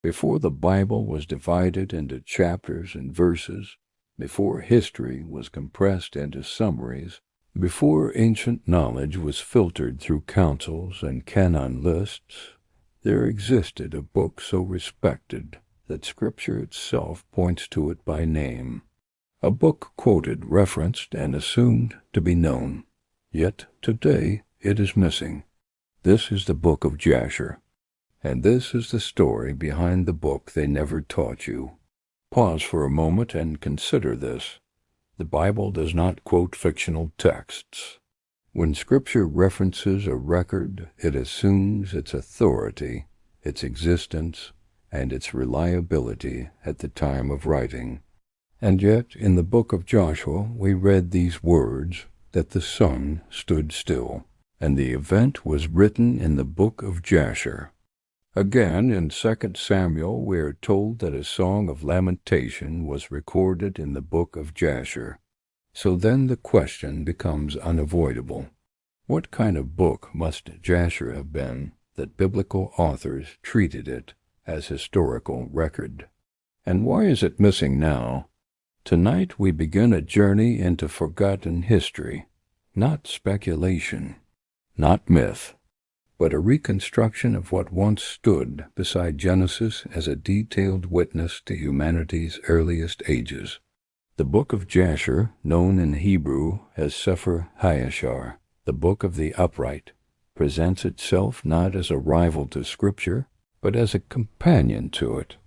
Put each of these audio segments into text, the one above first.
Before the Bible was divided into chapters and verses, before history was compressed into summaries, before ancient knowledge was filtered through councils and canon lists, there existed a book so respected that Scripture itself points to it by name. A book quoted, referenced, and assumed to be known. Yet today it is missing. This is the Book of Jasher. And this is the story behind the book they never taught you. Pause for a moment and consider this. The Bible does not quote fictional texts. When Scripture references a record, it assumes its authority, its existence, and its reliability at the time of writing. And yet, in the book of Joshua, we read these words, that the sun stood still, and the event was written in the book of Jasher. Again, in 2 Samuel, we are told that a song of lamentation was recorded in the book of Jasher. So then the question becomes unavoidable. What kind of book must Jasher have been that biblical authors treated it as historical record? And why is it missing now? Tonight we begin a journey into forgotten history, not speculation, not myth, but a reconstruction of what once stood beside Genesis as a detailed witness to humanity's earliest ages. The Book of Jasher, known in Hebrew as Sefer HaYashar, the Book of the Upright, presents itself not as a rival to Scripture, but as a companion to it.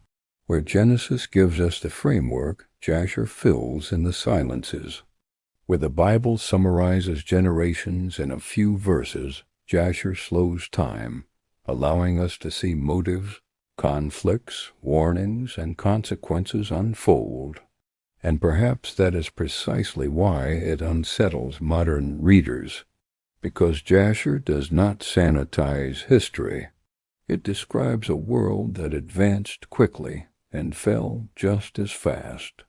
Where Genesis gives us the framework, Jasher fills in the silences. Where the Bible summarizes generations in a few verses, Jasher slows time, allowing us to see motives, conflicts, warnings, and consequences unfold. And perhaps that is precisely why it unsettles modern readers, because Jasher does not sanitize history. It describes a world that advanced quickly and fell just as fast.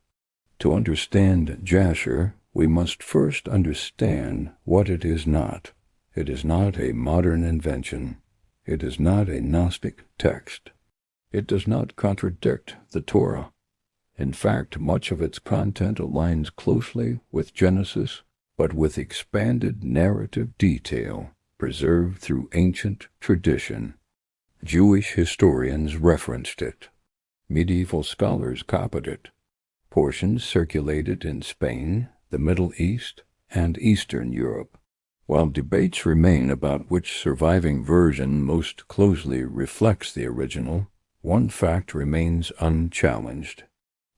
To understand Jasher, we must first understand what it is not. It is not a modern invention. It is not a Gnostic text. It does not contradict the Torah. In fact, much of its content aligns closely with Genesis, but with expanded narrative detail preserved through ancient tradition. Jewish historians referenced it. Medieval scholars copied it. Portions circulated in Spain, the Middle East, and Eastern Europe. While debates remain about which surviving version most closely reflects the original, one fact remains unchallenged.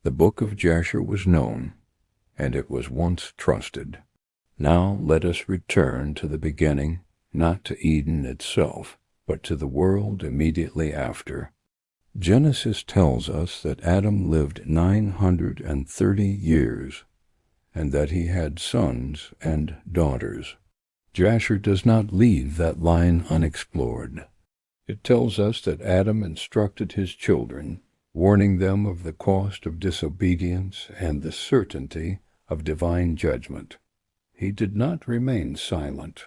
The Book of Jasher was known, and it was once trusted. Now let us return to the beginning, not to Eden itself, but to the world immediately after. Genesis tells us that Adam lived 930 years, and that he had sons and daughters. Jasher does not leave that line unexplored. It tells us that Adam instructed his children, warning them of the cost of disobedience and the certainty of divine judgment. He did not remain silent.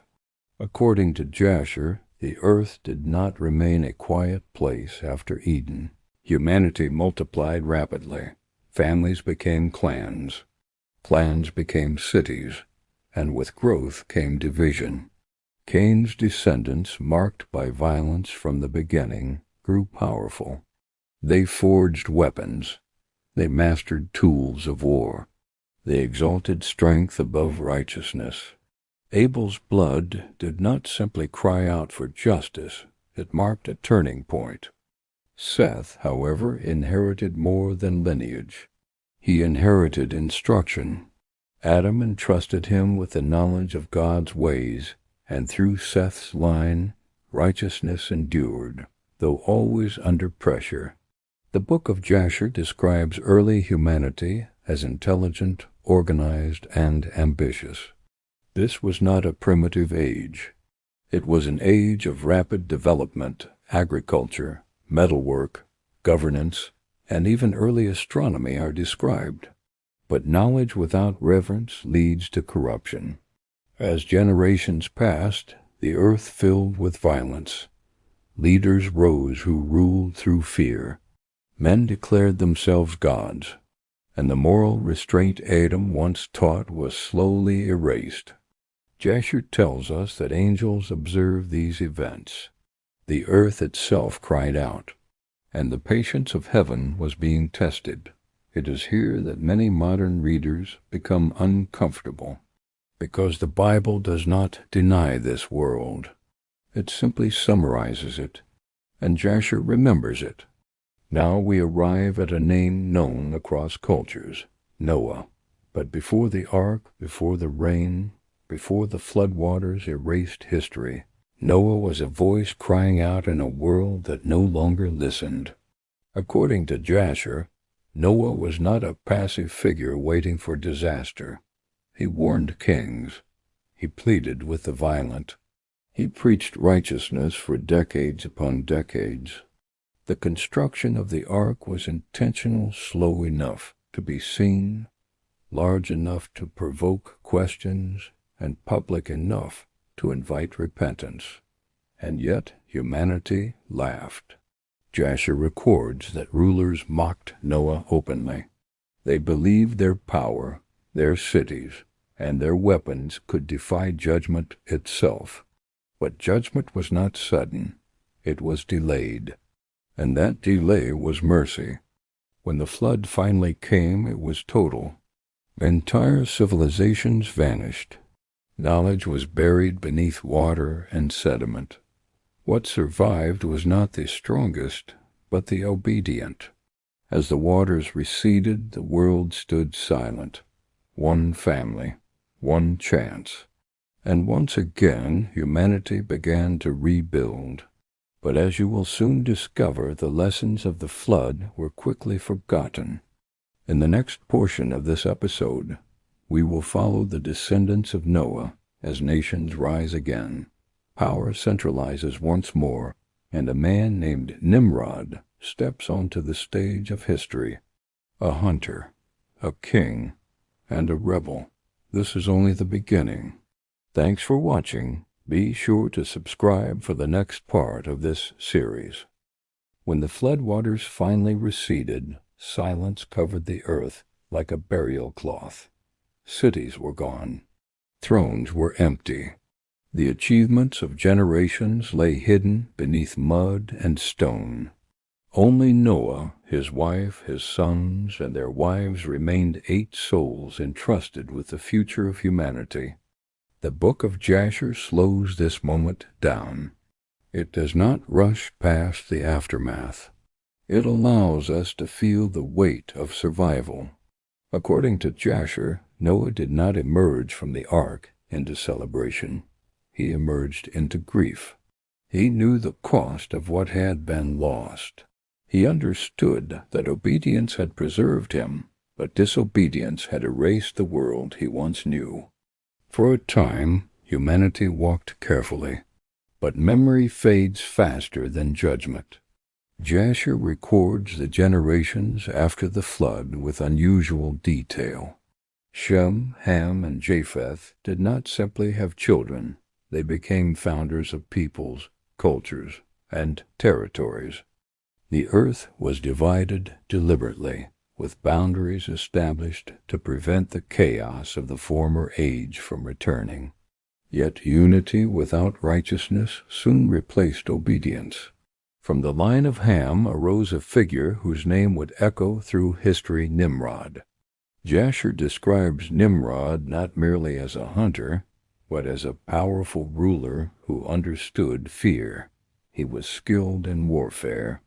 According to Jasher, the earth did not remain a quiet place after Eden. Humanity multiplied rapidly. Families became clans. Clans became cities. And with growth came division. Cain's descendants, marked by violence from the beginning, grew powerful. They forged weapons. They mastered tools of war. They exalted strength above righteousness. Abel's blood did not simply cry out for justice, it marked a turning point. Seth, however, inherited more than lineage. He inherited instruction. Adam entrusted him with the knowledge of God's ways, and through Seth's line, righteousness endured, though always under pressure. The Book of Jasher describes early humanity as intelligent, organized, and ambitious. This was not a primitive age. It was an age of rapid development, agriculture, metalwork, governance, and even early astronomy are described. But knowledge without reverence leads to corruption. As generations passed, the earth filled with violence. Leaders rose who ruled through fear. Men declared themselves gods, and the moral restraint Adam once taught was slowly erased. Jasher tells us that angels observed these events. The earth itself cried out, and the patience of heaven was being tested. It is here that many modern readers become uncomfortable, because the Bible does not deny this world. It simply summarizes it, and Jasher remembers it. Now we arrive at a name known across cultures, Noah. But before the ark, before the rain, before the floodwaters erased history, Noah was a voice crying out in a world that no longer listened. According to Jasher, Noah was not a passive figure waiting for disaster. He warned kings. He pleaded with the violent. He preached righteousness for decades upon decades. The construction of the ark was intentional, slow enough to be seen, large enough to provoke questions, and public enough to invite repentance. And yet humanity laughed. Jasher records that rulers mocked Noah openly. They believed their power, their cities, and their weapons could defy judgment itself. But judgment was not sudden. It was delayed. And that delay was mercy. When the flood finally came, it was total. Entire civilizations vanished. Knowledge was buried beneath water and sediment. What survived was not the strongest, but the obedient. As the waters receded, the world stood silent. One family, one chance. And once again, humanity began to rebuild. But as you will soon discover, the lessons of the flood were quickly forgotten. In the next portion of this episode, we will follow the descendants of Noah as nations rise again. Power centralizes once more, and a man named Nimrod steps onto the stage of history. A hunter, a king, and a rebel. This is only the beginning. Thanks for watching. Be sure to subscribe for the next part of this series. When the floodwaters finally receded, silence covered the earth like a burial cloth. Cities were gone. Thrones were empty. The achievements of generations lay hidden beneath mud and stone. Only Noah, his wife, his sons, and their wives remained 8 souls entrusted with the future of humanity. The Book of Jasher slows this moment down. It does not rush past the aftermath. It allows us to feel the weight of survival. According to Jasher, Noah did not emerge from the ark into celebration. He emerged into grief. He knew the cost of what had been lost. He understood that obedience had preserved him, but disobedience had erased the world he once knew. For a time, humanity walked carefully, but memory fades faster than judgment. Jasher records the generations after the flood with unusual detail. Shem, Ham, and Japheth did not simply have children. They became founders of peoples, cultures, and territories. The earth was divided deliberately, with boundaries established to prevent the chaos of the former age from returning. Yet unity without righteousness soon replaced obedience. From the line of Ham arose a figure whose name would echo through history, Nimrod. Jasher describes Nimrod not merely as a hunter, but as a powerful ruler who understood fear. He was skilled in warfare.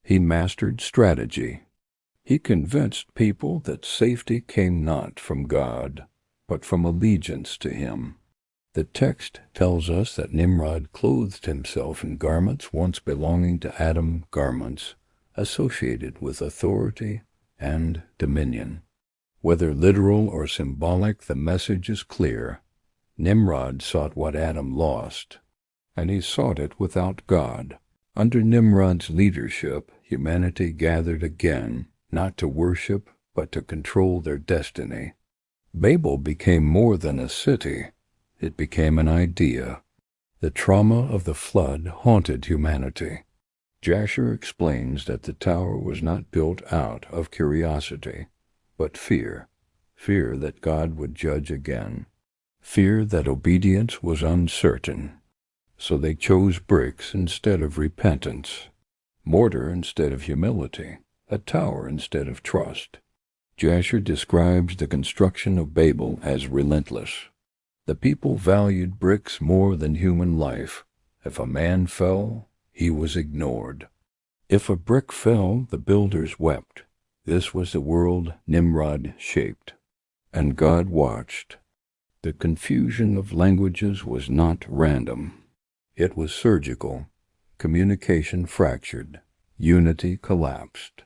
He mastered strategy. He convinced people that safety came not from God, but from allegiance to him. The text tells us that Nimrod clothed himself in garments once belonging to Adam, garments associated with authority and dominion. Whether literal or symbolic, the message is clear. Nimrod sought what Adam lost, and he sought it without God. Under Nimrod's leadership, humanity gathered again, not to worship, but to control their destiny. Babel became more than a city. It became an idea. The trauma of the flood haunted humanity. Jasher explains that the tower was not built out of curiosity, but fear that God would judge again, fear that obedience was uncertain. So they chose bricks instead of repentance, mortar instead of humility, a tower instead of trust. Jasher describes the construction of Babel as relentless. The people valued bricks more than human life. If a man fell, he was ignored. If a brick fell, the builders wept. This was the world Nimrod shaped. And God watched. The confusion of languages was not random. It was surgical. Communication fractured. Unity collapsed.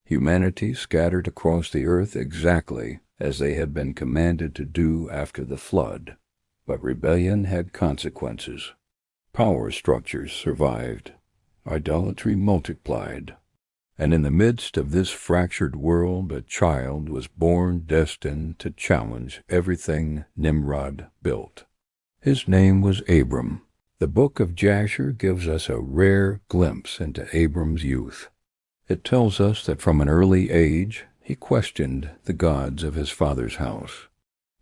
Humanity scattered across the earth exactly as they had been commanded to do after the flood. But rebellion had consequences. Power structures survived. Idolatry multiplied. And in the midst of this fractured world, a child was born destined to challenge everything Nimrod built. His name was Abram. The Book of Jasher gives us a rare glimpse into Abram's youth. It tells us that from an early age he questioned the gods of his father's house.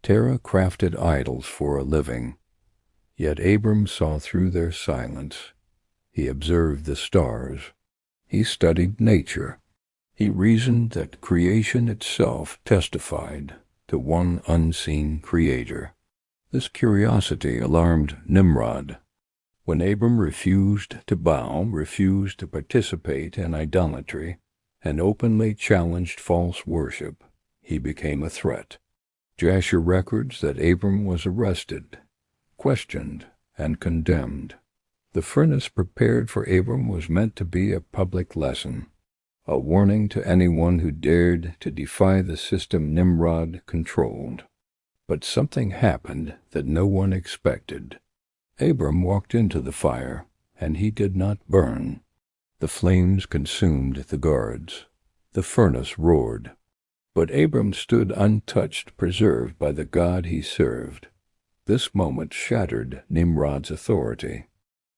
Terah crafted idols for a living. Yet Abram saw through their silence. He observed the stars. He studied nature. He reasoned that creation itself testified to one unseen creator. This curiosity alarmed Nimrod. When Abram refused to bow, refused to participate in idolatry, and openly challenged false worship, he became a threat. Jasher records that Abram was arrested, questioned, and condemned. The furnace prepared for Abram was meant to be a public lesson, a warning to anyone who dared to defy the system Nimrod controlled. But something happened that no one expected. Abram walked into the fire, and he did not burn. The flames consumed the guards. The furnace roared. But Abram stood untouched, preserved by the God he served. This moment shattered Nimrod's authority,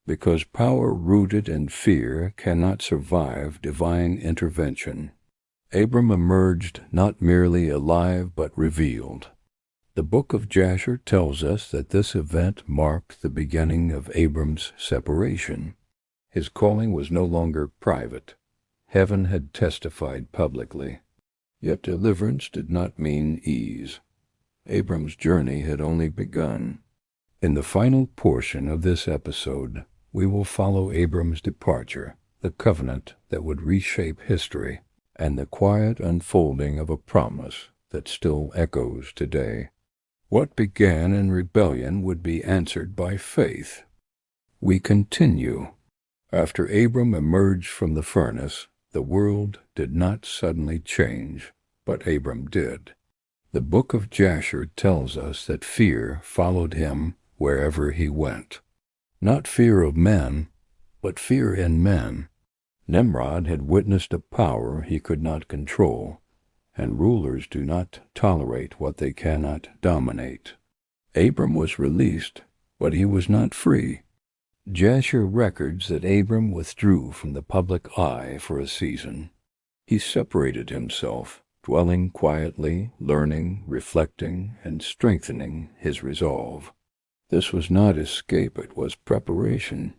because power rooted in fear cannot survive divine intervention. Abram emerged not merely alive but revealed. The Book of Jasher tells us that this event marked the beginning of Abram's separation. His calling was no longer private. Heaven had testified publicly. Yet deliverance did not mean ease. Abram's journey had only begun. In the final portion of this episode, we will follow Abram's departure, the covenant that would reshape history, and the quiet unfolding of a promise that still echoes today. What began in rebellion would be answered by faith. We continue. After Abram emerged from the furnace, the world did not suddenly change, but Abram did. The Book of Jasher tells us that fear followed him wherever he went. Not fear of men, but fear in men. Nimrod had witnessed a power he could not control, and rulers do not tolerate what they cannot dominate. Abram was released, but he was not free. Jasher records that Abram withdrew from the public eye for a season. He separated himself, dwelling quietly, learning, reflecting, and strengthening his resolve. This was not escape, it was preparation.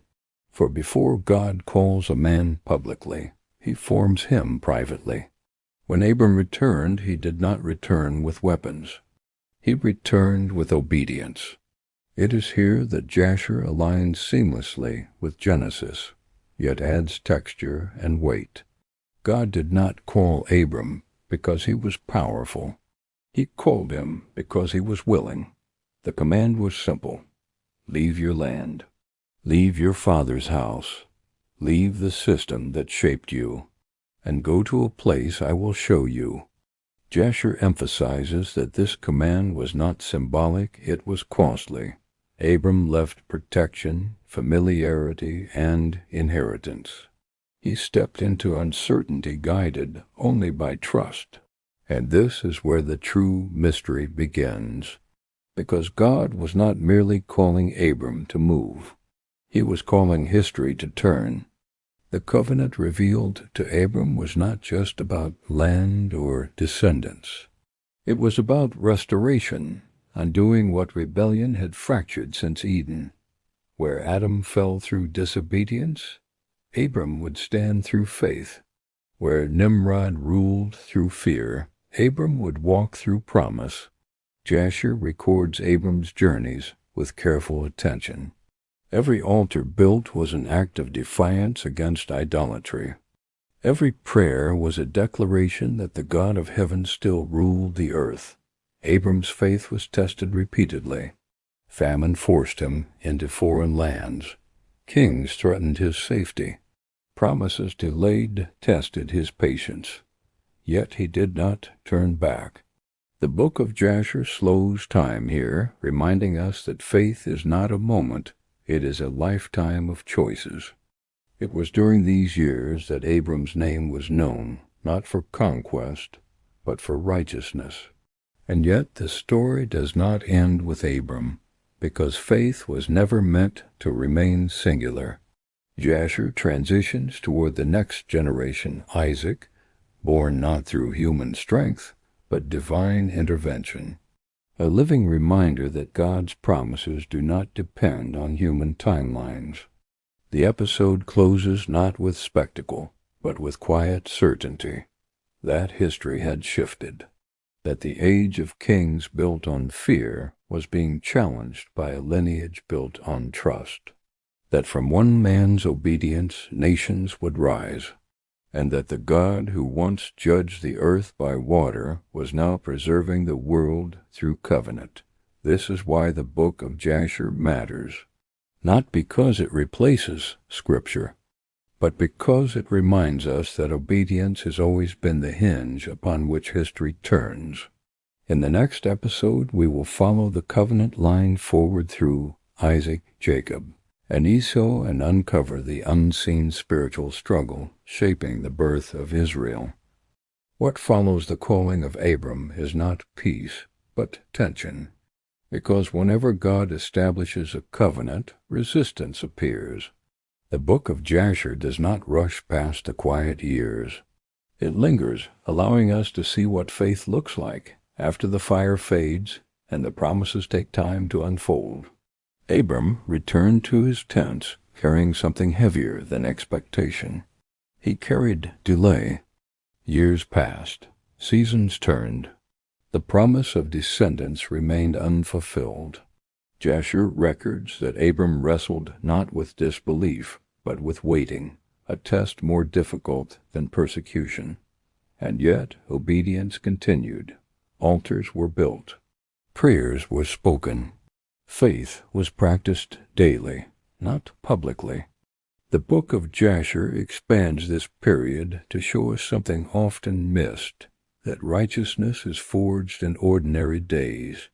For before God calls a man publicly, he forms him privately. When Abram returned, he did not return with weapons. He returned with obedience. It is here that Jasher aligns seamlessly with Genesis, yet adds texture and weight. God did not call Abram because he was powerful. He called him because he was willing. The command was simple. Leave your land. Leave your father's house. Leave the system that shaped you, and go to a place I will show you. Jasher emphasizes that this command was not symbolic, it was costly. Abram left protection, familiarity, and inheritance. He stepped into uncertainty guided only by trust. And this is where the true mystery begins. Because God was not merely calling Abram to move. He was calling history to turn. The covenant revealed to Abram was not just about land or descendants. It was about restoration, undoing what rebellion had fractured since Eden. Where Adam fell through disobedience, Abram would stand through faith. Where Nimrod ruled through fear, Abram would walk through promise. Jasher records Abram's journeys with careful attention. Every altar built was an act of defiance against idolatry. Every prayer was a declaration that the God of heaven still ruled the earth. Abram's faith was tested repeatedly. Famine forced him into foreign lands. Kings threatened his safety. Promises delayed tested his patience. Yet he did not turn back. The Book of Jasher slows time here, reminding us that faith is not a moment, it is a lifetime of choices. It was during these years that Abram's name was known, not for conquest, but for righteousness. And yet the story does not end with Abram, because faith was never meant to remain singular. Jasher transitions toward the next generation, Isaac, born not through human strength, but divine intervention. A living reminder that God's promises do not depend on human timelines. The episode closes not with spectacle, but with quiet certainty. That history had shifted. That the age of kings built on fear was being challenged by a lineage built on trust. That from one man's obedience nations would rise, and that the God who once judged the earth by water was now preserving the world through covenant. This is why the Book of Jasher matters. Not because it replaces Scripture, but because it reminds us that obedience has always been the hinge upon which history turns. In the next episode, we will follow the covenant line forward through Isaac, Jacob, and Esau, and uncover the unseen spiritual struggle shaping the birth of Israel. What follows the calling of Abram is not peace, but tension. Because whenever God establishes a covenant, resistance appears. The Book of Jasher does not rush past the quiet years. It lingers, allowing us to see what faith looks like after the fire fades and the promises take time to unfold. Abram returned to his tents, carrying something heavier than expectation. He carried delay. Years passed. Seasons turned. The promise of descendants remained unfulfilled. Jasher records that Abram wrestled not with disbelief, but with waiting, a test more difficult than persecution. And yet obedience continued. Altars were built. Prayers were spoken. Faith was practiced daily, not publicly. The Book of Jasher expands this period to show us something often missed, that righteousness is forged in ordinary days.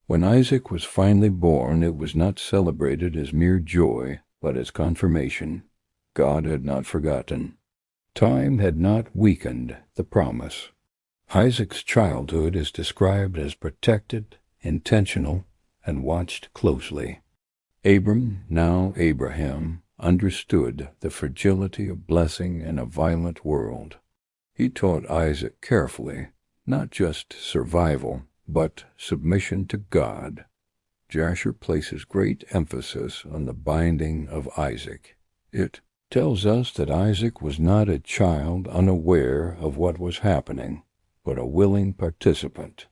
When Isaac was finally born, it was not celebrated as mere joy, but as confirmation. God had not forgotten. Time had not weakened the promise. Isaac's childhood is described as protected, intentional, and watched closely. Abram, now Abraham, understood the fragility of blessing in a violent world. He taught Isaac carefully, not just survival, but submission to God. Jasher places great emphasis on the binding of Isaac. It tells us that Isaac was not a child unaware of what was happening, but a willing participant.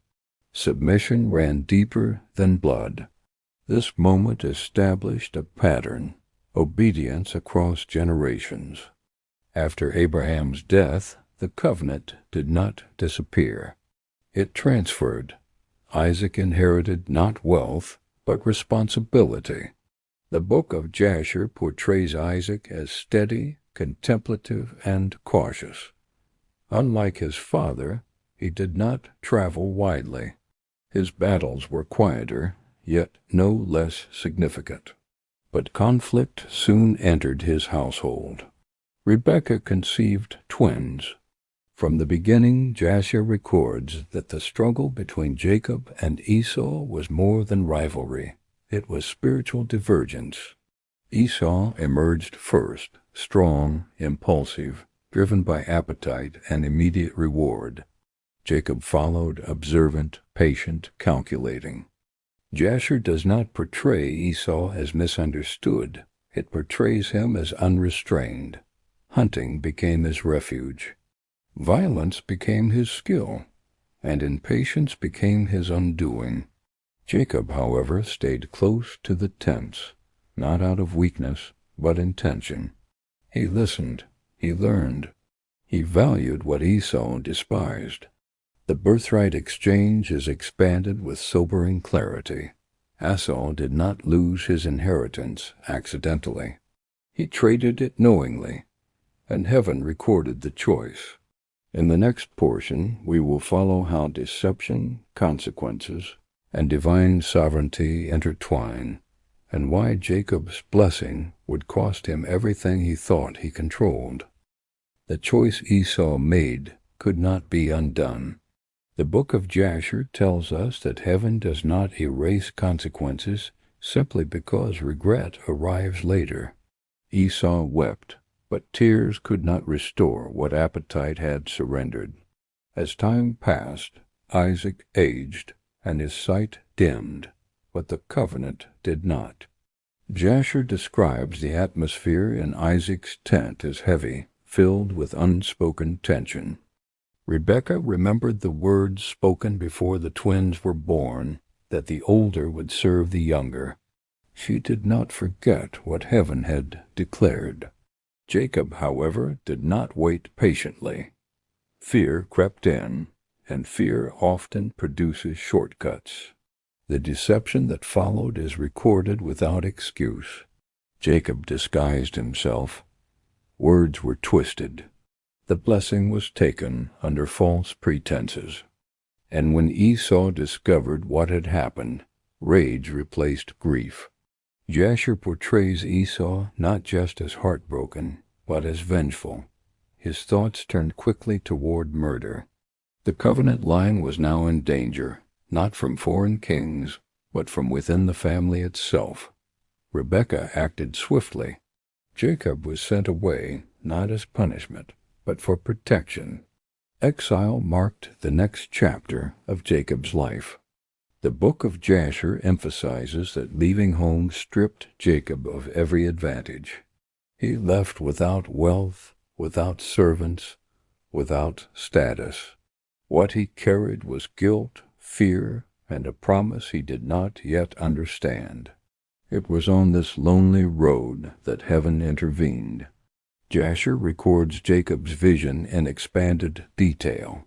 Submission ran deeper than blood. This moment established a pattern, obedience across generations. After Abraham's death, the covenant did not disappear. It transferred. Isaac inherited not wealth, but responsibility. The Book of Jasher portrays Isaac as steady, contemplative, and cautious. Unlike his father, he did not travel widely. His battles were quieter, yet no less significant. But conflict soon entered his household. Rebekah conceived twins. From the beginning, Jasher records that the struggle between Jacob and Esau was more than rivalry. It was spiritual divergence. Esau emerged first, strong, impulsive, driven by appetite and immediate reward. Jacob followed, observant, patient, calculating. Jasher does not portray Esau as misunderstood. It portrays him as unrestrained. Hunting became his refuge. Violence became his skill, and impatience became his undoing. Jacob, however, stayed close to the tents, not out of weakness, but intention. He listened, he learned, he valued what Esau despised. The birthright exchange is expanded with sobering clarity. Esau did not lose his inheritance accidentally. He traded it knowingly, and heaven recorded the choice. In the next portion, we will follow how deception, consequences, and divine sovereignty intertwine, and why Jacob's blessing would cost him everything he thought he controlled. The choice Esau made could not be undone. The Book of Jasher tells us that heaven does not erase consequences simply because regret arrives later. Esau wept, but tears could not restore what appetite had surrendered. As time passed, Isaac aged, and his sight dimmed, but the covenant did not. Jasher describes the atmosphere in Isaac's tent as heavy, filled with unspoken tension. Rebekah remembered the words spoken before the twins were born, that the older would serve the younger. She did not forget what heaven had declared. Jacob, however, did not wait patiently. Fear crept in, and fear often produces shortcuts. The deception that followed is recorded without excuse. Jacob disguised himself. Words were twisted. The blessing was taken under false pretenses. And when Esau discovered what had happened, rage replaced grief. Jasher portrays Esau not just as heartbroken, but as vengeful. His thoughts turned quickly toward murder. The covenant line was now in danger, not from foreign kings, but from within the family itself. Rebekah acted swiftly. Jacob was sent away, not as punishment, but for protection. Exile marked the next chapter of Jacob's life. The Book of Jasher emphasizes that leaving home stripped Jacob of every advantage. He left without wealth, without servants, without status. What he carried was guilt, fear, and a promise he did not yet understand. It was on this lonely road that heaven intervened. Jasher records Jacob's vision in expanded detail.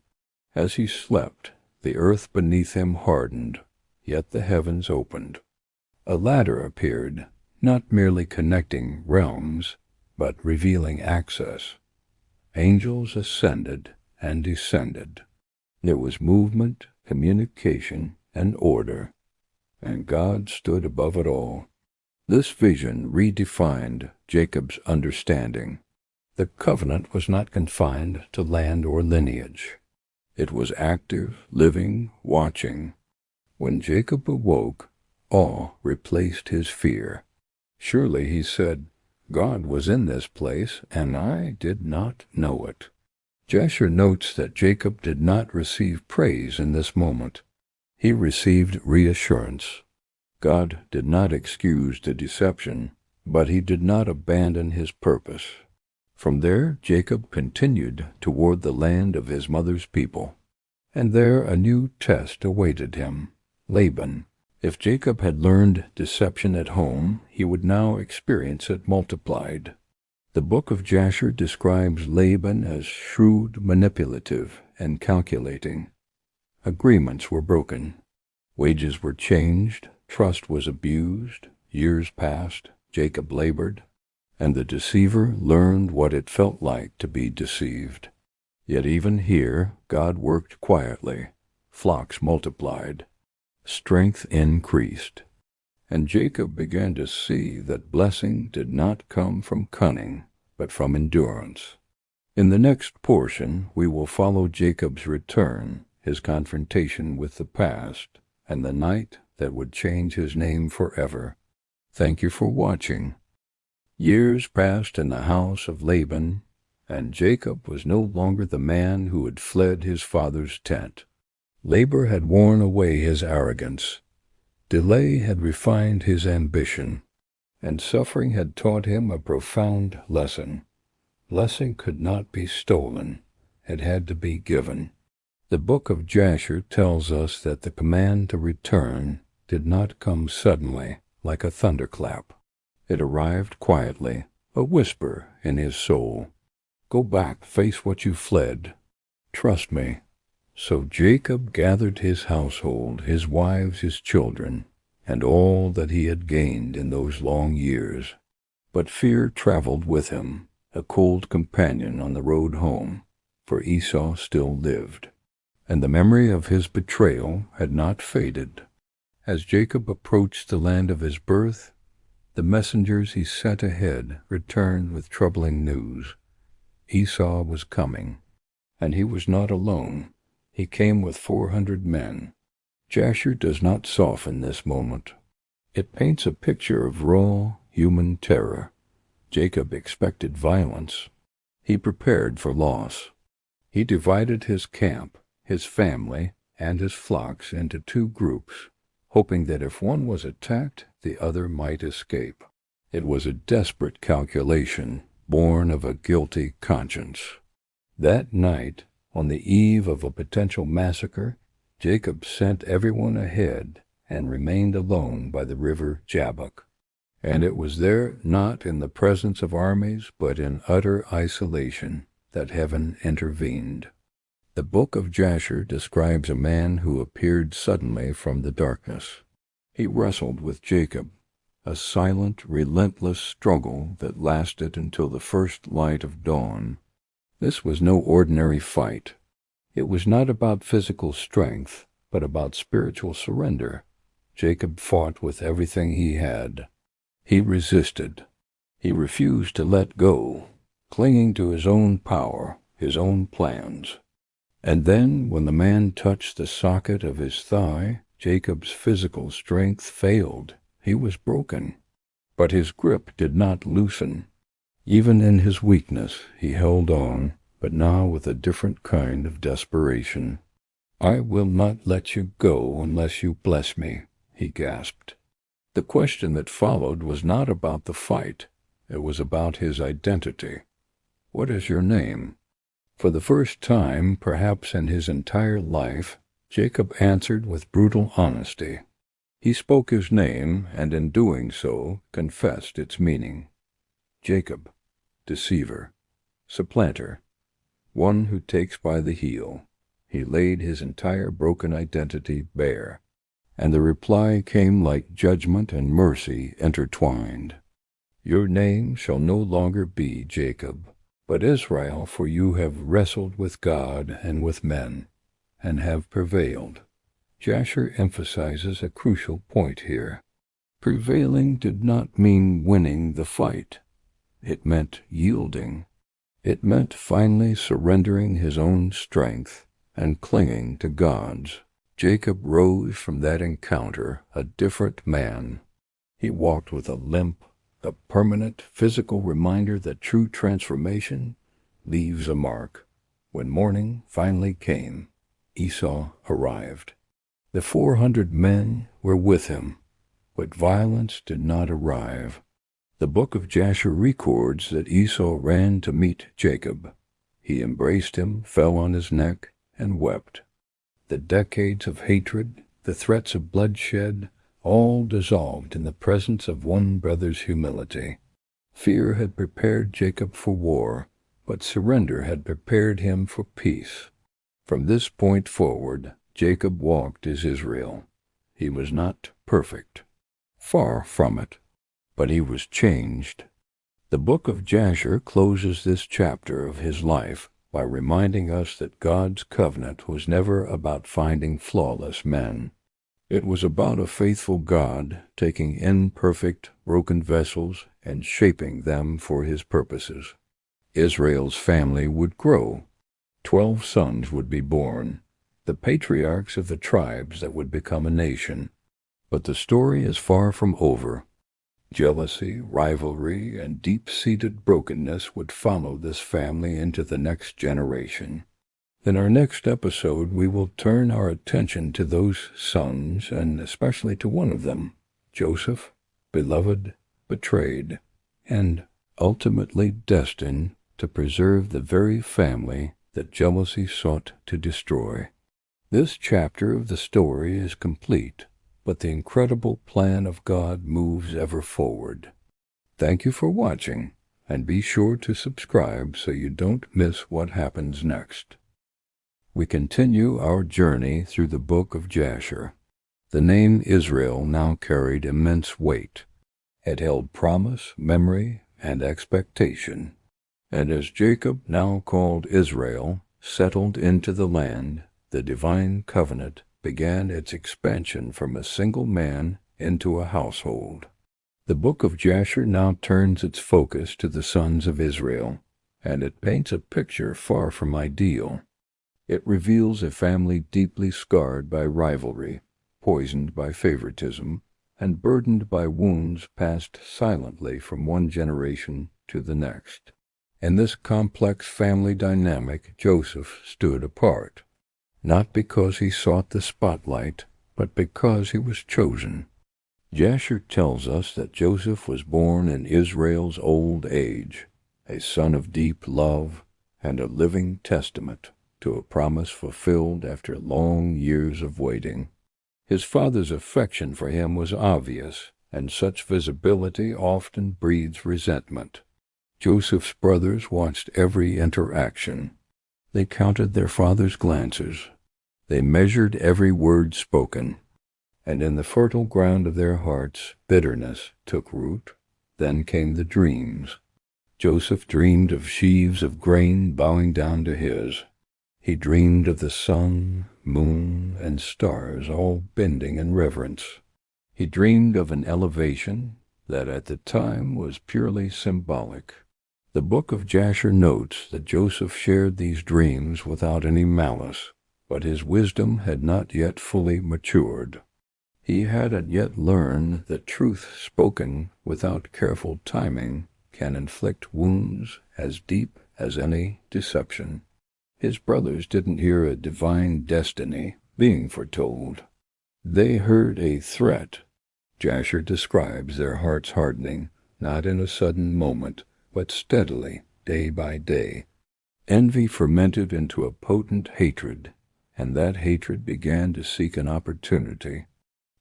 As he slept, the earth beneath him hardened, yet the heavens opened. A ladder appeared, not merely connecting realms, but revealing access. Angels ascended and descended. There was movement, communication, and order, and God stood above it all. This vision redefined Jacob's understanding. The covenant was not confined to land or lineage. It was active, living, watching. When Jacob awoke, awe replaced his fear. Surely, he said, God was in this place, and I did not know it. Jasher notes that Jacob did not receive praise in this moment. He received reassurance. God did not excuse the deception, but he did not abandon his purpose. From there, Jacob continued toward the land of his mother's people. And there a new test awaited him, Laban. If Jacob had learned deception at home, he would now experience it multiplied. The Book of Jasher describes Laban as shrewd, manipulative, and calculating. Agreements were broken. Wages were changed, trust was abused, years passed, Jacob labored, and the deceiver learned what it felt like to be deceived. Yet even here, God worked quietly. Flocks multiplied. Strength increased. And Jacob began to see that blessing did not come from cunning, but from endurance. In the next portion, we will follow Jacob's return, his confrontation with the past, and the night that would change his name forever. Thank you for watching. Years passed in the house of Laban, and Jacob was no longer the man who had fled his father's tent. Labor had worn away his arrogance. Delay had refined his ambition, and suffering had taught him a profound lesson. Blessing could not be stolen. It had to be given. The Book of Jasher tells us that the command to return did not come suddenly, like a thunderclap. It arrived quietly, a whisper in his soul. Go back, face what you fled. Trust me. So Jacob gathered his household, his wives, his children, and all that he had gained in those long years. But fear traveled with him, a cold companion on the road home, for Esau still lived, and the memory of his betrayal had not faded. As Jacob approached the land of his birth, the messengers he sent ahead returned with troubling news. Esau was coming, and he was not alone. He came with 400 men. Jasher does not soften this moment. It paints a picture of raw, human terror. Jacob expected violence. He prepared for loss. He divided his camp, his family, and his flocks into two groups, hoping that if one was attacked, the other might escape. It was a desperate calculation, born of a guilty conscience. That night, on the eve of a potential massacre, Jacob sent everyone ahead and remained alone by the river Jabbok. And it was there, not in the presence of armies, but in utter isolation, that heaven intervened. The Book of Jasher describes a man who appeared suddenly from the darkness. He wrestled with Jacob, a silent, relentless struggle that lasted until the first light of dawn. This was no ordinary fight. It was not about physical strength, but about spiritual surrender. Jacob fought with everything he had. He resisted. He refused to let go, clinging to his own power, his own plans. And then, when the man touched the socket of his thigh, Jacob's physical strength failed. He was broken. But his grip did not loosen. Even in his weakness, he held on, but now with a different kind of desperation. I will not let you go unless you bless me, he gasped. The question that followed was not about the fight. It was about his identity. What is your name? For the first time, perhaps in his entire life, Jacob answered with brutal honesty. He spoke his name, and in doing so, confessed its meaning. Jacob, deceiver, supplanter, one who takes by the heel. He laid his entire broken identity bare, and the reply came like judgment and mercy intertwined. Your name shall no longer be Jacob, but Israel, for you have wrestled with God and with men, and have prevailed. Jasher emphasizes a crucial point here. Prevailing did not mean winning the fight. It meant yielding. It meant finally surrendering his own strength and clinging to God's. Jacob rose from that encounter a different man. He walked with a limp, a permanent physical reminder that true transformation leaves a mark. When morning finally came, Esau arrived. The 400 men were with him, but violence did not arrive. The Book of Jasher records that Esau ran to meet Jacob. He embraced him, fell on his neck, and wept. The decades of hatred, the threats of bloodshed, all dissolved in the presence of one brother's humility. Fear had prepared Jacob for war, but surrender had prepared him for peace. From this point forward, Jacob walked as Israel. He was not perfect. Far from it. But he was changed. The Book of Jasher closes this chapter of his life by reminding us that God's covenant was never about finding flawless men. It was about a faithful God taking imperfect, broken vessels and shaping them for his purposes. Israel's family would grow. 12 sons would be born, the patriarchs of the tribes that would become a nation. But the story is far from over. Jealousy, rivalry, and deep-seated brokenness would follow this family into the next generation. In our next episode, we will turn our attention to those sons, and especially to one of them, Joseph, beloved, betrayed, and ultimately destined to preserve the very family that jealousy sought to destroy. This chapter of the story is complete, but the incredible plan of God moves ever forward. Thank you for watching, and be sure to subscribe so you don't miss what happens next. We continue our journey through the Book of Jasher. The name Israel now carried immense weight. It held promise, memory, and expectation. And as Jacob, now called Israel, settled into the land, the divine covenant began its expansion from a single man into a household. The Book of Jasher now turns its focus to the sons of Israel, and it paints a picture far from ideal. It reveals a family deeply scarred by rivalry, poisoned by favoritism, and burdened by wounds passed silently from one generation to the next. In this complex family dynamic, Joseph stood apart, not because he sought the spotlight, but because he was chosen. Jasher tells us that Joseph was born in Israel's old age, a son of deep love and a living testament to a promise fulfilled after long years of waiting. His father's affection for him was obvious, and such visibility often breeds resentment. Joseph's brothers watched every interaction. They counted their father's glances. They measured every word spoken. And in the fertile ground of their hearts, bitterness took root. Then came the dreams. Joseph dreamed of sheaves of grain bowing down to his. He dreamed of the sun, moon, and stars all bending in reverence. He dreamed of an elevation that at the time was purely symbolic. The Book of Jasher notes that Joseph shared these dreams without any malice, but his wisdom had not yet fully matured. He hadn't yet learned that truth spoken without careful timing can inflict wounds as deep as any deception. His brothers didn't hear a divine destiny being foretold. They heard a threat. Jasher describes their hearts hardening, not in a sudden moment, but steadily, day by day. Envy fermented into a potent hatred, and that hatred began to seek an opportunity.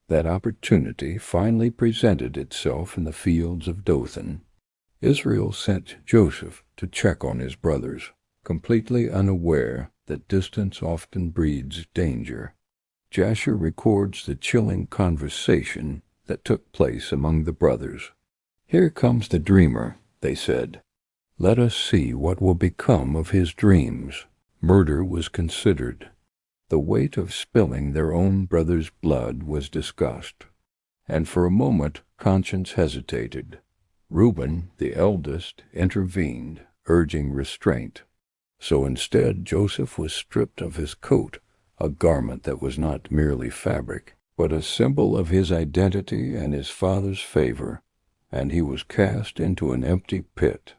That opportunity finally presented itself in the fields of Dothan. Israel sent Joseph to check on his brothers, completely unaware that distance often breeds danger. Jasher records the chilling conversation that took place among the brothers. "Here comes the dreamer," they said. "Let us see what will become of his dreams." Murder was considered. The weight of spilling their own brother's blood was discussed. And for a moment conscience hesitated. Reuben, the eldest, intervened, urging restraint. So instead Joseph was stripped of his coat, a garment that was not merely fabric, but a symbol of his identity and his father's favor, and he was cast into an empty pit.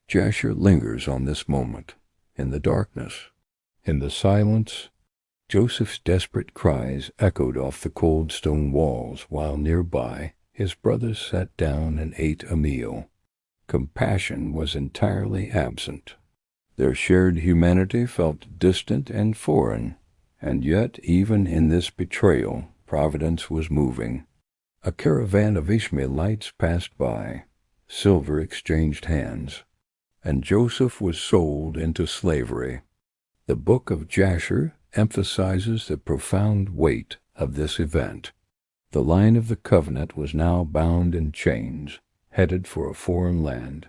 Jasher lingers on this moment, in the darkness, in the silence. Joseph's desperate cries echoed off the cold stone walls, while nearby his brothers sat down and ate a meal. Compassion was entirely absent. Their shared humanity felt distant and foreign, and yet even in this betrayal, Providence was moving. A caravan of Ishmaelites passed by. Silver exchanged hands, and Joseph was sold into slavery. The Book of Jasher emphasizes the profound weight of this event. The line of the covenant was now bound in chains, headed for a foreign land.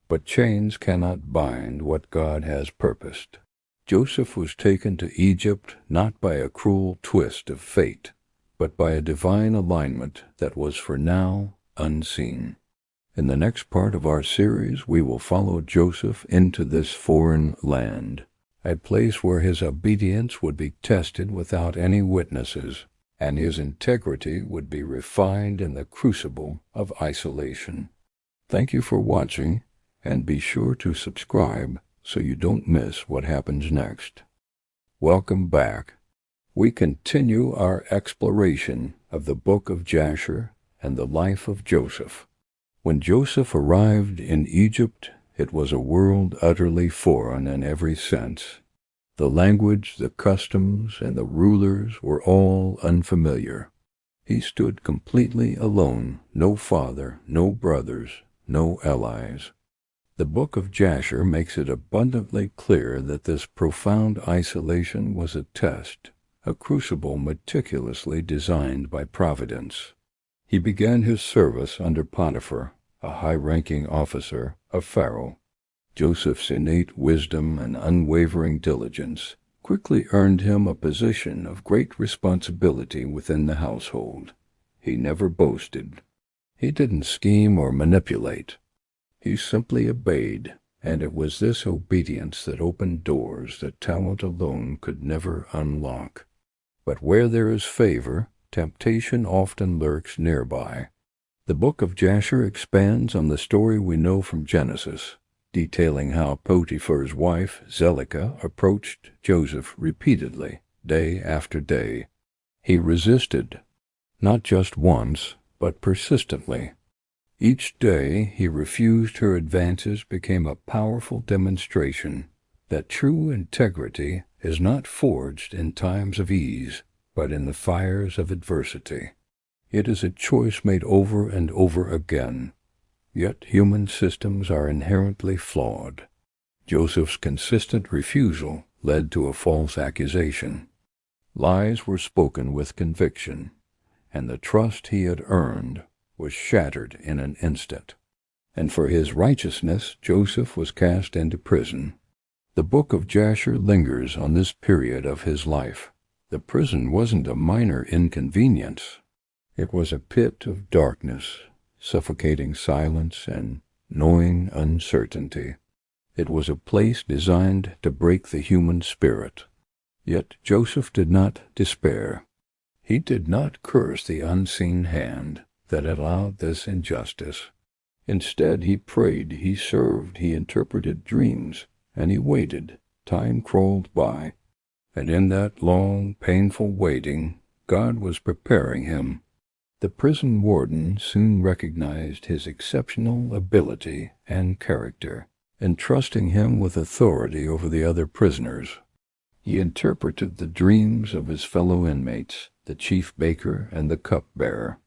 But chains cannot bind what God has purposed. Joseph was taken to Egypt not by a cruel twist of fate, but by a divine alignment that was for now unseen. In the next part of our series, we will follow Joseph into this foreign land, a place where his obedience would be tested without any witnesses, and his integrity would be refined in the crucible of isolation. Thank you for watching, and be sure to subscribe so you don't miss what happens next. Welcome back. We continue our exploration of the Book of Jasher and the life of Joseph. When Joseph arrived in Egypt, it was a world utterly foreign in every sense. The language, the customs, and the rulers were all unfamiliar. He stood completely alone, no father, no brothers, no allies. The Book of Jasher makes it abundantly clear that this profound isolation was a test, a crucible meticulously designed by Providence. He began his service under Potiphar, a high-ranking officer of Pharaoh. Joseph's innate wisdom and unwavering diligence quickly earned him a position of great responsibility within the household. He never boasted. He didn't scheme or manipulate. He simply obeyed, and it was this obedience that opened doors that talent alone could never unlock. But where there is favor, temptation often lurks nearby. The Book of Jasher expands on the story we know from Genesis, detailing how Potiphar's wife, Zelicah, approached Joseph repeatedly, day after day. He resisted, not just once, but persistently. Each day he refused her advances became a powerful demonstration that true integrity is not forged in times of ease, but in the fires of adversity. It is a choice made over and over again. Yet human systems are inherently flawed. Joseph's consistent refusal led to a false accusation. Lies were spoken with conviction, and the trust he had earned was shattered in an instant. And for his righteousness, Joseph was cast into prison. The Book of Jasher lingers on this period of his life. The prison wasn't a minor inconvenience. It was a pit of darkness, suffocating silence, and gnawing uncertainty. It was a place designed to break the human spirit. Yet Joseph did not despair. He did not curse the unseen hand that allowed this injustice. Instead, he prayed, he served, he interpreted dreams, and he waited. Time crawled by, and in that long, painful waiting, God was preparing him. The prison warden soon recognized his exceptional ability and character, entrusting him with authority over the other prisoners. He interpreted the dreams of his fellow inmates, the chief baker and the cupbearer.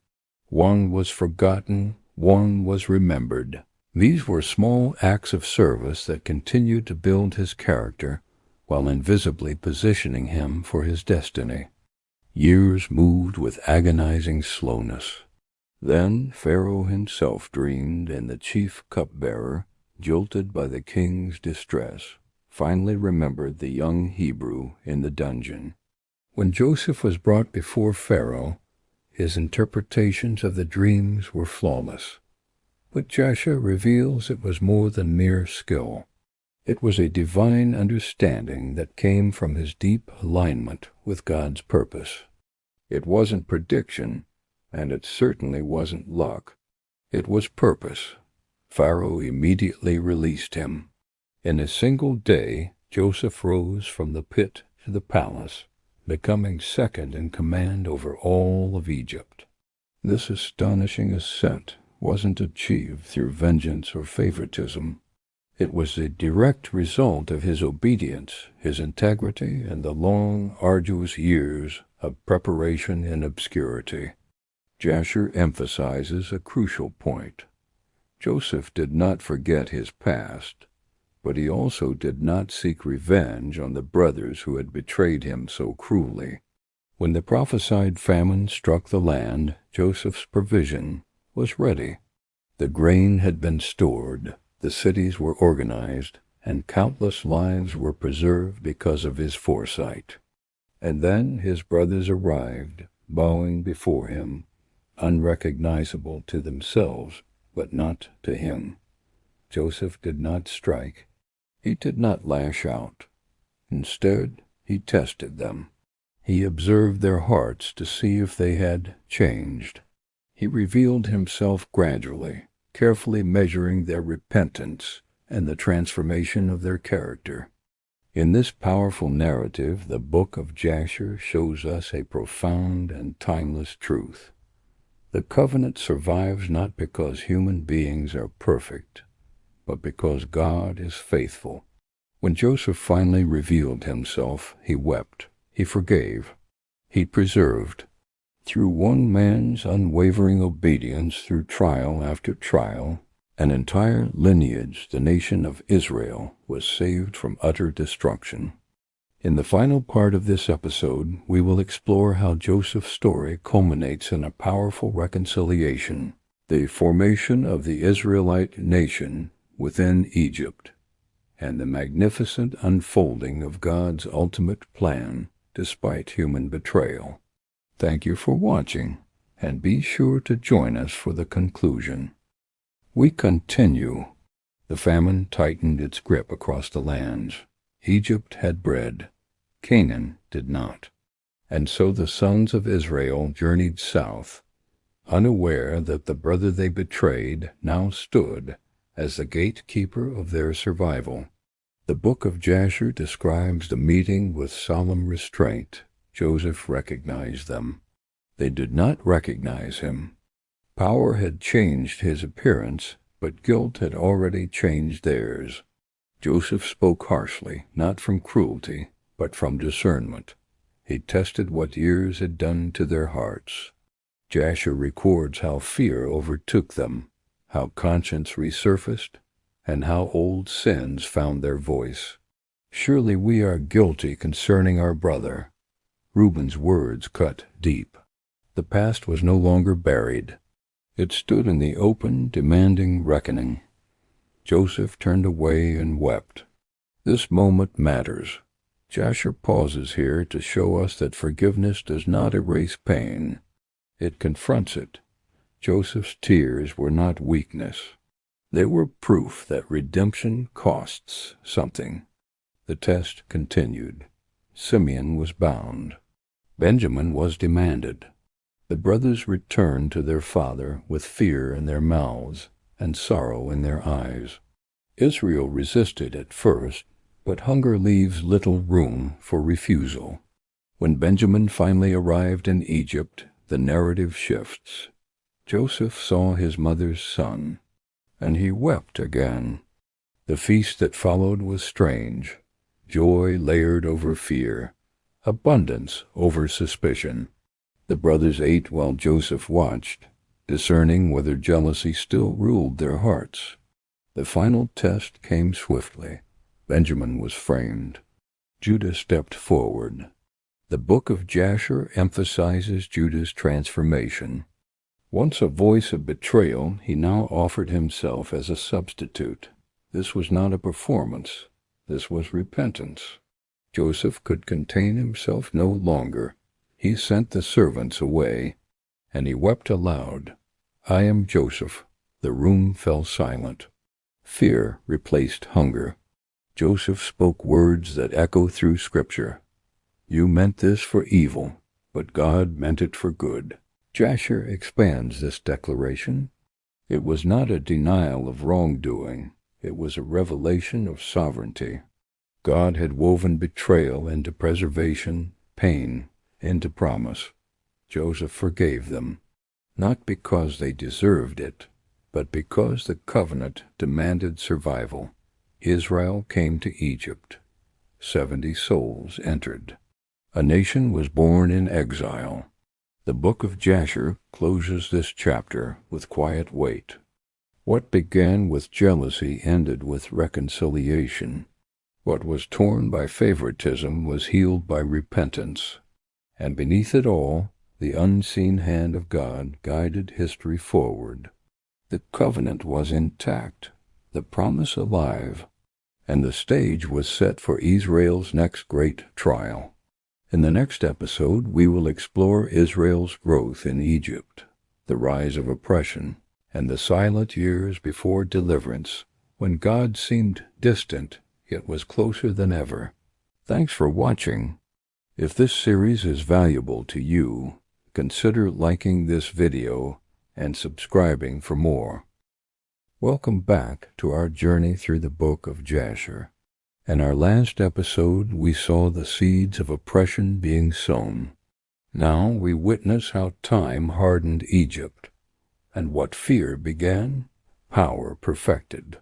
One was forgotten, one was remembered. These were small acts of service that continued to build his character while invisibly positioning him for his destiny. Years moved with agonizing slowness. Then Pharaoh himself dreamed, and the chief cupbearer, jolted by the king's distress, finally remembered the young Hebrew in the dungeon. When Joseph was brought before Pharaoh, his interpretations of the dreams were flawless. But Jasher reveals it was more than mere skill. It was a divine understanding that came from his deep alignment with God's purpose. It wasn't prediction, and it certainly wasn't luck. It was purpose. Pharaoh immediately released him. In a single day, Joseph rose from the pit to the palace, becoming second in command over all of Egypt. This astonishing ascent wasn't achieved through vengeance or favoritism. It was the direct result of his obedience, his integrity, and the long, arduous years of preparation in obscurity. Jasher emphasizes a crucial point. Joseph did not forget his past, but he also did not seek revenge on the brothers who had betrayed him so cruelly. When the prophesied famine struck the land, Joseph's provision was ready. The grain had been stored, the cities were organized, and countless lives were preserved because of his foresight. And then his brothers arrived, bowing before him, unrecognizable to themselves, but not to him. Joseph did not strike. He did not lash out. Instead, he tested them. He observed their hearts to see if they had changed. He revealed himself gradually, carefully measuring their repentance and the transformation of their character. In this powerful narrative, the Book of Jasher shows us a profound and timeless truth. The covenant survives not because human beings are perfect, but because God is faithful. When Joseph finally revealed himself, he wept, he forgave, he preserved. Through one man's unwavering obedience through trial after trial, an entire lineage, the nation of Israel, was saved from utter destruction. In the final part of this episode, we will explore how Joseph's story culminates in a powerful reconciliation, the formation of the Israelite nation within Egypt, and the magnificent unfolding of God's ultimate plan despite human betrayal. Thank you for watching, and be sure to join us for the conclusion. We continue. The famine tightened its grip across the lands. Egypt had bread. Canaan did not. And so the sons of Israel journeyed south, unaware that the brother they betrayed now stood as the gatekeeper of their survival. The Book of Jasher describes the meeting with solemn restraint. Joseph recognized them. They did not recognize him. Power had changed his appearance, but guilt had already changed theirs. Joseph spoke harshly, not from cruelty, but from discernment. He tested what years had done to their hearts. Jasher records how fear overtook them, how conscience resurfaced, and how old sins found their voice. Surely we are guilty concerning our brother. Reuben's words cut deep. The past was no longer buried. It stood in the open, demanding reckoning. Joseph turned away and wept. This moment matters. Jasher pauses here to show us that forgiveness does not erase pain. It confronts it. Joseph's tears were not weakness. They were proof that redemption costs something. The test continued. Simeon was bound. Benjamin was demanded. The brothers returned to their father with fear in their mouths and sorrow in their eyes. Israel resisted at first, but hunger leaves little room for refusal. When Benjamin finally arrived in Egypt, the narrative shifts. Joseph saw his mother's son, and he wept again. The feast that followed was strange. Joy layered over fear, abundance over suspicion. The brothers ate while Joseph watched, discerning whether jealousy still ruled their hearts. The final test came swiftly. Benjamin was framed. Judah stepped forward. The Book of Jasher emphasizes Judah's transformation. Once a voice of betrayal, he now offered himself as a substitute. This was not a performance. This was repentance. Joseph could contain himself no longer. He sent the servants away, and he wept aloud. I am Joseph. The room fell silent. Fear replaced hunger. Joseph spoke words that echo through Scripture. You meant this for evil, but God meant it for good. Jasher expands this declaration. It was not a denial of wrongdoing. It was a revelation of sovereignty. God had woven betrayal into preservation, pain into promise. Joseph forgave them, not because they deserved it, but because the covenant demanded survival. Israel came to Egypt. 70 souls entered. A nation was born in exile. The Book of Jasher closes this chapter with quiet weight. What began with jealousy ended with reconciliation. What was torn by favoritism was healed by repentance. And beneath it all, the unseen hand of God guided history forward. The covenant was intact, the promise alive, and the stage was set for Israel's next great trial. In the next episode, we will explore Israel's growth in Egypt, the rise of oppression, and the silent years before deliverance, when God seemed distant, yet was closer than ever. Thanks for watching. If this series is valuable to you, consider liking this video and subscribing for more. Welcome back to our journey through the Book of Jasher. In our last episode, we saw the seeds of oppression being sown. Now we witness how time hardened Egypt, and what fear began, power perfected.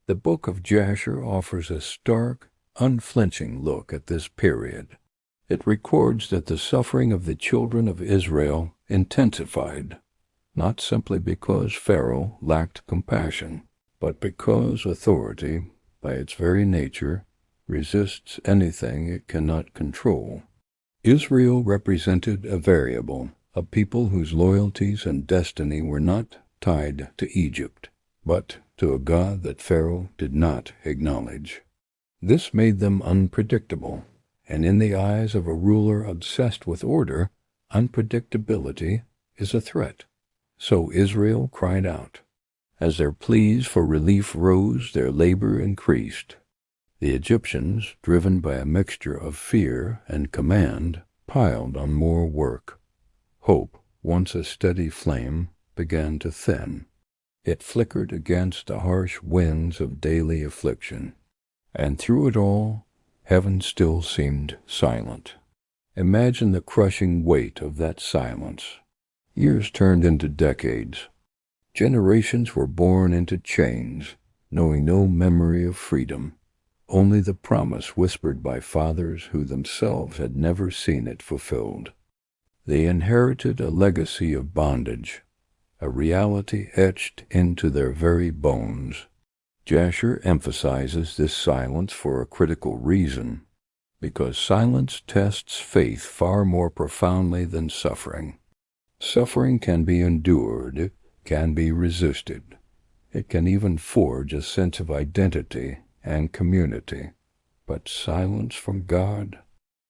The Book of Jasher offers a stark, unflinching look at this period. It records that the suffering of the children of Israel intensified, not simply because Pharaoh lacked compassion, but because authority, by its very nature, resists anything it cannot control. Israel represented a variable, a people whose loyalties and destiny were not tied to Egypt, but to a God that Pharaoh did not acknowledge. This made them unpredictable, and in the eyes of a ruler obsessed with order, unpredictability is a threat. So Israel cried out. As their pleas for relief rose, their labor increased. The Egyptians, driven by a mixture of fear and command, piled on more work. Hope, once a steady flame, began to thin. It flickered against the harsh winds of daily affliction. And through it all, heaven still seemed silent. Imagine the crushing weight of that silence. Years turned into decades. Generations were born into chains, knowing no memory of freedom, only the promise whispered by fathers who themselves had never seen it fulfilled. They inherited a legacy of bondage, a reality etched into their very bones. Jasher emphasizes this silence for a critical reason, because silence tests faith far more profoundly than suffering. Suffering can be endured, can be resisted. It can even forge a sense of identity and community. But silence from God,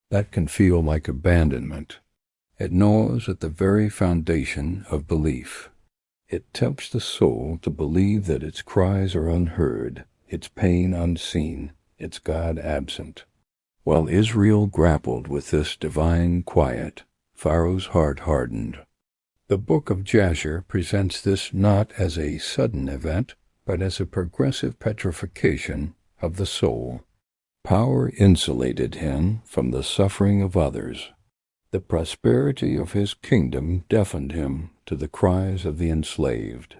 that can feel like abandonment. It gnaws at the very foundation of belief. It tempts the soul to believe that its cries are unheard, its pain unseen, its God absent. While Israel grappled with this divine quiet, Pharaoh's heart hardened. The Book of Jasher presents this not as a sudden event, but as a progressive petrification of the soul. Power insulated him from the suffering of others. The prosperity of his kingdom deafened him to the cries of the enslaved,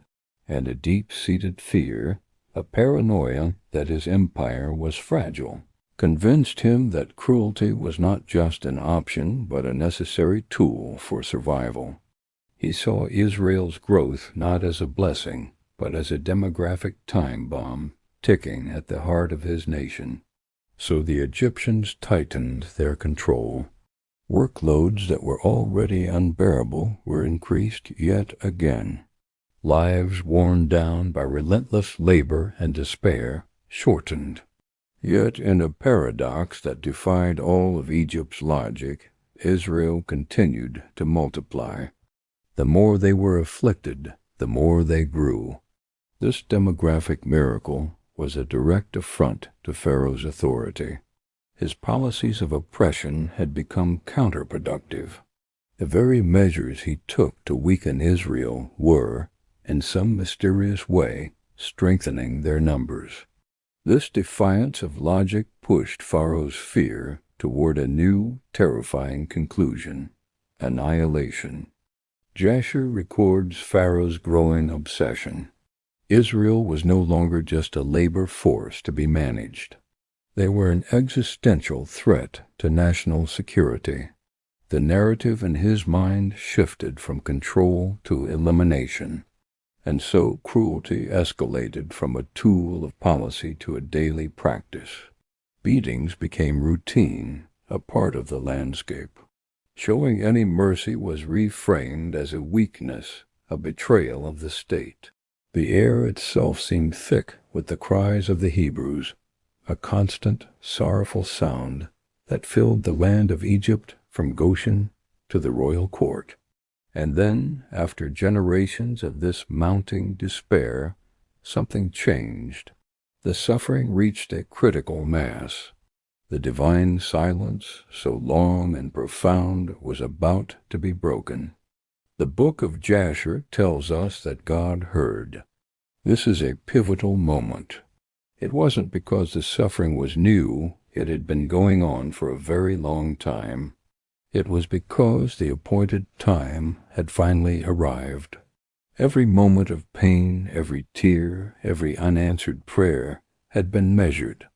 and a deep-seated fear, a paranoia that his empire was fragile, convinced him that cruelty was not just an option but a necessary tool for survival. He saw Israel's growth not as a blessing, but as a demographic time bomb ticking at the heart of his nation. So the Egyptians tightened their control. Workloads that were already unbearable were increased yet again. Lives worn down by relentless labor and despair shortened. Yet in a paradox that defied all of Egypt's logic, Israel continued to multiply. The more they were afflicted, the more they grew. This demographic miracle was a direct affront to Pharaoh's authority. His policies of oppression had become counterproductive. The very measures he took to weaken Israel were, in some mysterious way, strengthening their numbers. This defiance of logic pushed Pharaoh's fear toward a new, terrifying conclusion: annihilation. Jasher records Pharaoh's growing obsession. Israel was no longer just a labor force to be managed. They were an existential threat to national security. The narrative in his mind shifted from control to elimination, and so cruelty escalated from a tool of policy to a daily practice. Beatings became routine, a part of the landscape. Showing any mercy was reframed as a weakness, a betrayal of the state. The air itself seemed thick with the cries of the Hebrews, a constant, sorrowful sound that filled the land of Egypt from Goshen to the royal court. And then, after generations of this mounting despair, something changed. The suffering reached a critical mass. The divine silence, so long and profound, was about to be broken. The Book of Jasher tells us that God heard. This is a pivotal moment. It wasn't because the suffering was new, it had been going on for a very long time. It was because the appointed time had finally arrived. Every moment of pain, every tear, every unanswered prayer had been measured.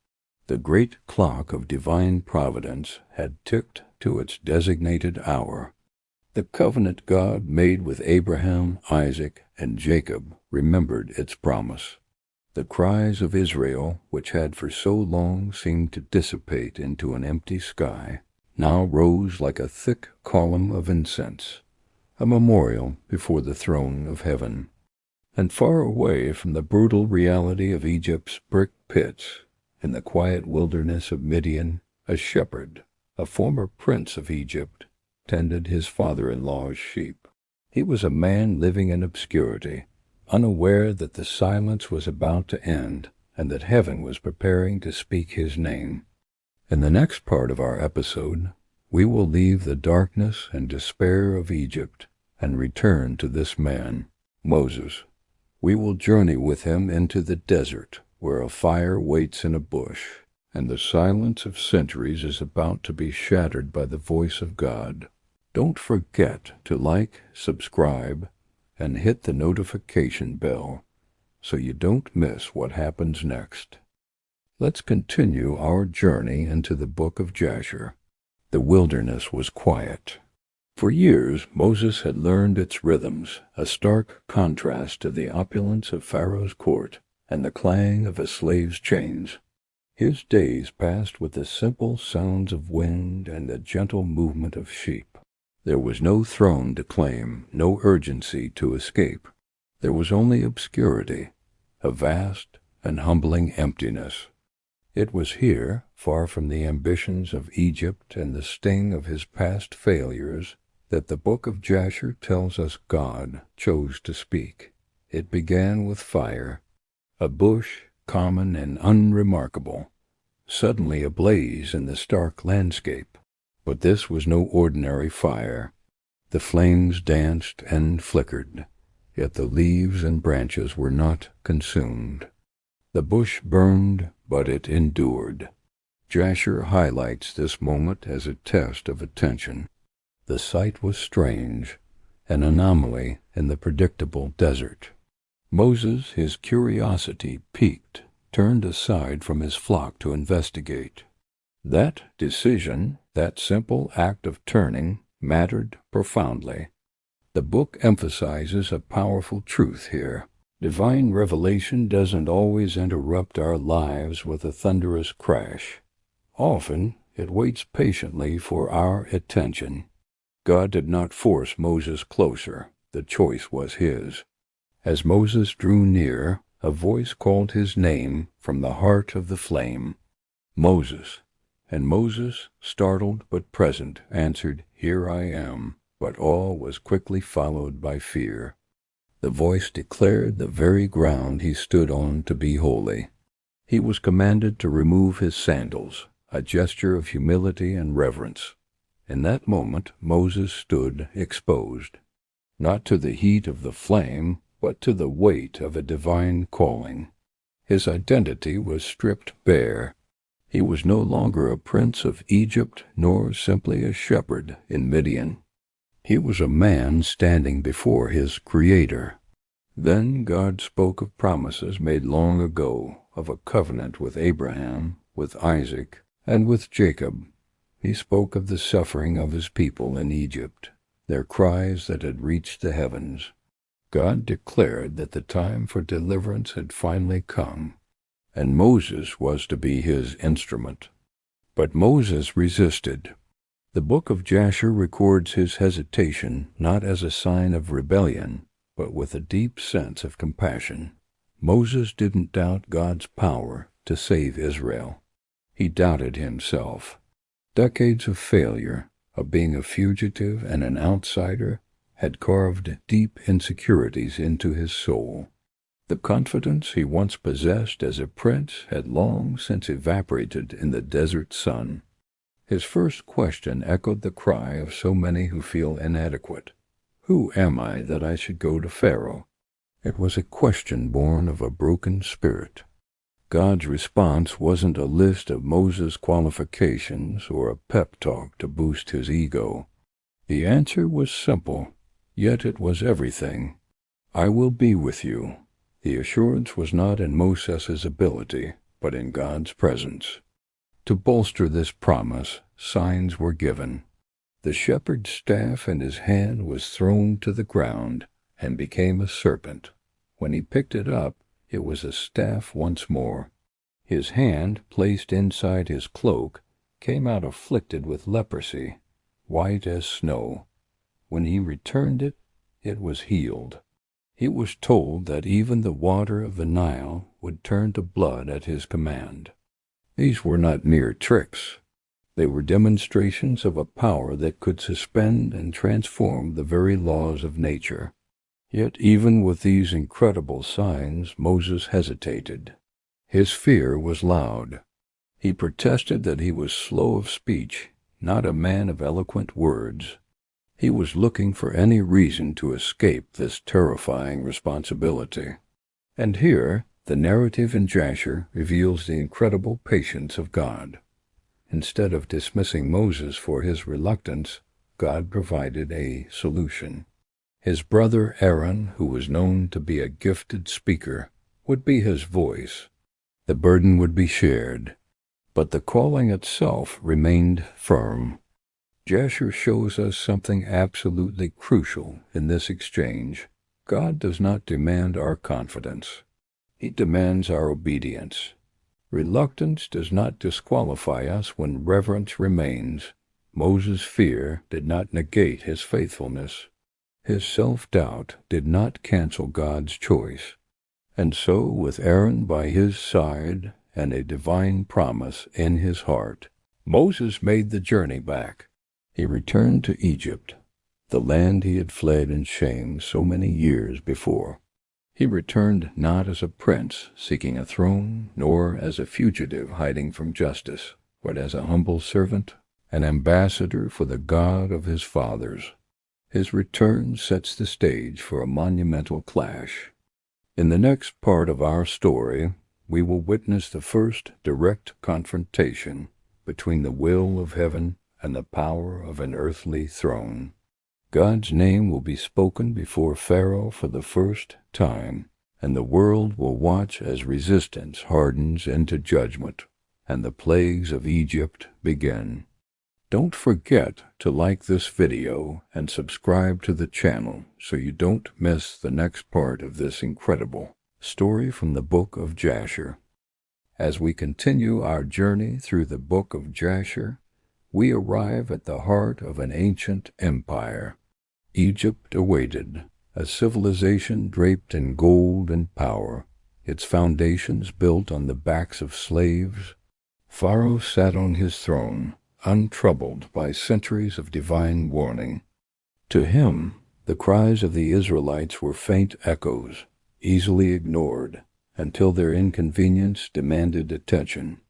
The great clock of divine providence had ticked to its designated hour. The covenant God made with Abraham, Isaac, and Jacob remembered its promise. The cries of Israel, which had for so long seemed to dissipate into an empty sky, now rose like a thick column of incense, a memorial before the throne of heaven. And far away from the brutal reality of Egypt's brick pits, in the quiet wilderness of Midian, a shepherd, a former prince of Egypt, tended his father-in-law's sheep. He was a man living in obscurity, unaware that the silence was about to end and that heaven was preparing to speak his name. In the next part of our episode, we will leave the darkness and despair of Egypt and return to this man, Moses. We will journey with him into the desert, where a fire waits in a bush, and the silence of centuries is about to be shattered by the voice of God. Don't forget to like, subscribe, and hit the notification bell so you don't miss what happens next. Let's continue our journey into the Book of Jasher. The wilderness was quiet. For years, Moses had learned its rhythms, a stark contrast to the opulence of Pharaoh's court and the clang of a slave's chains. His days passed with the simple sounds of wind and the gentle movement of sheep. There was no throne to claim, no urgency to escape. There was only obscurity, a vast and humbling emptiness. It was here, far from the ambitions of Egypt and the sting of his past failures, that the Book of Jasher tells us God chose to speak. It began with fire, a bush common and unremarkable, suddenly ablaze in the stark landscape. But this was no ordinary fire. The flames danced and flickered, yet the leaves and branches were not consumed. The bush burned, but it endured. Jasher highlights this moment as a test of attention. The sight was strange, an anomaly in the predictable desert. Moses, his curiosity piqued, turned aside from his flock to investigate. That decision, that simple act of turning, mattered profoundly. The book emphasizes a powerful truth here. Divine revelation doesn't always interrupt our lives with a thunderous crash. Often, it waits patiently for our attention. God did not force Moses closer. The choice was his. As Moses drew near, a voice called his name from the heart of the flame. Moses. And Moses, startled but present, answered, "Here I am." But all was quickly followed by fear. The voice declared the very ground he stood on to be holy. He was commanded to remove his sandals, a gesture of humility and reverence. In that moment Moses stood exposed, not to the heat of the flame, but to the weight of a divine calling. His identity was stripped bare. He was no longer a prince of Egypt, nor simply a shepherd in Midian. He was a man standing before his Creator. Then God spoke of promises made long ago, of a covenant with Abraham, with Isaac, and with Jacob. He spoke of the suffering of his people in Egypt, their cries that had reached the heavens. God declared that the time for deliverance had finally come, and Moses was to be his instrument. But Moses resisted. The Book of Jasher records his hesitation not as a sign of rebellion, but with a deep sense of compassion. Moses didn't doubt God's power to save Israel. He doubted himself. Decades of failure, of being a fugitive and an outsider, had carved deep insecurities into his soul. The confidence he once possessed as a prince had long since evaporated in the desert sun. His first question echoed the cry of so many who feel inadequate. Who am I that I should go to Pharaoh? It was a question born of a broken spirit. God's response wasn't a list of Moses' qualifications or a pep talk to boost his ego. The answer was simple, yet it was everything. I will be with you. The assurance was not in Moses' ability, but in God's presence. To bolster this promise, signs were given. The shepherd's staff in his hand was thrown to the ground and became a serpent. When he picked it up, it was a staff once more. His hand, placed inside his cloak, came out afflicted with leprosy, white as snow. When he returned it, it was healed. He was told that even the water of the Nile would turn to blood at his command. These were not mere tricks. They were demonstrations of a power that could suspend and transform the very laws of nature. Yet even with these incredible signs, Moses hesitated. His fear was loud. He protested that he was slow of speech, not a man of eloquent words. He was looking for any reason to escape this terrifying responsibility. And here, the narrative in Jasher reveals the incredible patience of God. Instead of dismissing Moses for his reluctance, God provided a solution. His brother Aaron, who was known to be a gifted speaker, would be his voice. The burden would be shared, but the calling itself remained firm. Jasher shows us something absolutely crucial in this exchange. God does not demand our confidence. He demands our obedience. Reluctance does not disqualify us when reverence remains. Moses' fear did not negate his faithfulness. His self-doubt did not cancel God's choice. And so, with Aaron by his side and a divine promise in his heart, Moses made the journey back. He returned to Egypt, the land he had fled in shame so many years before. He returned not as a prince seeking a throne, nor as a fugitive hiding from justice, but as a humble servant, an ambassador for the God of his fathers. His return sets the stage for a monumental clash. In the next part of our story, we will witness the first direct confrontation between the will of heaven and the power of an earthly throne. God's name will be spoken before Pharaoh for the first time, and the world will watch as resistance hardens into judgment, and the plagues of Egypt begin. Don't forget to like this video and subscribe to the channel so you don't miss the next part of this incredible story from the Book of Jasher. As we continue our journey through the Book of Jasher, we arrive at the heart of an ancient empire. Egypt awaited, a civilization draped in gold and power, its foundations built on the backs of slaves. Pharaoh sat on his throne, untroubled by centuries of divine warning. To him, the cries of the Israelites were faint echoes, easily ignored, until their inconvenience demanded attention.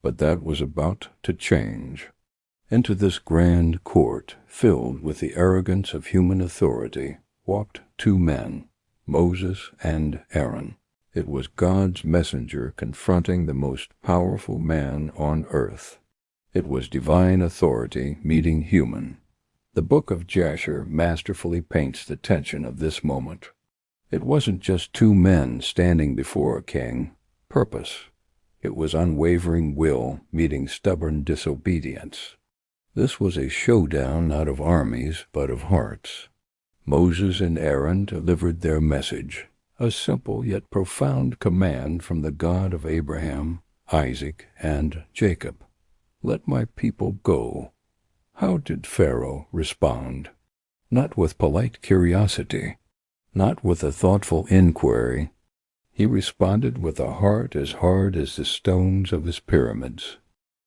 But that was about to change. Into this grand court, filled with the arrogance of human authority, walked two men, Moses and Aaron. It was God's messenger confronting the most powerful man on earth. It was divine authority meeting human. The Book of Jasher masterfully paints the tension of this moment. It wasn't just two men standing before a king. Purpose. It was unwavering will meeting stubborn disobedience. This was a showdown not of armies, but of hearts. Moses and Aaron delivered their message, a simple yet profound command from the God of Abraham, Isaac, and Jacob. Let my people go. How did Pharaoh respond? Not with polite curiosity, not with a thoughtful inquiry. He responded with a heart as hard as the stones of his pyramids.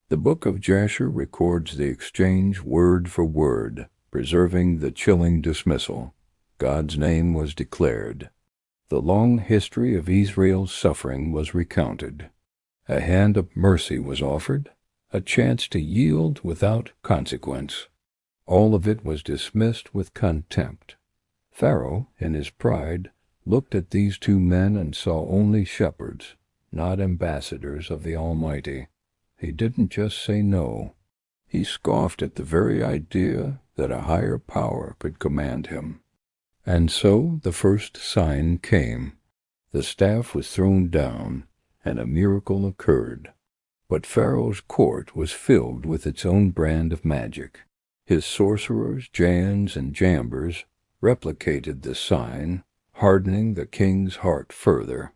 The Book of Jasher records the exchange word for word, preserving the chilling dismissal. God's name was declared. The long history of Israel's suffering was recounted. A hand of mercy was offered, a chance to yield without consequence. All of it was dismissed with contempt. Pharaoh, in his pride, looked at these two men and saw only shepherds, not ambassadors of the Almighty. He didn't just say no. He scoffed at the very idea that a higher power could command him. And so the first sign came. The staff was thrown down, and a miracle occurred. But Pharaoh's court was filled with its own brand of magic. His sorcerers, Jans and Jambers, replicated the sign, hardening the king's heart further.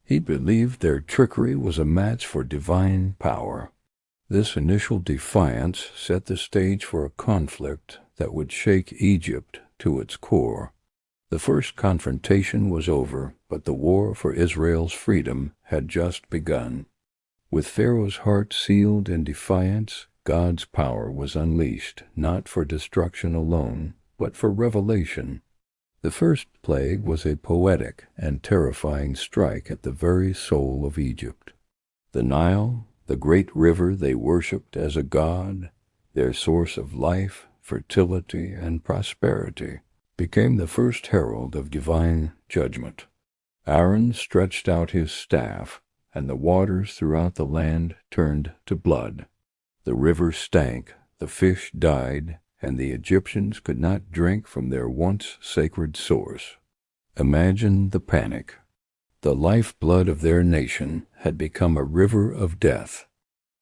He believed their trickery was a match for divine power. This initial defiance set the stage for a conflict that would shake Egypt to its core. The first confrontation was over, but the war for Israel's freedom had just begun. With Pharaoh's heart sealed in defiance, God's power was unleashed, not for destruction alone, but for revelation. The first plague was a poetic and terrifying strike at the very soul of Egypt. The Nile, the great river they worshipped as a god, their source of life, fertility, and prosperity, became the first herald of divine judgment. Aaron stretched out his staff, and the waters throughout the land turned to blood. The river stank, the fish died, and the Egyptians could not drink from their once sacred source. Imagine the panic. The lifeblood of their nation had become a river of death.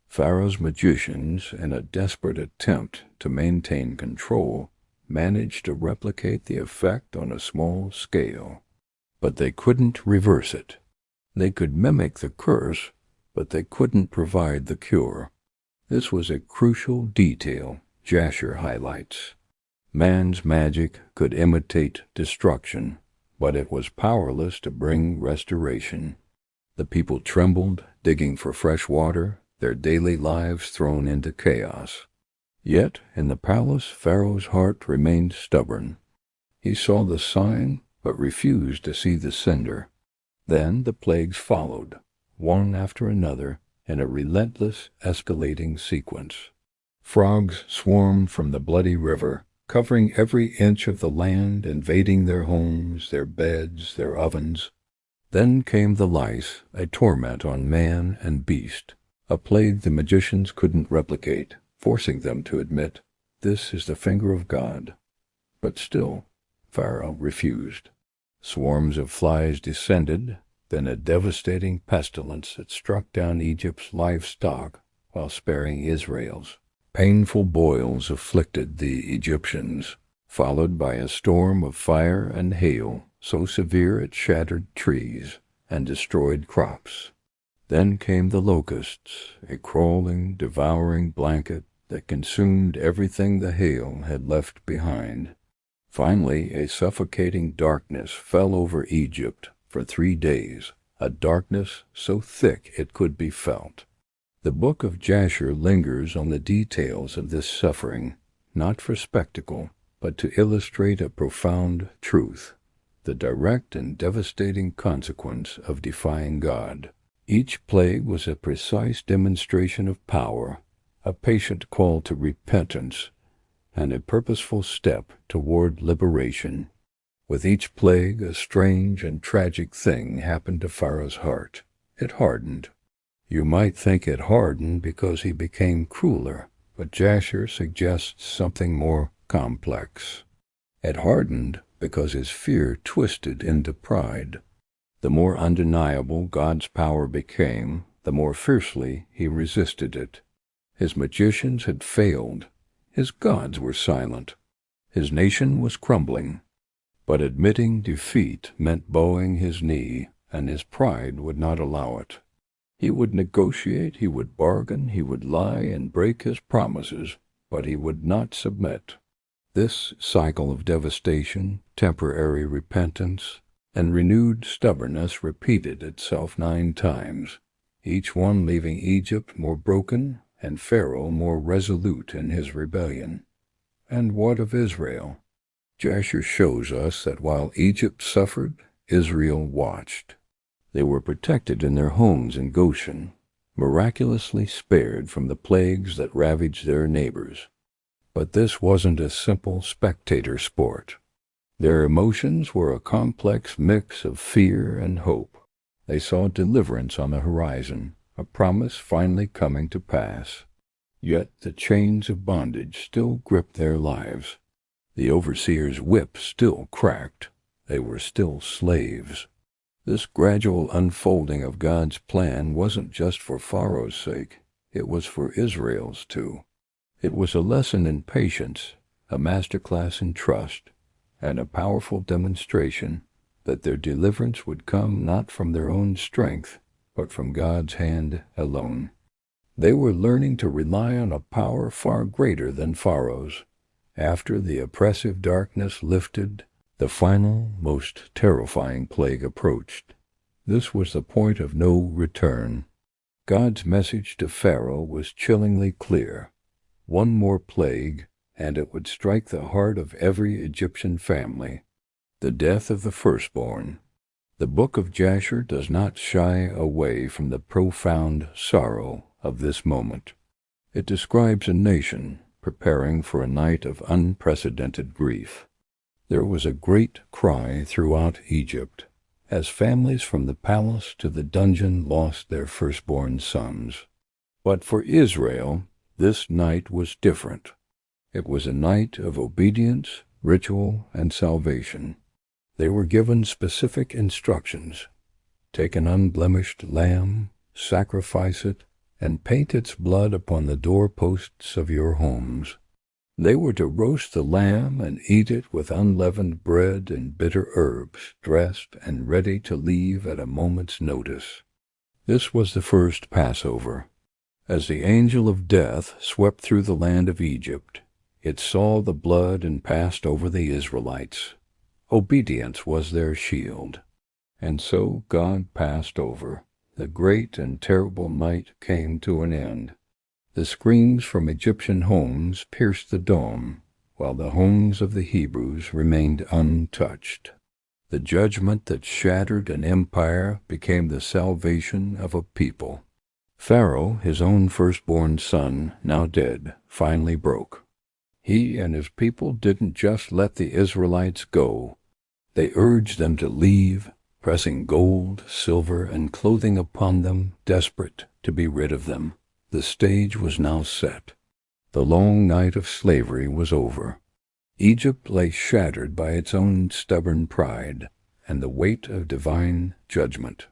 Pharaoh's magicians, in a desperate attempt to maintain control, managed to replicate the effect on a small scale. But they couldn't reverse it. They could mimic the curse, but they couldn't provide the cure. This was a crucial detail Jasher highlights. Man's magic could imitate destruction, but it was powerless to bring restoration. The people trembled, digging for fresh water, their daily lives thrown into chaos. Yet, in the palace, Pharaoh's heart remained stubborn. He saw the sign, but refused to see the sender. Then the plagues followed, one after another, in a relentless, escalating sequence. Frogs swarmed from the bloody river, covering every inch of the land, invading their homes, their beds, their ovens. Then came the lice, a torment on man and beast, a plague the magicians couldn't replicate, forcing them to admit, "This is the finger of God." But still, Pharaoh refused. Swarms of flies descended, then a devastating pestilence that struck down Egypt's livestock while sparing Israel's. Painful boils afflicted the Egyptians, followed by a storm of fire and hail so severe it shattered trees and destroyed crops. Then came the locusts, a crawling, devouring blanket that consumed everything the hail had left behind. Finally, a suffocating darkness fell over Egypt for 3 days, a darkness so thick it could be felt. The Book of Jasher lingers on the details of this suffering, not for spectacle, but to illustrate a profound truth, the direct and devastating consequence of defying God. Each plague was a precise demonstration of power, a patient call to repentance, and a purposeful step toward liberation. With each plague, a strange and tragic thing happened to Pharaoh's heart. It hardened. You might think it hardened because he became crueler, but Jasher suggests something more complex. It hardened because his fear twisted into pride. The more undeniable God's power became, the more fiercely he resisted it. His magicians had failed. His gods were silent. His nation was crumbling. But admitting defeat meant bowing his knee, and his pride would not allow it. He would negotiate, he would bargain, he would lie and break his promises, but he would not submit. This cycle of devastation, temporary repentance, and renewed stubbornness repeated itself 9 times, each one leaving Egypt more broken and Pharaoh more resolute in his rebellion. And what of Israel? Jasher shows us that while Egypt suffered, Israel watched. They were protected in their homes in Goshen, miraculously spared from the plagues that ravaged their neighbors. But this wasn't a simple spectator sport. Their emotions were a complex mix of fear and hope. They saw deliverance on the horizon, a promise finally coming to pass. Yet the chains of bondage still gripped their lives. The overseer's whip still cracked. They were still slaves. This gradual unfolding of God's plan wasn't just for Pharaoh's sake. It was for Israel's too. It was a lesson in patience, a masterclass in trust, and a powerful demonstration that their deliverance would come not from their own strength, but from God's hand alone. They were learning to rely on a power far greater than Pharaoh's. After the oppressive darkness lifted, the final, most terrifying plague approached. This was the point of no return. God's message to Pharaoh was chillingly clear. One more plague, and it would strike the heart of every Egyptian family. The death of the firstborn. The Book of Jasher does not shy away from the profound sorrow of this moment. It describes a nation preparing for a night of unprecedented grief. There was a great cry throughout Egypt, as families from the palace to the dungeon lost their firstborn sons. But for Israel, this night was different. It was a night of obedience, ritual, and salvation. They were given specific instructions. Take an unblemished lamb, sacrifice it, and paint its blood upon the doorposts of your homes. They were to roast the lamb and eat it with unleavened bread and bitter herbs, dressed and ready to leave at a moment's notice. This was the first Passover. As the angel of death swept through the land of Egypt, it saw the blood and passed over the Israelites. Obedience was their shield. And so God passed over. The great and terrible night came to an end. The screams from Egyptian homes pierced the dome, while the homes of the Hebrews remained untouched. The judgment that shattered an empire became the salvation of a people. Pharaoh, his own firstborn son, now dead, finally broke. He and his people didn't just let the Israelites go. They urged them to leave, pressing gold, silver, and clothing upon them, desperate to be rid of them. The stage was now set. The long night of slavery was over. Egypt lay shattered by its own stubborn pride and the weight of divine judgment.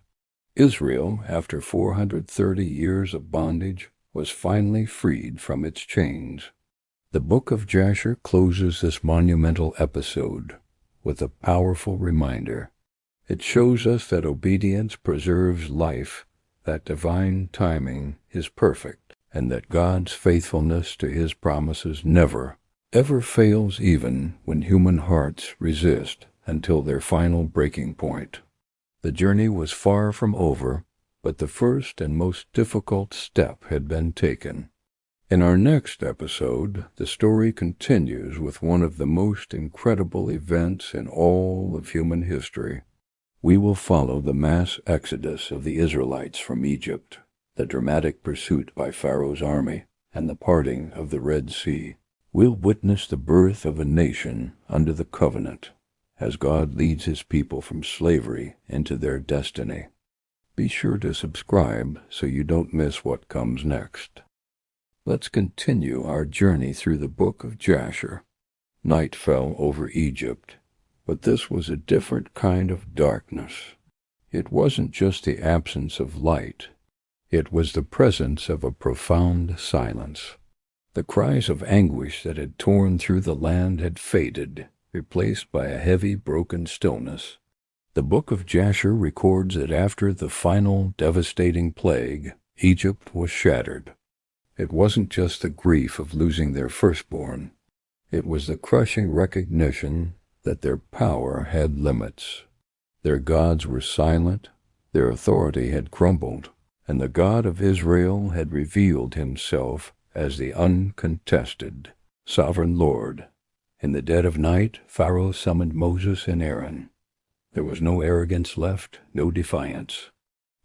Israel, after 430 years of bondage, was finally freed from its chains. The Book of Jasher closes this monumental episode with a powerful reminder. It shows us that obedience preserves life, that divine timing is perfect, and that God's faithfulness to His promises never, ever fails, even when human hearts resist until their final breaking point. The journey was far from over, but the first and most difficult step had been taken. In our next episode, the story continues with one of the most incredible events in all of human history. We will follow the mass exodus of the Israelites from Egypt, the dramatic pursuit by Pharaoh's army, and the parting of the Red Sea. We'll witness the birth of a nation under the covenant, as God leads His people from slavery into their destiny. Be sure to subscribe so you don't miss what comes next. Let's continue our journey through the Book of Jasher. Night fell over Egypt, but this was a different kind of darkness. It wasn't just the absence of light. It was the presence of a profound silence. The cries of anguish that had torn through the land had faded, replaced by a heavy, broken stillness. The Book of Jasher records that after the final devastating plague, Egypt was shattered. It wasn't just the grief of losing their firstborn. It was the crushing recognition that their power had limits. Their gods were silent, their authority had crumbled, and the God of Israel had revealed Himself as the uncontested, sovereign Lord. In the dead of night, Pharaoh summoned Moses and Aaron. There was no arrogance left, no defiance.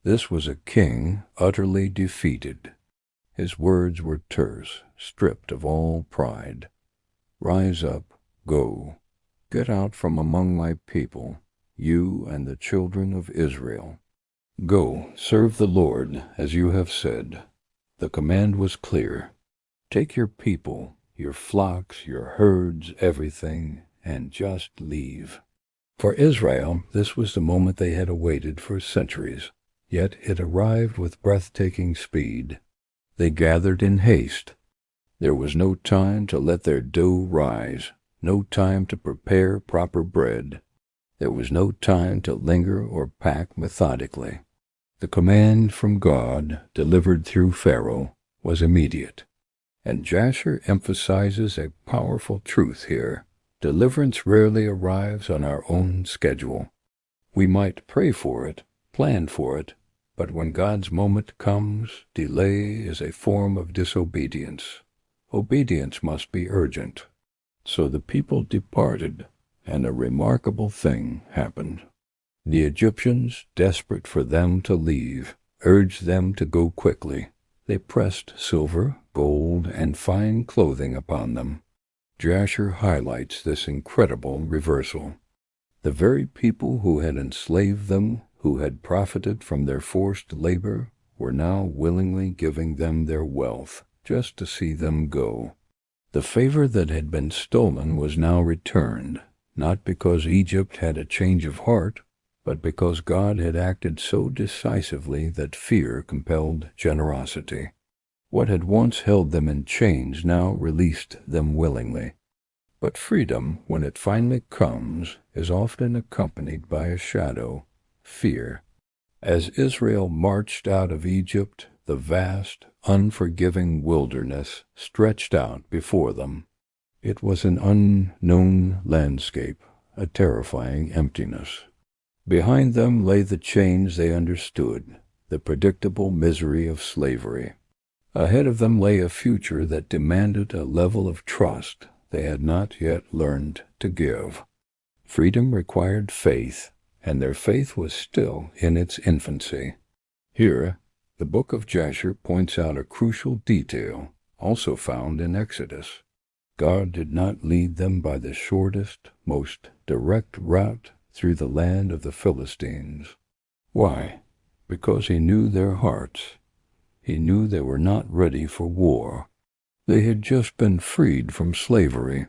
This was a king utterly defeated. His words were terse, stripped of all pride. "Rise up, go. Get out from among my people, you and the children of Israel. Go, serve the Lord, as you have said." The command was clear. Take your people, your flocks, your herds, everything, and just leave. For Israel, this was the moment they had awaited for centuries, yet it arrived with breathtaking speed. They gathered in haste. There was no time to let their dough rise, no time to prepare proper bread. There was no time to linger or pack methodically. The command from God, delivered through Pharaoh, was immediate. And Jasher emphasizes a powerful truth here. Deliverance rarely arrives on our own schedule. We might pray for it, plan for it, but when God's moment comes, delay is a form of disobedience. Obedience must be urgent. So the people departed, and a remarkable thing happened. The Egyptians, desperate for them to leave, urged them to go quickly. They pressed silver, gold, and fine clothing upon them. Jasher highlights this incredible reversal. The very people who had enslaved them, who had profited from their forced labor, were now willingly giving them their wealth, just to see them go. The favor that had been stolen was now returned, not because Egypt had a change of heart, but because God had acted so decisively that fear compelled generosity. What had once held them in chains now released them willingly. But freedom, when it finally comes, is often accompanied by a shadow, fear. As Israel marched out of Egypt, the vast, unforgiving wilderness stretched out before them. It was an unknown landscape, a terrifying emptiness. Behind them lay the chains they understood, the predictable misery of slavery. Ahead of them lay a future that demanded a level of trust they had not yet learned to give. Freedom required faith, and their faith was still in its infancy. Here, the Book of Jasher points out a crucial detail, also found in Exodus. God did not lead them by the shortest, most direct route through the land of the Philistines. Why? Because he knew their hearts. He knew they were not ready for war. They had just been freed from slavery.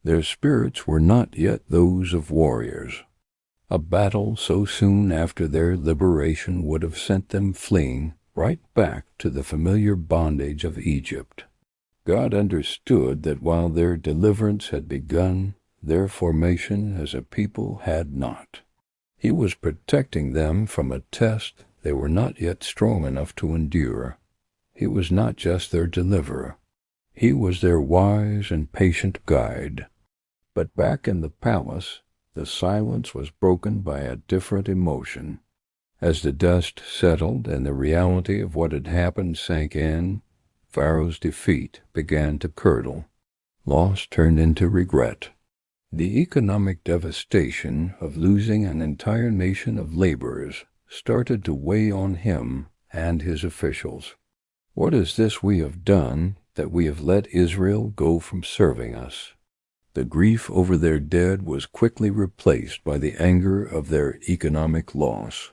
Their spirits were not yet those of warriors. A battle so soon after their liberation would have sent them fleeing right back to the familiar bondage of Egypt. God understood that while their deliverance had begun, their formation as a people had not. He was protecting them from a test they were not yet strong enough to endure. He was not just their deliverer. He was their wise and patient guide. But back in the palace, the silence was broken by a different emotion. As the dust settled and the reality of what had happened sank in, Pharaoh's defeat began to curdle. Loss turned into regret. The economic devastation of losing an entire nation of laborers started to weigh on him and his officials. What is this we have done, that we have let Israel go from serving us? The grief over their dead was quickly replaced by the anger of their economic loss,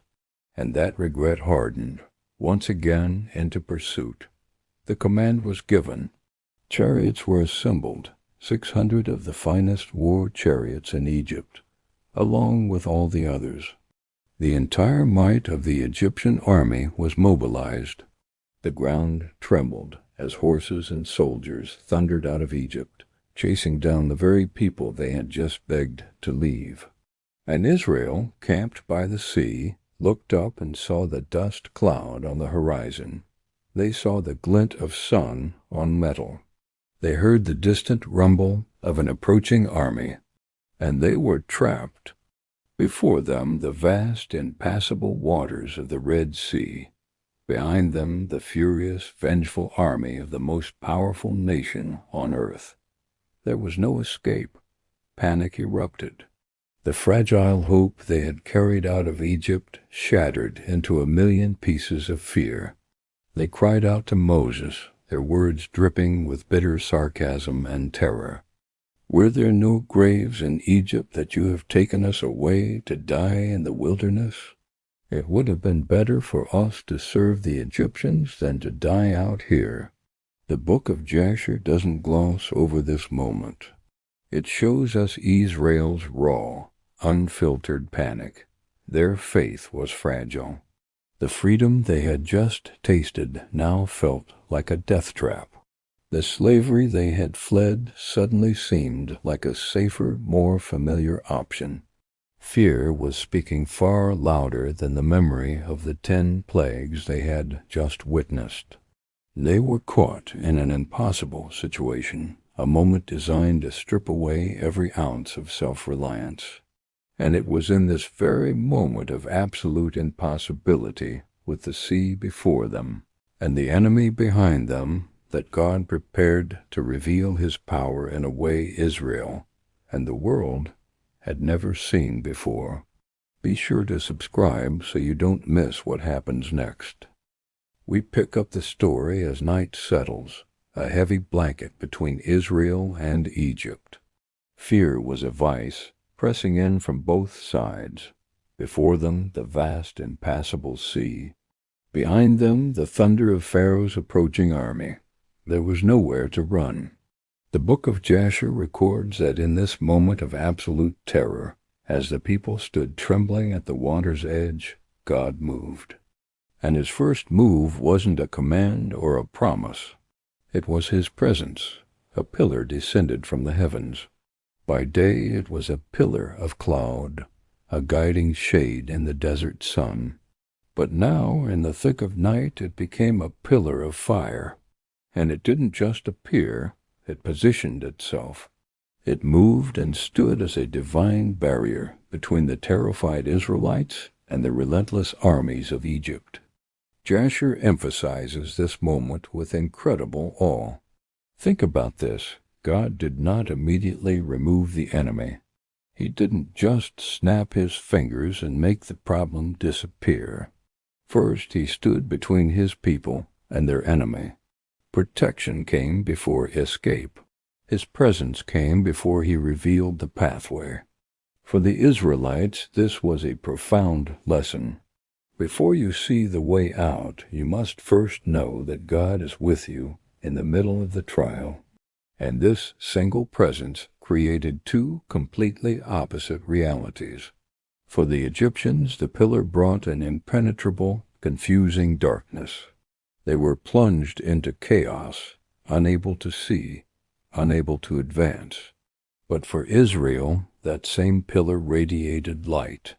and that regret hardened, once again, into pursuit. The command was given. Chariots were assembled, 600 of the finest war chariots in Egypt, along with all the others. The entire might of the Egyptian army was mobilized. The ground trembled as horses and soldiers thundered out of Egypt, chasing down the very people they had just begged to leave. And Israel, camped by the sea, looked up and saw the dust cloud on the horizon. They saw the glint of sun on metal. They heard the distant rumble of an approaching army, and they were trapped. Before them the vast, impassable waters of the Red Sea. Behind them the furious, vengeful army of the most powerful nation on earth. There was no escape. Panic erupted. The fragile hope they had carried out of Egypt shattered into a million pieces of fear. They cried out to Moses, their words dripping with bitter sarcasm and terror. "Were there no graves in Egypt that you have taken us away to die in the wilderness? It would have been better for us to serve the Egyptians than to die out here." The Book of Jasher doesn't gloss over this moment. It shows us Israel's raw, unfiltered panic. Their faith was fragile. The freedom they had just tasted now felt like a death trap. The slavery they had fled suddenly seemed like a safer, more familiar option. Fear was speaking far louder than the memory of the 10 plagues they had just witnessed. They were caught in an impossible situation, a moment designed to strip away every ounce of self-reliance. And it was in this very moment of absolute impossibility, with the sea before them and the enemy behind them, that God prepared to reveal his power in a way Israel and the world had never seen before. Be sure to subscribe so you don't miss what happens next. We pick up the story as night settles, a heavy blanket between Israel and Egypt. Fear was a vice, pressing in from both sides. Before them, the vast, impassable sea. Behind them, the thunder of Pharaoh's approaching army. There was nowhere to run. The Book of Jasher records that in this moment of absolute terror, as the people stood trembling at the water's edge, God moved. And his first move wasn't a command or a promise. It was his presence. A pillar descended from the heavens. By day it was a pillar of cloud, a guiding shade in the desert sun. But now, in the thick of night, it became a pillar of fire. And it didn't just appear, it positioned itself. It moved and stood as a divine barrier between the terrified Israelites and the relentless armies of Egypt. Jasher emphasizes this moment with incredible awe. Think about this. God did not immediately remove the enemy. He didn't just snap his fingers and make the problem disappear. First, he stood between his people and their enemy. Protection came before escape. His presence came before he revealed the pathway. For the Israelites, this was a profound lesson. Before you see the way out, you must first know that God is with you in the middle of the trial. And this single presence created 2 completely opposite realities. For the Egyptians, the pillar brought an impenetrable, confusing darkness. They were plunged into chaos, unable to see, unable to advance. But for Israel, that same pillar radiated light.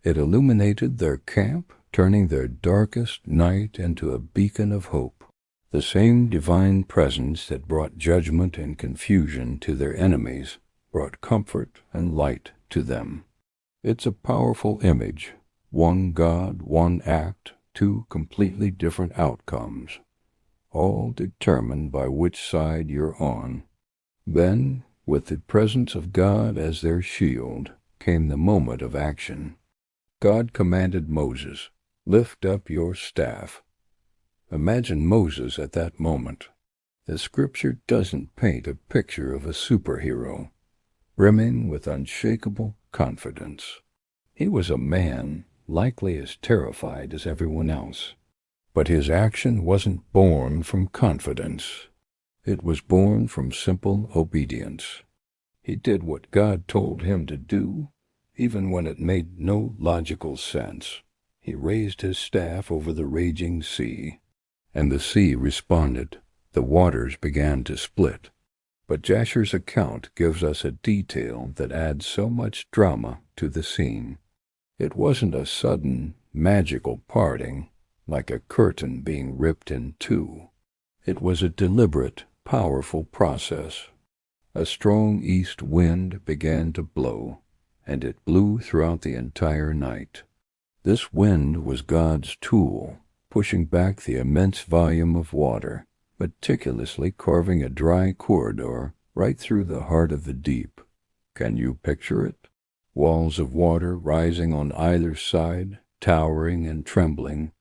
It illuminated their camp, turning their darkest night into a beacon of hope. The same divine presence that brought judgment and confusion to their enemies brought comfort and light to them. It's a powerful image. One God, one act, 2 completely different outcomes, all determined by which side you're on. Then, with the presence of God as their shield, came the moment of action. God commanded Moses, "Lift up your staff." Imagine Moses at that moment. The scripture doesn't paint a picture of a superhero, brimming with unshakable confidence. He was a man, likely as terrified as everyone else. But his action wasn't born from confidence. It was born from simple obedience. He did what God told him to do, even when it made no logical sense. He raised his staff over the raging sea, and the sea responded. The waters began to split. But Jasher's account gives us a detail that adds so much drama to the scene. It wasn't a sudden, magical parting, like a curtain being ripped in 2. It was a deliberate, powerful process. A strong east wind began to blow, and it blew throughout the entire night. This wind was God's tool, pushing back the immense volume of water, meticulously carving a dry corridor right through the heart of the deep. Can you picture it? walls of water rising on either side, towering and trembling,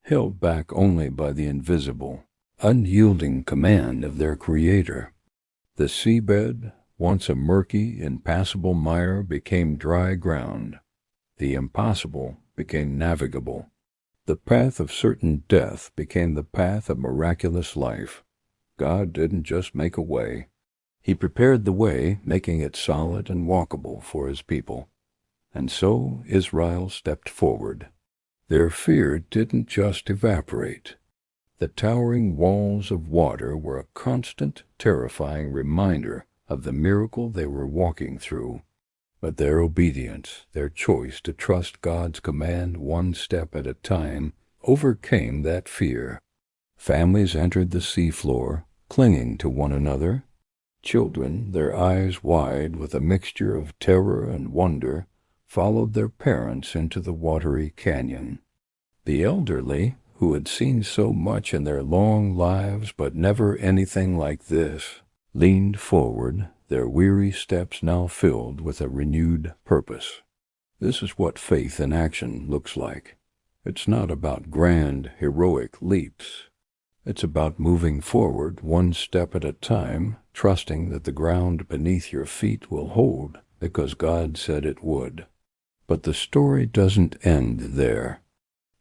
held back only by the invisible, unyielding command of their Creator. The seabed, once a murky, impassable mire, became dry ground. The impossible became navigable. The path of certain death became the path of miraculous life. God didn't just make a way. He prepared the way, making it solid and walkable for His people. And so Israel stepped forward. Their fear didn't just evaporate. The towering walls of water were a constant, terrifying reminder of the miracle they were walking through. But their obedience, their choice to trust God's command one step at a time, overcame that fear. Families entered the seafloor, clinging to one another. Children, their eyes wide with a mixture of terror and wonder, followed their parents into the watery canyon. The elderly, who had seen so much in their long lives but never anything like this, leaned forward, their weary steps now filled with a renewed purpose. This is what faith in action looks like. It's not about grand, heroic leaps. It's about moving forward one step at a time, trusting that the ground beneath your feet will hold because God said it would. But the story doesn't end there.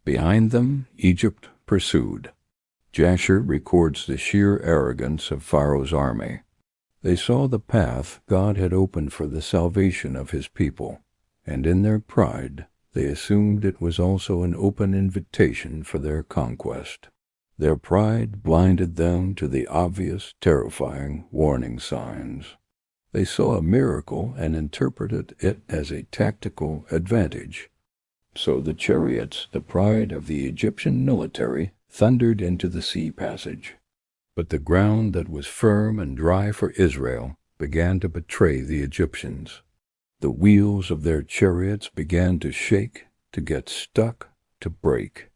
Behind them, Egypt pursued. Jasher records the sheer arrogance of Pharaoh's army. They saw the path God had opened for the salvation of His people, and in their pride, they assumed it was also an open invitation for their conquest. Their pride blinded them to the obvious, terrifying warning signs. They saw a miracle and interpreted it as a tactical advantage. So the chariots, the pride of the Egyptian military, thundered into the sea passage. But the ground that was firm and dry for Israel began to betray the Egyptians. The wheels of their chariots began to shake, to get stuck, to break.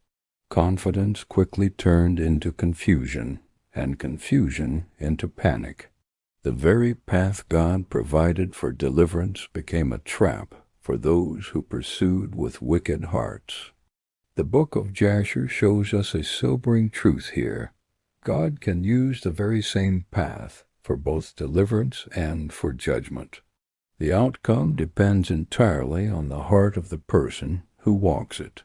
Confidence quickly turned into confusion, and confusion into panic. The very path God provided for deliverance became a trap for those who pursued with wicked hearts. The Book of Jasher shows us a sobering truth here. God can use the very same path for both deliverance and for judgment. The outcome depends entirely on the heart of the person who walks it.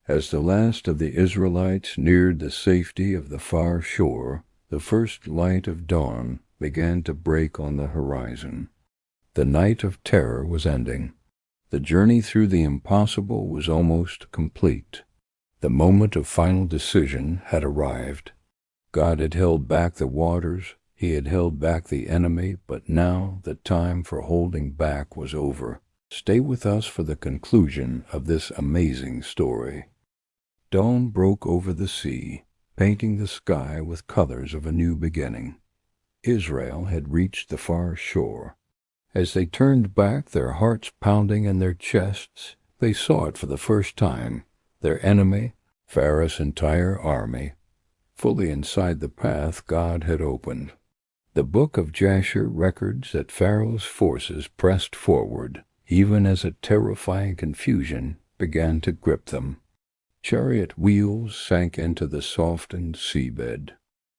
As the last of the Israelites neared the safety of the far shore, the first light of dawn began to break on the horizon. The night of terror was ending. The journey through the impossible was almost complete. The moment of final decision had arrived. God had held back the waters, He had held back the enemy, but now the time for holding back was over. Stay with us for the conclusion of this amazing story. Dawn broke over the sea, painting the sky with colors of a new beginning. Israel had reached the far shore. As they turned back, their hearts pounding in their chests, they saw it for the first time, their enemy, Pharaoh's entire army, fully inside the path God had opened. The Book of Jasher records that Pharaoh's forces pressed forward, even as a terrifying confusion began to grip them. Chariot wheels sank into the softened seabed.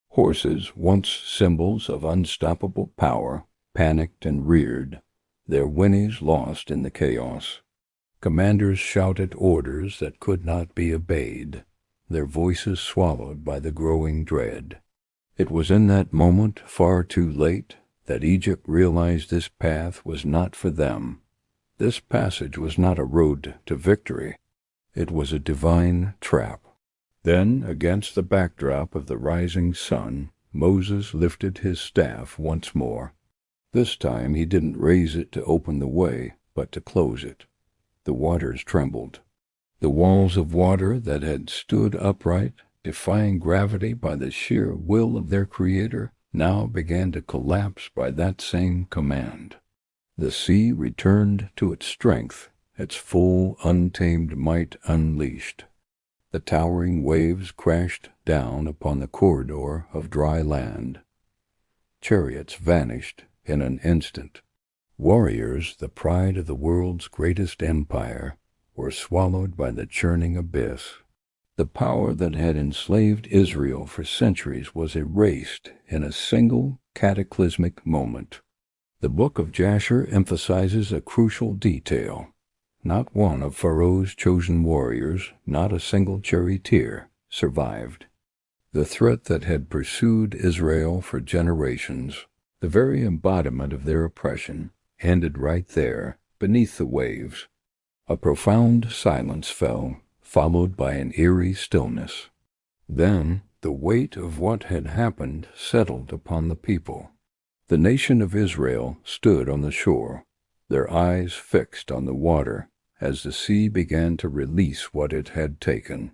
Horses, once symbols of unstoppable power, panicked and reared, their whinnies lost in the chaos. Commanders shouted orders that could not be obeyed, their voices swallowed by the growing dread. It was in that moment, far too late, that Egypt realized this path was not for them. This passage was not a road to victory. It was a divine trap. Then, against the backdrop of the rising sun, Moses lifted his staff once more. This time he didn't raise it to open the way, but to close it. The waters trembled. The walls of water that had stood upright, defying gravity by the sheer will of their Creator, now began to collapse by that same command. The sea returned to its strength, its full, untamed might unleashed. The towering waves crashed down upon the corridor of dry land. Chariots vanished in an instant. Warriors, the pride of the world's greatest empire, were swallowed by the churning abyss. The power that had enslaved Israel for centuries was erased in a single cataclysmic moment. The Book of Jasher emphasizes a crucial detail. Not one of Pharaoh's chosen warriors, not a single charioteer, survived. The threat that had pursued Israel for generations, the very embodiment of their oppression, ended right there, beneath the waves. A profound silence fell, followed by an eerie stillness. Then the weight of what had happened settled upon the people. The nation of Israel stood on the shore, their eyes fixed on the water as the sea began to release what it had taken.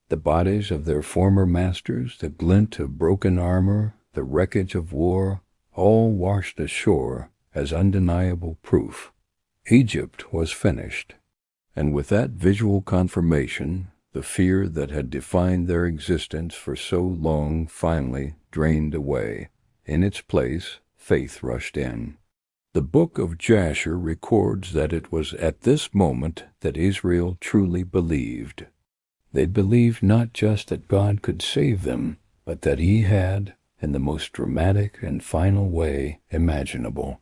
The bodies of their former masters, the glint of broken armor, the wreckage of war, all washed ashore as undeniable proof. Egypt was finished. And with that visual confirmation, the fear that had defined their existence for so long finally drained away. In its place, faith rushed in. The Book of Jasher records that it was at this moment that Israel truly believed. They believed not just that God could save them, but that He had, in the most dramatic and final way imaginable.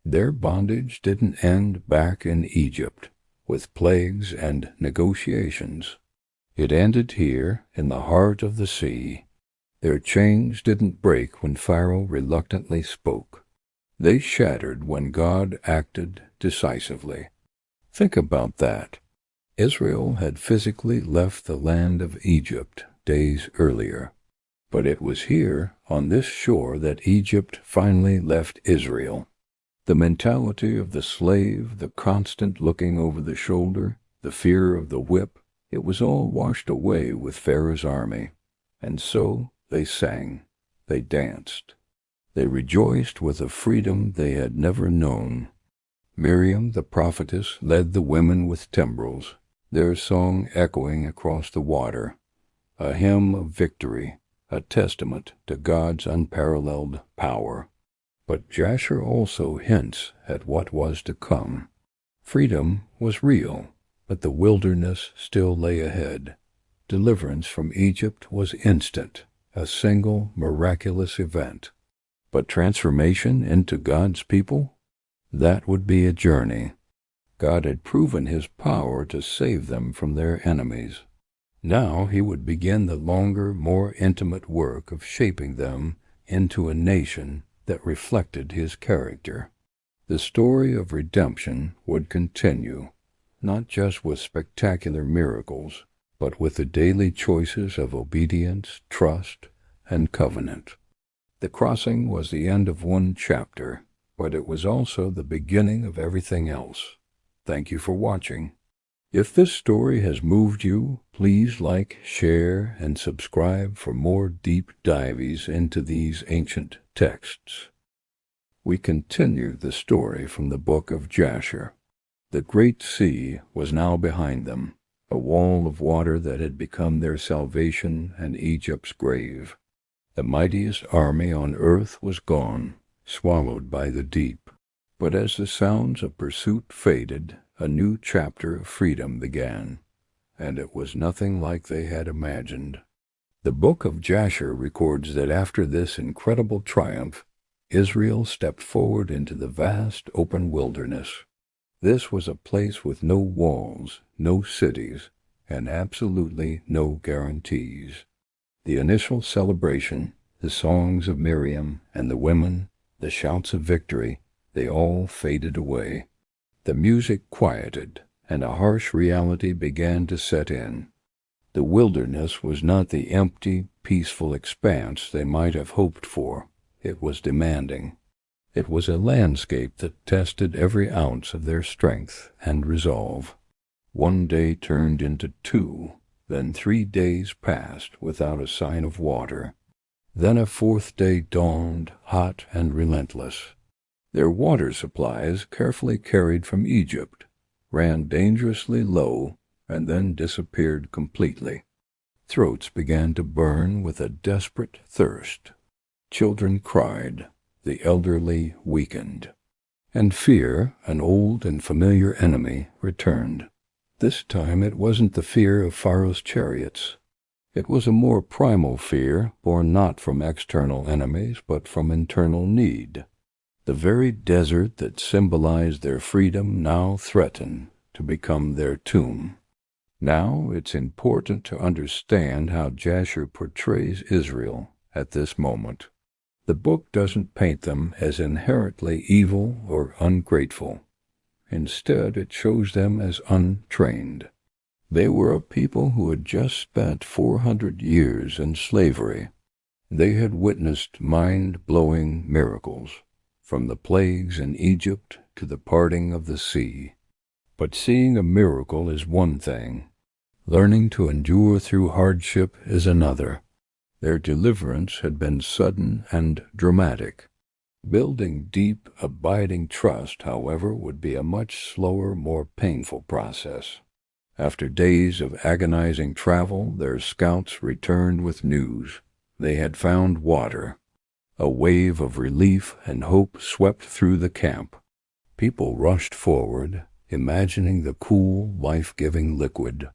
Their bondage didn't end back in Egypt, with plagues and negotiations. It ended here, in the heart of the sea. Their chains didn't break when Pharaoh reluctantly spoke. They shattered when God acted decisively. Think about that. Israel had physically left the land of Egypt days earlier, but it was here, on this shore, that Egypt finally left Israel. The mentality of the slave, the constant looking over the shoulder, the fear of the whip, it was all washed away with Pharaoh's army. And so they sang, they danced. They rejoiced with a freedom they had never known. Miriam, the prophetess, led the women with timbrels, their song echoing across the water, a hymn of victory, a testament to God's unparalleled power. But Jasher also hints at what was to come. Freedom was real, but the wilderness still lay ahead. Deliverance from Egypt was instant, a single miraculous event. But transformation into God's people? That would be a journey. God had proven His power to save them from their enemies. Now He would begin the longer, more intimate work of shaping them into a nation that reflected His character. The story of redemption would continue, not just with spectacular miracles, but with the daily choices of obedience, trust, and covenant. The crossing was the end of one chapter, but it was also the beginning of everything else. Thank you for watching. If this story has moved you, please like, share, and subscribe for more deep dives into these ancient texts. We continue the story from the Book of Jasher. The great sea was now behind them, a wall of water that had become their salvation and Egypt's grave. The mightiest army on earth was gone, swallowed by the deep. But as the sounds of pursuit faded, a new chapter of freedom began, and it was nothing like they had imagined. The Book of Jasher records that after this incredible triumph, Israel stepped forward into the vast open wilderness. This was a place with no walls, no cities, and absolutely no guarantees. The initial celebration, the songs of Miriam and the women, the shouts of victory, they all faded away. The music quieted, and a harsh reality began to set in. The wilderness was not the empty, peaceful expanse they might have hoped for. It was demanding. It was a landscape that tested every ounce of their strength and resolve. One day turned into 2, then 3 days passed without a sign of water. Then a 4th day dawned, hot and relentless. Their water supplies, carefully carried from Egypt, ran dangerously low and then disappeared completely. Throats began to burn with a desperate thirst. Children cried, the elderly weakened. And fear, an old and familiar enemy, returned. This time it wasn't the fear of Pharaoh's chariots. It was a more primal fear, born not from external enemies, but from internal need. The very desert that symbolized their freedom now threatened to become their tomb. Now it's important to understand how Jasher portrays Israel at this moment. The book doesn't paint them as inherently evil or ungrateful. Instead, it shows them as untrained. They were a people who had just spent 400 years in slavery. They had witnessed mind-blowing miracles, from the plagues in Egypt to the parting of the sea. But seeing a miracle is one thing. Learning to endure through hardship is another. Their deliverance had been sudden and dramatic. Building deep, abiding trust, however, would be a much slower, more painful process. After days of agonizing travel, their scouts returned with news. They had found water. A wave of relief and hope swept through the camp. People rushed forward, imagining the cool, life-giving liquid.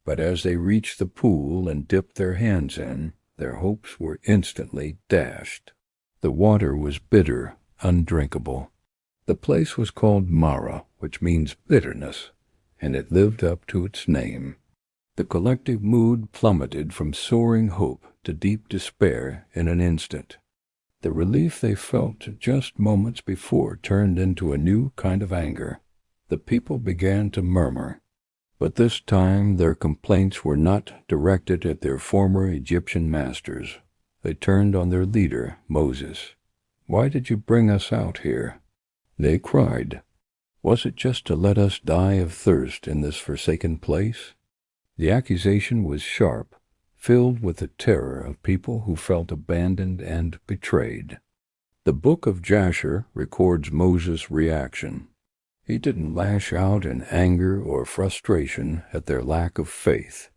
But as they reached the pool and dipped their hands in, their hopes were instantly dashed. The water was bitter, undrinkable. The place was called Mara, which means bitterness, and it lived up to its name. The collective mood plummeted from soaring hope to deep despair in an instant. The relief they felt just moments before turned into a new kind of anger. The people began to murmur. But this time their complaints were not directed at their former Egyptian masters. They turned on their leader, Moses. "Why did you bring us out here?" They cried. "Was it just to let us die of thirst in this forsaken place?" The accusation was sharp, filled with the terror of people who felt abandoned and betrayed. The Book of Jasher records Moses' reaction. He didn't lash out in anger or frustration at their lack of faith.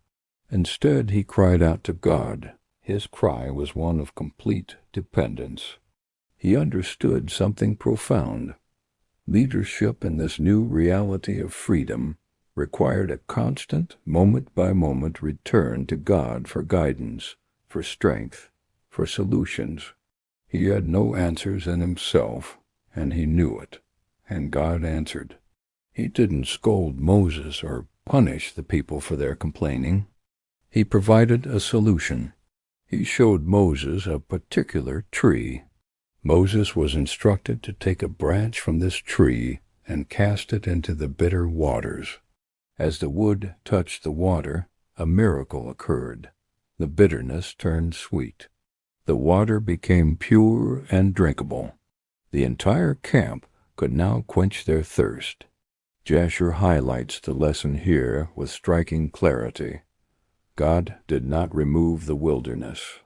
Instead, he cried out to God. His cry was one of complete dependence. He understood something profound. Leadership in this new reality of freedom required a constant, moment-by-moment return to God for guidance, for strength, for solutions. He had no answers in himself, and he knew it. And God answered. He didn't scold Moses or punish the people for their complaining. He provided a solution. He showed Moses a particular tree. Moses was instructed to take a branch from this tree and cast it into the bitter waters. As the wood touched the water, a miracle occurred. The bitterness turned sweet. The water became pure and drinkable. The entire camp could now quench their thirst. Jasher highlights the lesson here with striking clarity. God did not remove the wilderness.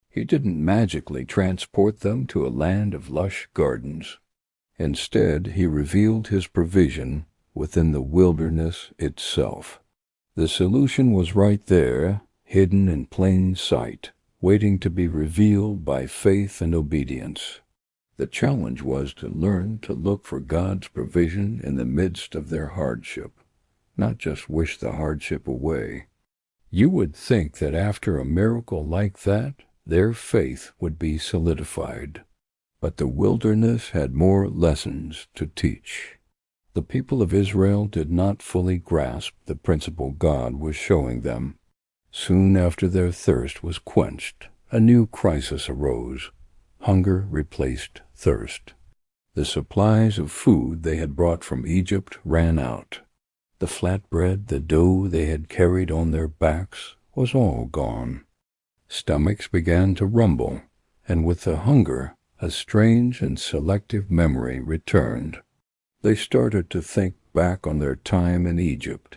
He didn't magically transport them to a land of lush gardens. Instead, he revealed his provision within the wilderness itself. The solution was right there, hidden in plain sight, waiting to be revealed by faith and obedience. The challenge was to learn to look for God's provision in the midst of their hardship, not just wish the hardship away. You would think that after a miracle like that, their faith would be solidified. But the wilderness had more lessons to teach. The people of Israel did not fully grasp the principle God was showing them. Soon after their thirst was quenched, a new crisis arose. Hunger replaced thirst. The supplies of food they had brought from Egypt ran out. The flatbread, the dough they had carried on their backs, was all gone. Stomachs began to rumble, and with the hunger, a strange and selective memory returned. They started to think back on their time in Egypt,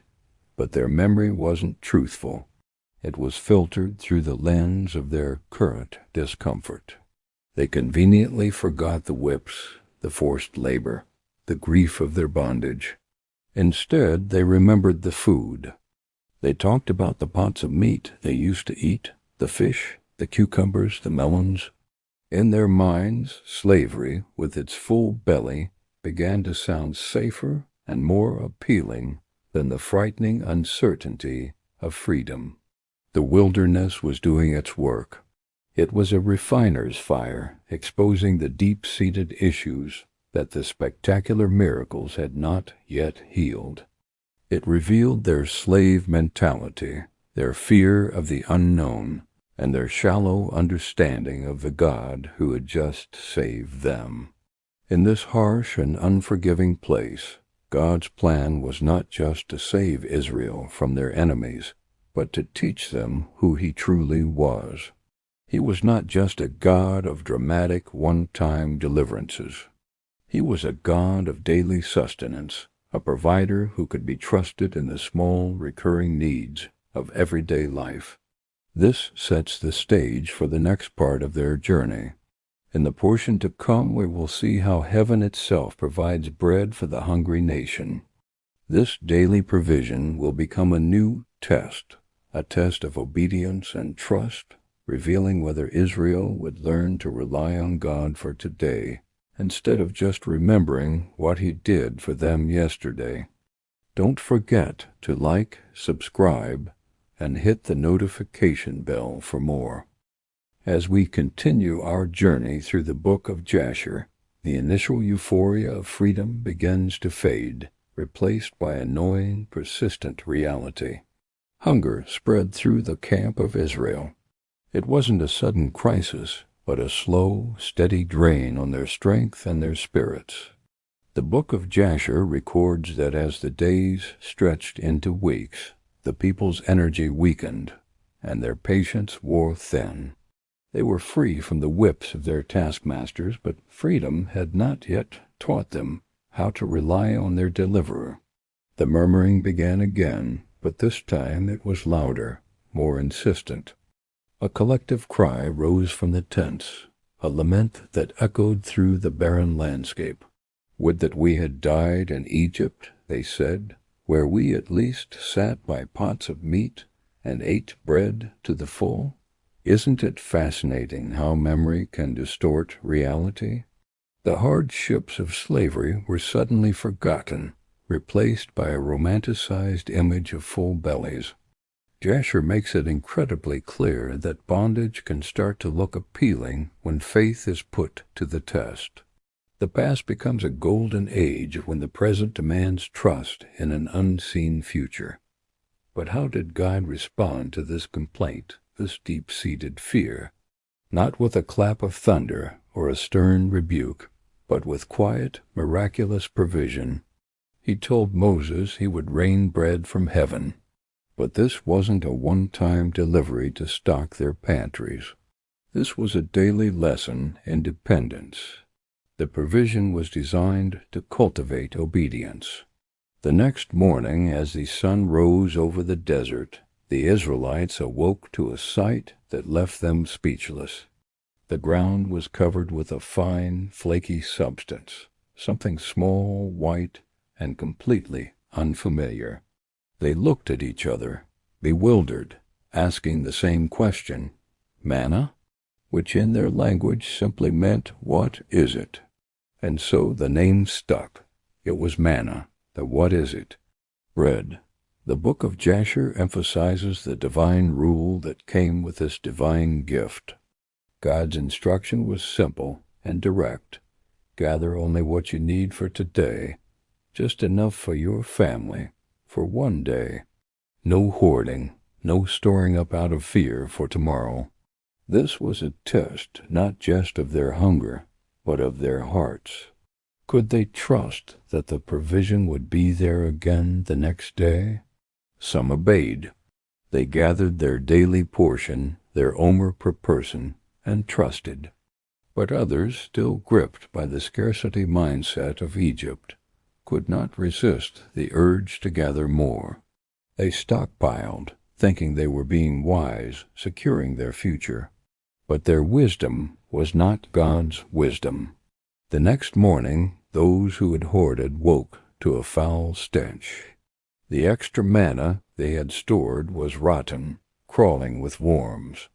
but their memory wasn't truthful. It was filtered through the lens of their current discomfort. They conveniently forgot the whips, the forced labor, the grief of their bondage. Instead, they remembered the food. They talked about the pots of meat they used to eat, the fish, the cucumbers, the melons. In their minds, slavery, with its full belly, began to sound safer and more appealing than the frightening uncertainty of freedom. The wilderness was doing its work. It was a refiner's fire, exposing the deep-seated issues that the spectacular miracles had not yet healed. It revealed their slave mentality, their fear of the unknown, and their shallow understanding of the God who had just saved them. In this harsh and unforgiving place, God's plan was not just to save Israel from their enemies, but to teach them who He truly was. He was not just a God of dramatic one-time deliverances. He was a God of daily sustenance, a provider who could be trusted in the small, recurring needs of everyday life. This sets the stage for the next part of their journey. In the portion to come, we will see how heaven itself provides bread for the hungry nation. This daily provision will become a new test, a test of obedience and trust, revealing whether Israel would learn to rely on God for today, instead of just remembering what He did for them yesterday. Don't forget to like, subscribe, and hit the notification bell for more. As we continue our journey through the Book of Jasher, the initial euphoria of freedom begins to fade, replaced by a gnawing, persistent reality. Hunger spread through the camp of Israel. It wasn't a sudden crisis, but a slow, steady drain on their strength and their spirits. The Book of Jasher records that as the days stretched into weeks, the people's energy weakened, and their patience wore thin. They were free from the whips of their taskmasters, but freedom had not yet taught them how to rely on their deliverer. The murmuring began again, but this time it was louder, more insistent. A collective cry rose from the tents, a lament that echoed through the barren landscape. "Would that we had died in Egypt," they said, "where we at least sat by pots of meat and ate bread to the full." Isn't it fascinating how memory can distort reality? The hardships of slavery were suddenly forgotten, replaced by a romanticized image of full bellies. Jasher makes it incredibly clear that bondage can start to look appealing when faith is put to the test. The past becomes a golden age when the present demands trust in an unseen future. But how did God respond to this complaint, this deep-seated fear? Not with a clap of thunder or a stern rebuke, but with quiet, miraculous provision. He told Moses He would rain bread from heaven. But this wasn't a one-time delivery to stock their pantries. This was a daily lesson in dependence. The provision was designed to cultivate obedience. The next morning, as the sun rose over the desert, the Israelites awoke to a sight that left them speechless. The ground was covered with a fine, flaky substance, something small, white, and completely unfamiliar. They looked at each other, bewildered, asking the same question, "Manna?" which in their language simply meant, "What is it?" And so the name stuck. It was manna, the what is it? Bread. The Book of Jasher emphasizes the divine rule that came with this divine gift. God's instruction was simple and direct. Gather only what you need for today, just enough for your family, for one day. No hoarding, no storing up out of fear for tomorrow. This was a test not just of their hunger, but of their hearts. Could they trust that the provision would be there again the next day? Some obeyed. They gathered their daily portion, their omer per person, and trusted. But others, still gripped by the scarcity mindset of Egypt, could not resist the urge to gather more. They stockpiled, thinking they were being wise, securing their future. But their wisdom was not God's wisdom. The next morning, those who had hoarded woke to a foul stench. The extra manna they had stored was rotten, crawling with worms.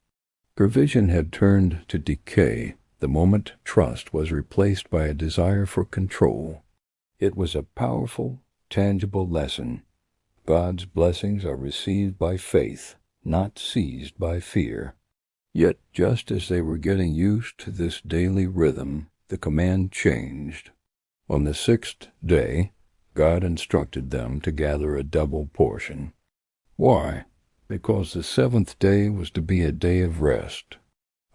Provision had turned to decay the moment trust was replaced by a desire for control. It was a powerful, tangible lesson. God's blessings are received by faith, not seized by fear. Yet, just as they were getting used to this daily rhythm, the command changed. On the 6th day, God instructed them to gather a double portion. Why? Because the 7th day was to be a day of rest,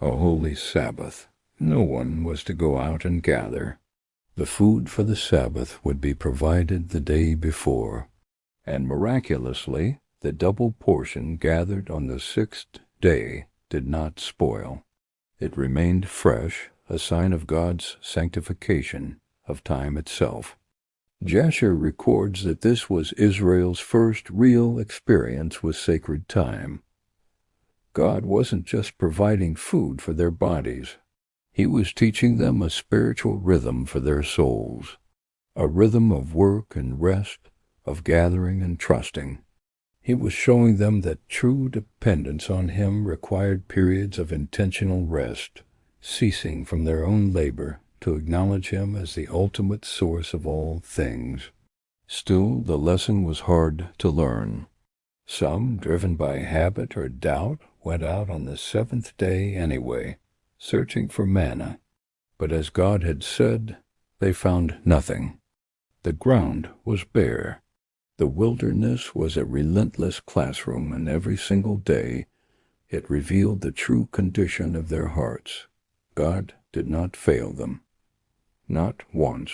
a holy Sabbath. No one was to go out and gather. The food for the Sabbath would be provided the day before, and miraculously, the double portion gathered on the 6th day did not spoil. It remained fresh, a sign of God's sanctification of time itself. Jasher records that this was Israel's first real experience with sacred time. God wasn't just providing food for their bodies. He was teaching them a spiritual rhythm for their souls, a rhythm of work and rest, of gathering and trusting. He was showing them that true dependence on Him required periods of intentional rest, ceasing from their own labor to acknowledge Him as the ultimate source of all things. Still, the lesson was hard to learn. Some, driven by habit or doubt, went out on the 7th day anyway, searching for manna. But as God had said, they found nothing. The ground was bare. The wilderness was a relentless classroom, and every single day it revealed the true condition of their hearts. God did not fail them. Not once.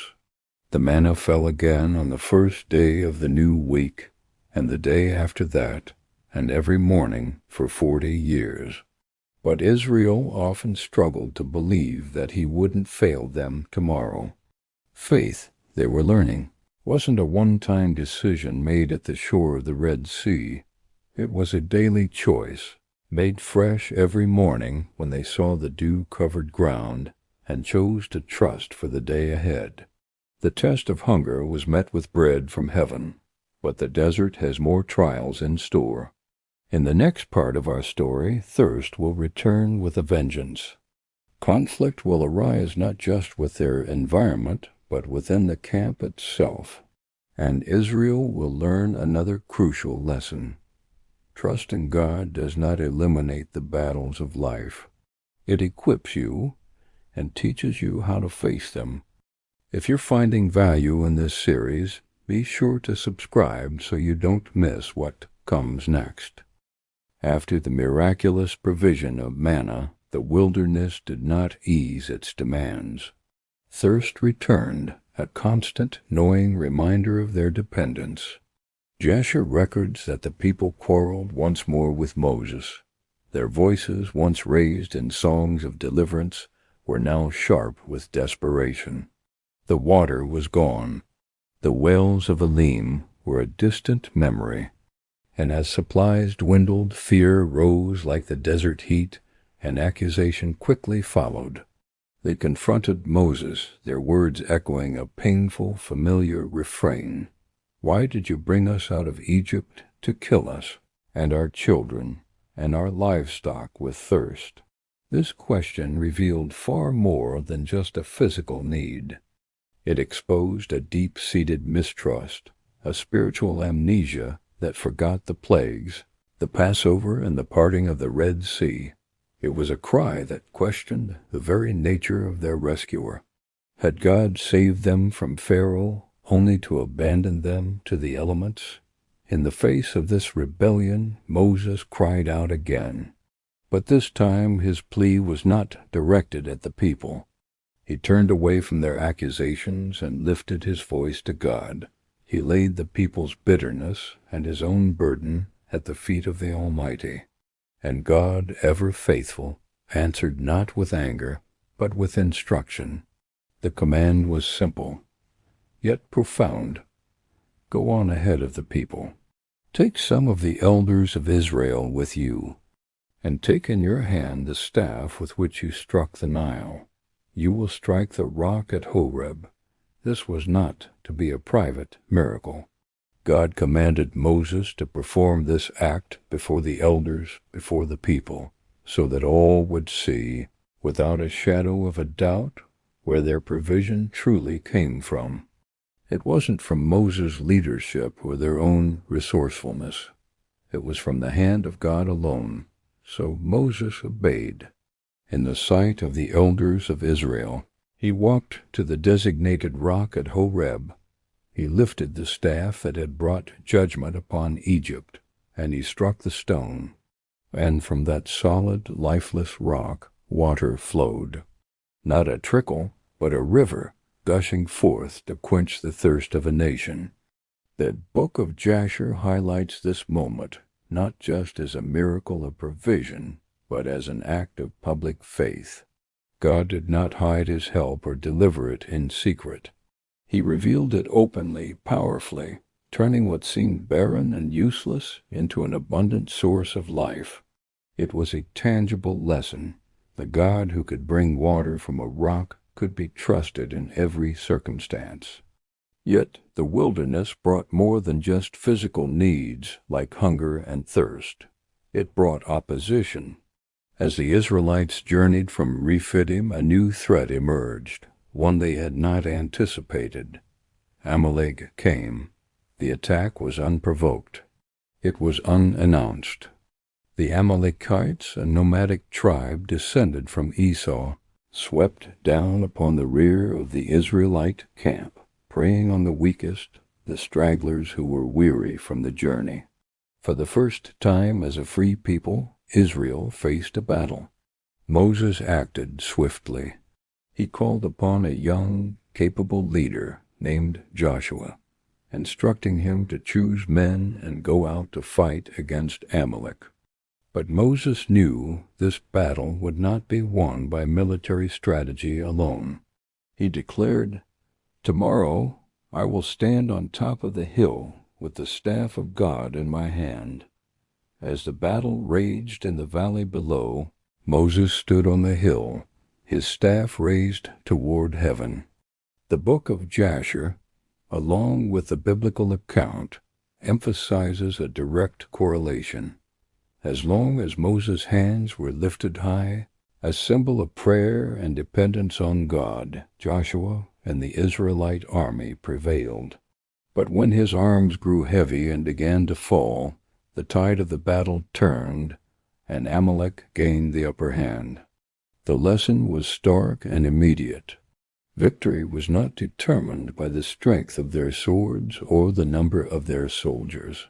The manna fell again on the 1st day of the new week, and the day after that, and every morning for 40 years. But Israel often struggled to believe that He wouldn't fail them tomorrow. Faith, they were learning, wasn't a one-time decision made at the shore of the Red Sea. It was a daily choice, made fresh every morning when they saw the dew-covered ground and chose to trust for the day ahead. The test of hunger was met with bread from heaven, but the desert has more trials in store. In the next part of our story, thirst will return with a vengeance. Conflict will arise not just with their environment, but within the camp itself. And Israel will learn another crucial lesson. Trusting God does not eliminate the battles of life. It equips you and teaches you how to face them. If you're finding value in this series, be sure to subscribe so you don't miss what comes next. After the miraculous provision of manna, the wilderness did not ease its demands. Thirst returned, a constant, gnawing reminder of their dependence. Jasher records that the people quarreled once more with Moses. Their voices, once raised in songs of deliverance, were now sharp with desperation. The water was gone. The wells of Elim were a distant memory. And as supplies dwindled, fear rose like the desert heat, and accusation quickly followed. They confronted Moses, their words echoing a painful, familiar refrain. Why did you bring us out of Egypt to kill us, and our children, and our livestock with thirst? This question revealed far more than just a physical need. It exposed a deep-seated mistrust, a spiritual amnesia that forgot the plagues, the Passover and the parting of the Red Sea. It was a cry that questioned the very nature of their rescuer. Had God saved them from Pharaoh only to abandon them to the elements? In the face of this rebellion, Moses cried out again. But this time his plea was not directed at the people. He turned away from their accusations and lifted his voice to God. He laid the people's bitterness and his own burden at the feet of the Almighty. And God, ever faithful, answered not with anger, but with instruction. The command was simple, yet profound. Go on ahead of the people. Take some of the elders of Israel with you, and take in your hand the staff with which you struck the Nile. You will strike the rock at Horeb. This was not to be a private miracle. God commanded Moses to perform this act before the elders, before the people, so that all would see, without a shadow of a doubt, where their provision truly came from. It wasn't from Moses' leadership or their own resourcefulness. It was from the hand of God alone. So Moses obeyed. In the sight of the elders of Israel, he walked to the designated rock at Horeb. He lifted the staff that had brought judgment upon Egypt, and he struck the stone. And from that solid, lifeless rock, water flowed. Not a trickle, but a river, gushing forth to quench the thirst of a nation. The Book of Jasher highlights this moment, not just as a miracle of provision, but as an act of public faith. God did not hide his help or deliver it in secret. He revealed it openly, powerfully, turning what seemed barren and useless into an abundant source of life. It was a tangible lesson. The God who could bring water from a rock could be trusted in every circumstance. Yet the wilderness brought more than just physical needs like hunger and thirst. It brought opposition. As the Israelites journeyed from Rephidim, a new threat emerged, one they had not anticipated. Amalek came. The attack was unprovoked. It was unannounced. The Amalekites, a nomadic tribe descended from Esau, swept down upon the rear of the Israelite camp, preying on the weakest, the stragglers who were weary from the journey. For the first time as a free people, Israel faced a battle. Moses acted swiftly. He called upon a young, capable leader named Joshua, instructing him to choose men and go out to fight against Amalek. But Moses knew this battle would not be won by military strategy alone. He declared, "Tomorrow I will stand on top of the hill with the staff of God in my hand." As the battle raged in the valley below, Moses stood on the hill, his staff raised toward heaven. The Book of Jasher, along with the biblical account, emphasizes a direct correlation. As long as Moses' hands were lifted high, a symbol of prayer and dependence on God, Joshua and the Israelite army prevailed. But when his arms grew heavy and began to fall, the tide of the battle turned, and Amalek gained the upper hand. The lesson was stark and immediate. Victory was not determined by the strength of their swords or the number of their soldiers.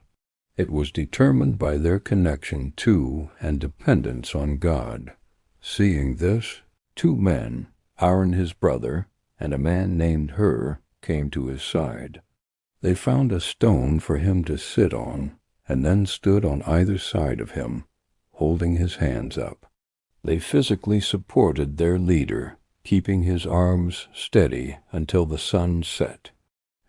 It was determined by their connection to and dependence on God. Seeing this, two men, Aaron his brother, and a man named Hur, came to his side. They found a stone for him to sit on, and then stood on either side of him, holding his hands up. They physically supported their leader, keeping his arms steady until the sun set.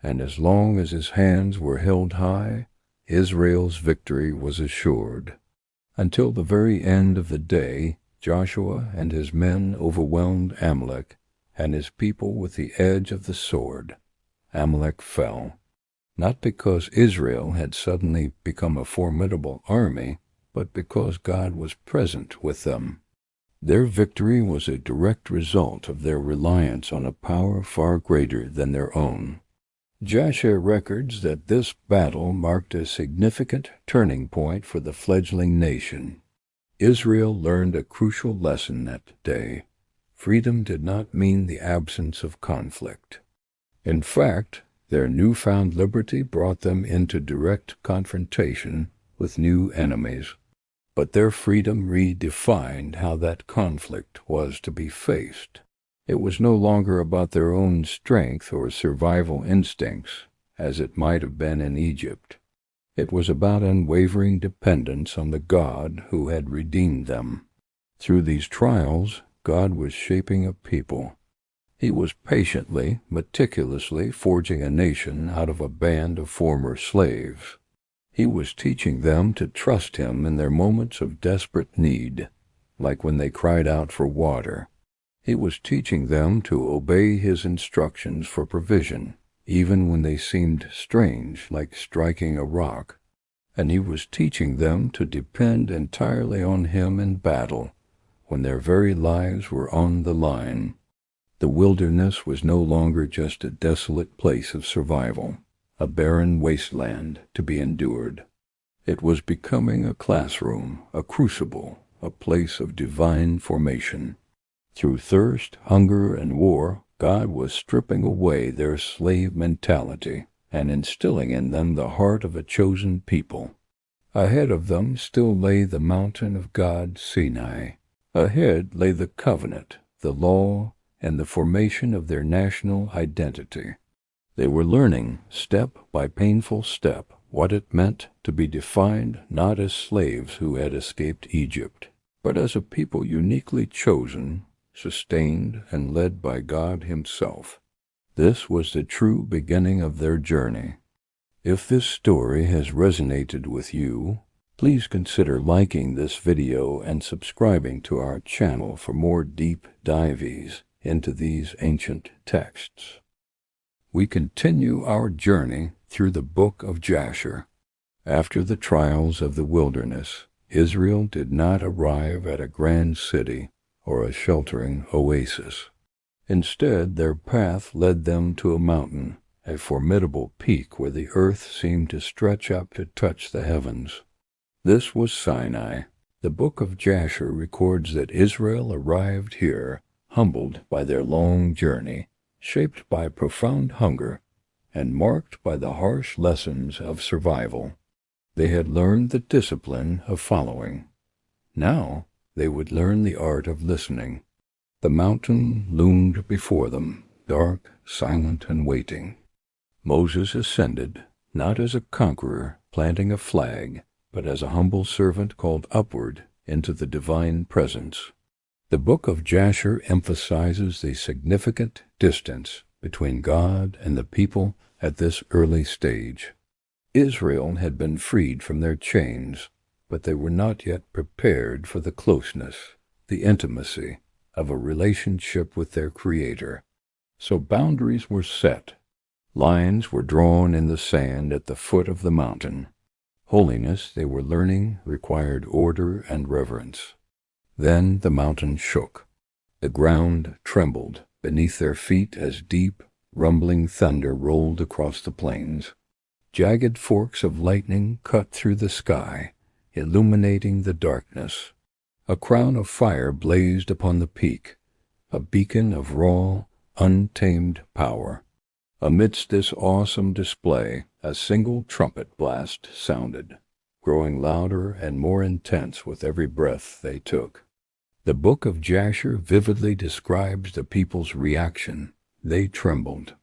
And as long as his hands were held high, Israel's victory was assured. Until the very end of the day, Joshua and his men overwhelmed Amalek and his people with the edge of the sword. Amalek fell, not because Israel had suddenly become a formidable army, but because God was present with them. Their victory was a direct result of their reliance on a power far greater than their own. Jasher records that this battle marked a significant turning point for the fledgling nation. Israel learned a crucial lesson that day. Freedom did not mean the absence of conflict. In fact, their newfound liberty brought them into direct confrontation with new enemies. But their freedom redefined how that conflict was to be faced. It was no longer about their own strength or survival instincts, as it might have been in Egypt. It was about unwavering dependence on the God who had redeemed them. Through these trials, God was shaping a people. He was patiently, meticulously forging a nation out of a band of former slaves. He was teaching them to trust him in their moments of desperate need, like when they cried out for water. He was teaching them to obey his instructions for provision, even when they seemed strange, like striking a rock. And he was teaching them to depend entirely on him in battle, when their very lives were on the line. The wilderness was no longer just a desolate place of survival, a barren wasteland to be endured. It was becoming a classroom, a crucible, a place of divine formation. Through thirst, hunger, and war, God was stripping away their slave mentality and instilling in them the heart of a chosen people. Ahead of them still lay the mountain of God, Sinai. Ahead lay the covenant, the law, and the formation of their national identity. They were learning, step by painful step, what it meant to be defined not as slaves who had escaped Egypt, but as a people uniquely chosen, sustained, and led by God Himself. This was the true beginning of their journey. If this story has resonated with you, please consider liking this video and subscribing to our channel for more deep dives into these ancient texts. We continue our journey through the Book of Jasher. After the trials of the wilderness, Israel did not arrive at a grand city or a sheltering oasis. Instead, their path led them to a mountain, a formidable peak where the earth seemed to stretch up to touch the heavens. This was Sinai. The Book of Jasher records that Israel arrived here, humbled by their long journey, shaped by profound hunger, and marked by the harsh lessons of survival. They had learned the discipline of following. Now they would learn the art of listening. The mountain loomed before them, dark, silent, and waiting. Moses ascended, not as a conqueror planting a flag, but as a humble servant called upward into the divine presence. The Book of Jasher emphasizes the significant distance between God and the people at this early stage. Israel had been freed from their chains, but they were not yet prepared for the closeness, the intimacy of a relationship with their Creator. So boundaries were set. Lines were drawn in the sand at the foot of the mountain. Holiness, they were learning, required order and reverence. Then the mountain shook. The ground trembled beneath their feet as deep, rumbling thunder rolled across the plains. Jagged forks of lightning cut through the sky, illuminating the darkness. A crown of fire blazed upon the peak, a beacon of raw, untamed power. Amidst this awesome display, a single trumpet blast sounded, growing louder and more intense with every breath they took. The Book of Jasher vividly describes the people's reaction. They trembled.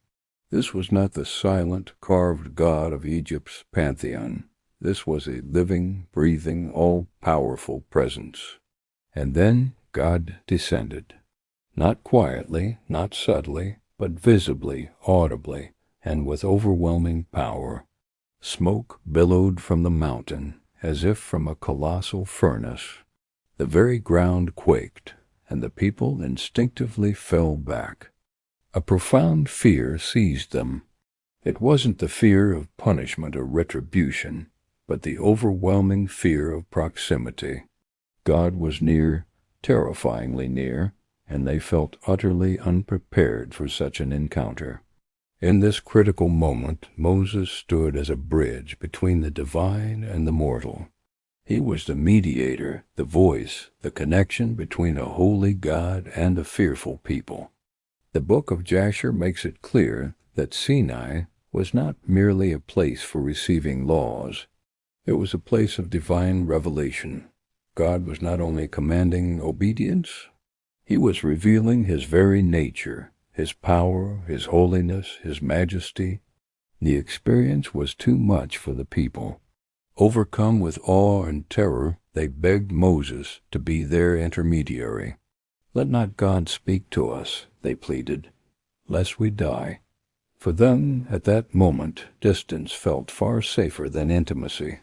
This was not the silent, carved god of Egypt's pantheon. This was a living, breathing, all-powerful presence. And then God descended. Not quietly, not subtly, but visibly, audibly, and with overwhelming power. Smoke billowed from the mountain, as if from a colossal furnace. The very ground quaked, and the people instinctively fell back. A profound fear seized them. It wasn't the fear of punishment or retribution, but the overwhelming fear of proximity. God was near, terrifyingly near, and they felt utterly unprepared for such an encounter. In this critical moment, Moses stood as a bridge between the divine and the mortal. He was the mediator, the voice, the connection between a holy God and a fearful people. The Book of Jasher makes it clear that Sinai was not merely a place for receiving laws. It was a place of divine revelation. God was not only commanding obedience, He was revealing His very nature, His power, His holiness, His majesty. The experience was too much for the people. Overcome with awe and terror, they begged Moses to be their intermediary. "Let not God speak to us," they pleaded, "lest we die." For them, at that moment, distance felt far safer than intimacy.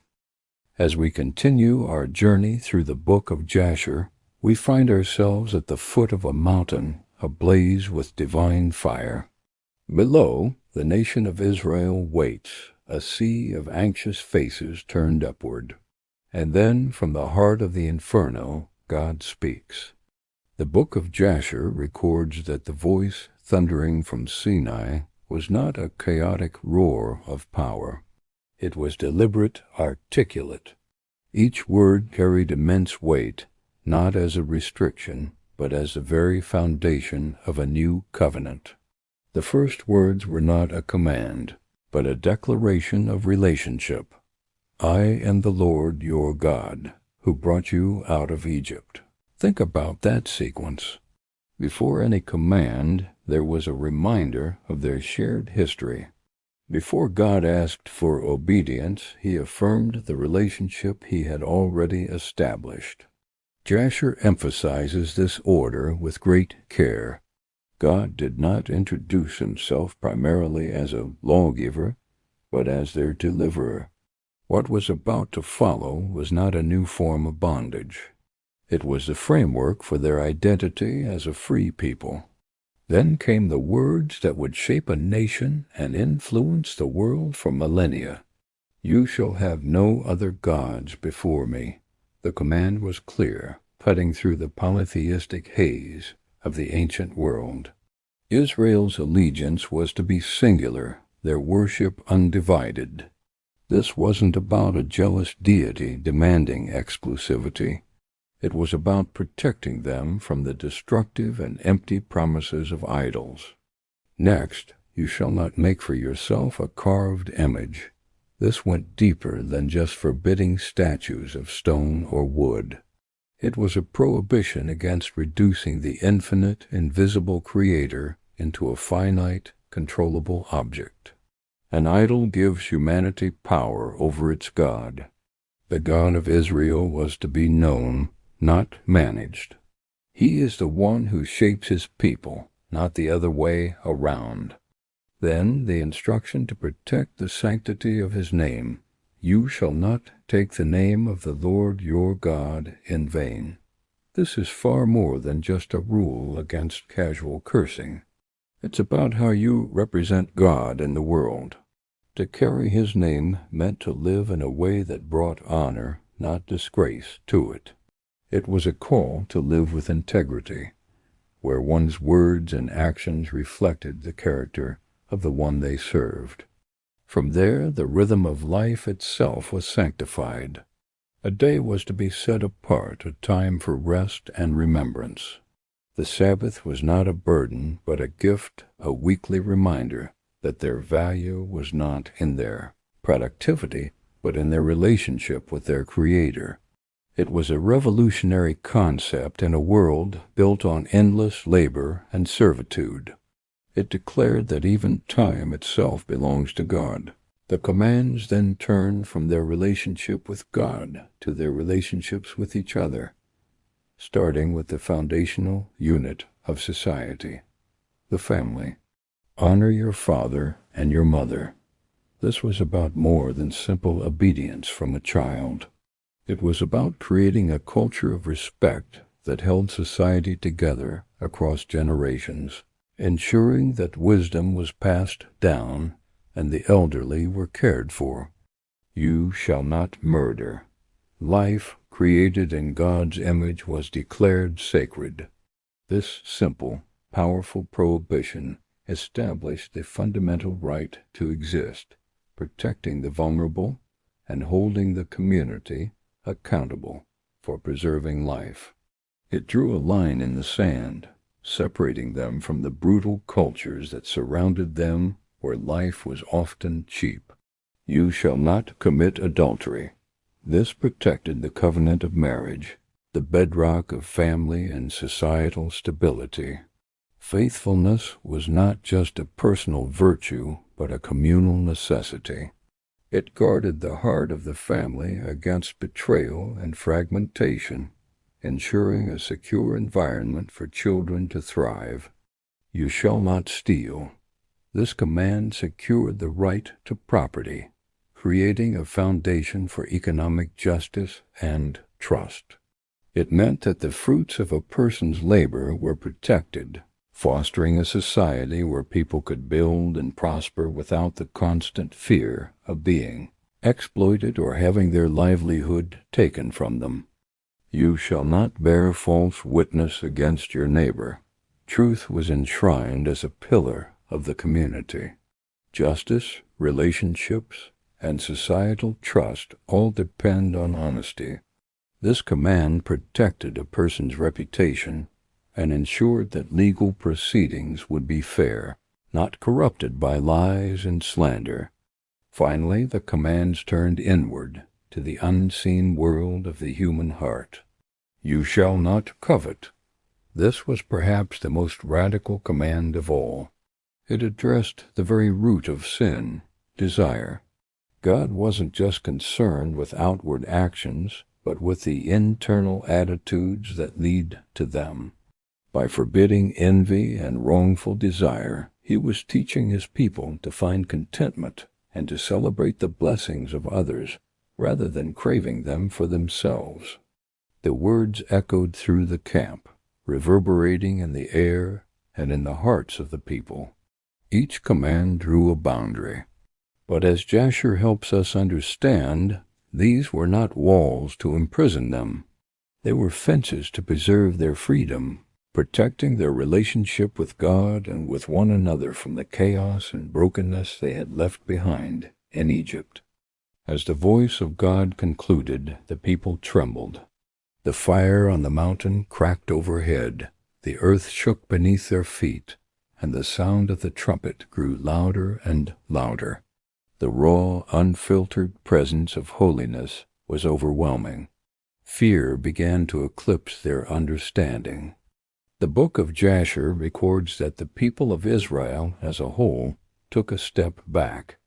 As we continue our journey through the Book of Jasher, we find ourselves at the foot of a mountain ablaze with divine fire. Below, the nation of Israel waits, a sea of anxious faces turned upward. And then, from the heart of the inferno, God speaks. The Book of Jasher records that the voice thundering from Sinai was not a chaotic roar of power. It was deliberate, articulate. Each word carried immense weight, not as a restriction, but as the very foundation of a new covenant. The first words were not a command, but a declaration of relationship. I am the Lord your God, who brought you out of Egypt. Think about that sequence. Before any command, there was a reminder of their shared history. Before God asked for obedience, he affirmed the relationship he had already established. Jasher emphasizes this order with great care. God did not introduce himself primarily as a lawgiver, but as their deliverer. What was about to follow was not a new form of bondage. It was the framework for their identity as a free people. Then came the words that would shape a nation and influence the world for millennia. You shall have no other gods before me. The command was clear, cutting through the polytheistic haze of the ancient world. Israel's allegiance was to be singular, their worship undivided. This wasn't about a jealous deity demanding exclusivity. It was about protecting them from the destructive and empty promises of idols. Next, you shall not make for yourself a carved image. This went deeper than just forbidding statues of stone or wood. It was a prohibition against reducing the infinite, invisible Creator into a finite, controllable object. An idol gives humanity power over its God. The God of Israel was to be known, not managed. He is the one who shapes his people, not the other way around. Then the instruction to protect the sanctity of his name. You shall not take the name of the Lord your God in vain. This is far more than just a rule against casual cursing. It's about how you represent God in the world. To carry his name meant to live in a way that brought honor, not disgrace, to it. It was a call to live with integrity, where one's words and actions reflected the character of the one they served. From there, the rhythm of life itself was sanctified. A day was to be set apart, a time for rest and remembrance. The Sabbath was not a burden, but a gift, a weekly reminder that their value was not in their productivity, but in their relationship with their Creator. It was a revolutionary concept in a world built on endless labor and servitude. It declared that even time itself belongs to God. The commands then turned from their relationship with God to their relationships with each other, starting with the foundational unit of society, the family. Honor your father and your mother. This was about more than simple obedience from a child. It was about creating a culture of respect that held society together across generations, ensuring that wisdom was passed down and the elderly were cared for. You shall not murder. Life, created in God's image, was declared sacred. This simple, powerful prohibition established the fundamental right to exist, protecting the vulnerable and holding the community accountable for preserving life. It drew a line in the sand, separating them from the brutal cultures that surrounded them where life was often cheap. You shall not commit adultery. This protected the covenant of marriage, the bedrock of family and societal stability. Faithfulness was not just a personal virtue, but a communal necessity. It guarded the heart of the family against betrayal and fragmentation, ensuring a secure environment for children to thrive. You shall not steal. This command secured the right to property, creating a foundation for economic justice and trust. It meant that the fruits of a person's labor were protected, fostering a society where people could build and prosper without the constant fear of being exploited or having their livelihood taken from them. You shall not bear false witness against your neighbor. Truth was enshrined as a pillar of the community. Justice, relationships, and societal trust all depend on honesty. This command protected a person's reputation and ensured that legal proceedings would be fair, not corrupted by lies and slander. Finally, the commands turned inward to the unseen world of the human heart. You shall not covet. This was perhaps the most radical command of all. It addressed the very root of sin, desire. God wasn't just concerned with outward actions, but with the internal attitudes that lead to them. By forbidding envy and wrongful desire, he was teaching his people to find contentment and to celebrate the blessings of others, rather than craving them for themselves. The words echoed through the camp, reverberating in the air and in the hearts of the people. Each command drew a boundary. But as Jasher helps us understand, these were not walls to imprison them. They were fences to preserve their freedom, protecting their relationship with God and with one another from the chaos and brokenness they had left behind in Egypt. As the voice of God concluded, the people trembled. The fire on the mountain cracked overhead, the earth shook beneath their feet, and the sound of the trumpet grew louder and louder. The raw, unfiltered presence of holiness was overwhelming. Fear began to eclipse their understanding. The Book of Jasher records that the people of Israel as a whole took a step back.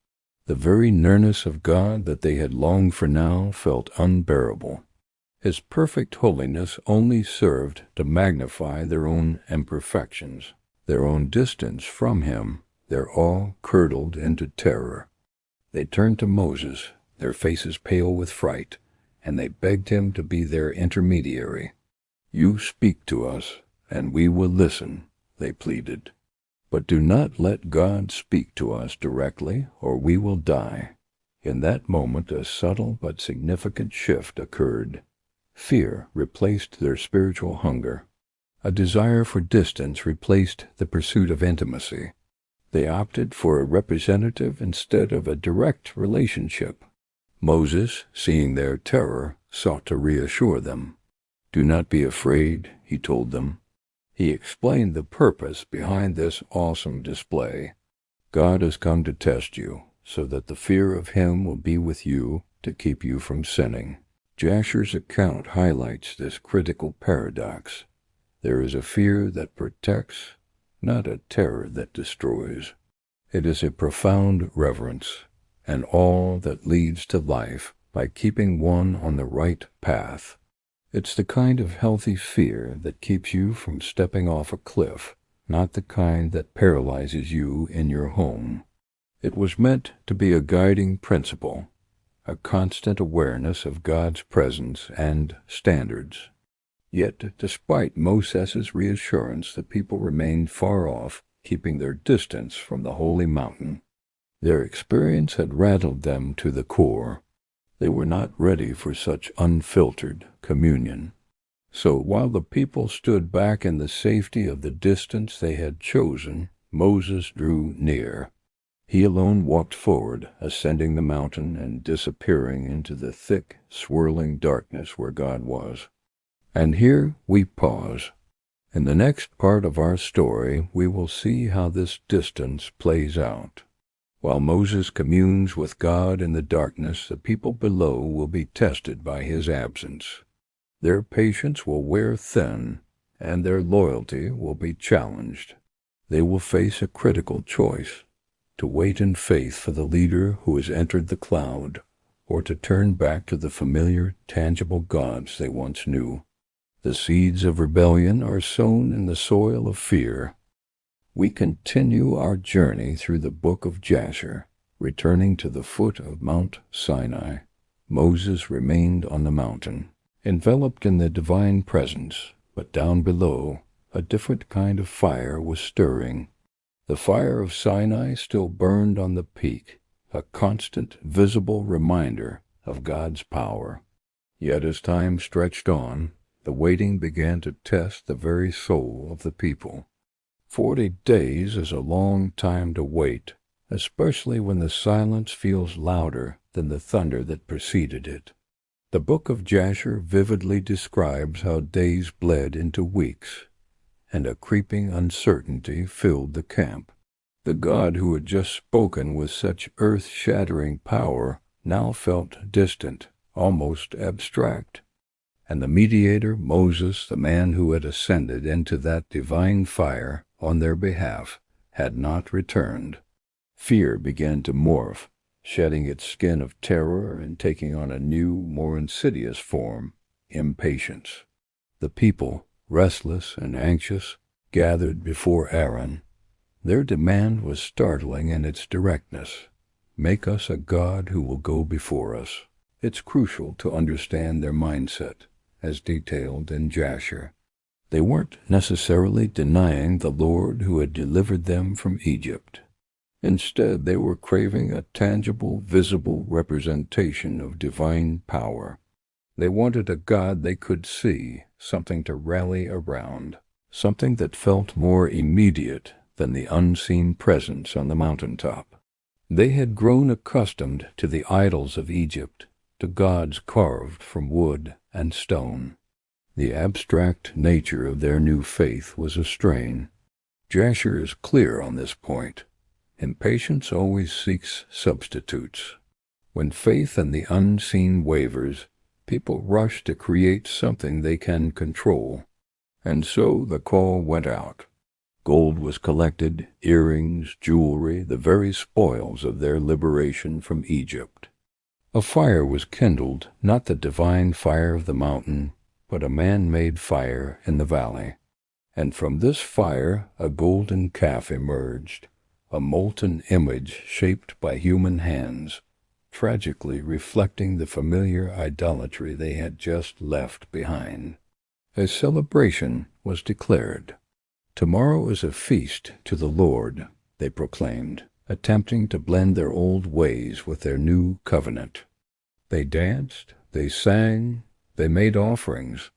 The very nearness of God that they had longed for now felt unbearable. His perfect holiness only served to magnify their own imperfections. Their own distance from him, their awe curdled into terror. They turned to Moses, their faces pale with fright, and they begged him to be their intermediary. "You speak to us, and we will listen," they pleaded. "But do not let God speak to us directly, or we will die." In that moment a subtle but significant shift occurred. Fear replaced their spiritual hunger. A desire for distance replaced the pursuit of intimacy. They opted for a representative instead of a direct relationship. Moses, seeing their terror, sought to reassure them. "Do not be afraid," he told them. He explained the purpose behind this awesome display. God has come to test you, so that the fear of him will be with you to keep you from sinning. Jasher's account highlights this critical paradox. There is a fear that protects, not a terror that destroys. It is a profound reverence, an awe that leads to life by keeping one on the right path. It's the kind of healthy fear that keeps you from stepping off a cliff, not the kind that paralyzes you in your home. It was meant to be a guiding principle, a constant awareness of God's presence and standards. Yet, despite Moses' reassurance, the people remained far off, keeping their distance from the holy mountain. Their experience had rattled them to the core. They were not ready for such unfiltered communion. So while the people stood back in the safety of the distance they had chosen, Moses drew near. He alone walked forward, ascending the mountain and disappearing into the thick, swirling darkness where God was. And here we pause. In the next part of our story, we will see how this distance plays out. While Moses communes with God in the darkness, the people below will be tested by his absence. Their patience will wear thin, and their loyalty will be challenged. They will face a critical choice: to wait in faith for the leader who has entered the cloud, or to turn back to the familiar, tangible gods they once knew. The seeds of rebellion are sown in the soil of fear. We continue our journey through the Book of Jasher, returning to the foot of Mount Sinai. Moses remained on the mountain, enveloped in the divine presence, but down below, a different kind of fire was stirring. The fire of Sinai still burned on the peak, a constant, visible reminder of God's power. Yet as time stretched on, the waiting began to test the very soul of the people. 40 days is a long time to wait, especially when the silence feels louder than the thunder that preceded it. The Book of Jasher vividly describes how days bled into weeks, and a creeping uncertainty filled the camp. The God who had just spoken with such earth-shattering power now felt distant, almost abstract. And the mediator, Moses, the man who had ascended into that divine fire on their behalf, had not returned. Fear began to morph, shedding its skin of terror and taking on a new, more insidious form, impatience. The people, restless and anxious, gathered before Aaron. Their demand was startling in its directness. Make us a God who will go before us. It's crucial to understand their mindset, as detailed in Jasher. They weren't necessarily denying the Lord who had delivered them from Egypt. Instead, they were craving a tangible, visible representation of divine power. They wanted a God they could see, something to rally around, something that felt more immediate than the unseen presence on the mountaintop. They had grown accustomed to the idols of Egypt, to gods carved from wood and stone. The abstract nature of their new faith was a strain. Jasher is clear on this point. Impatience always seeks substitutes. When faith in the unseen wavers, people rush to create something they can control. And so the call went out. Gold was collected, earrings, jewelry, the very spoils of their liberation from Egypt. A fire was kindled, not the divine fire of the mountain, but a man-made fire in the valley. And from this fire a golden calf emerged, a molten image shaped by human hands, tragically reflecting the familiar idolatry they had just left behind. A celebration was declared. Tomorrow is a feast to the Lord, they proclaimed, attempting to blend their old ways with their new covenant. They danced, they sang, they made offerings.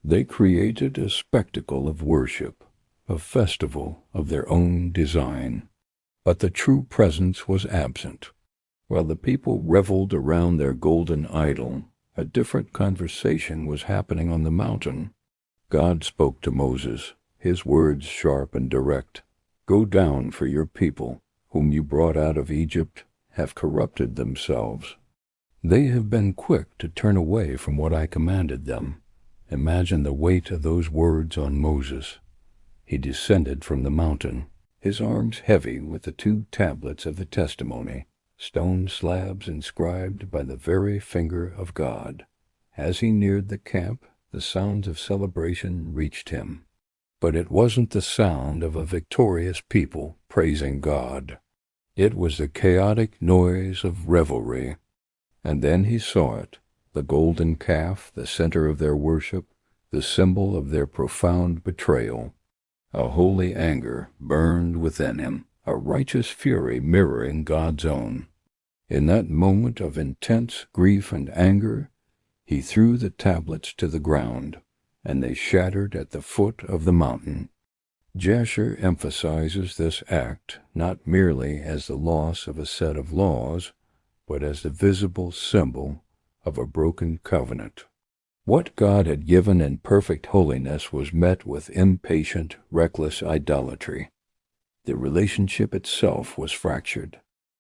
They created a spectacle of worship, a festival of their own design. But the true presence was absent. While the people reveled around their golden idol, a different conversation was happening on the mountain. God spoke to Moses, his words sharp and direct. Go down, for your people, whom you brought out of Egypt, have corrupted themselves. They have been quick to turn away from what I commanded them. Imagine the weight of those words on Moses. He descended from the mountain, his arms heavy with the 2 tablets of the testimony, stone slabs inscribed by the very finger of God. As he neared the camp, the sounds of celebration reached him. But it wasn't the sound of a victorious people praising God. It was the chaotic noise of revelry. And then he saw it, the golden calf, the center of their worship, the symbol of their profound betrayal. A holy anger burned within him, a righteous fury mirroring God's own. In that moment of intense grief and anger, he threw the tablets to the ground, and they shattered at the foot of the mountain. Jasher emphasizes this act not merely as the loss of a set of laws, but as the visible symbol of a broken covenant. What God had given in perfect holiness was met with impatient, reckless idolatry. The relationship itself was fractured.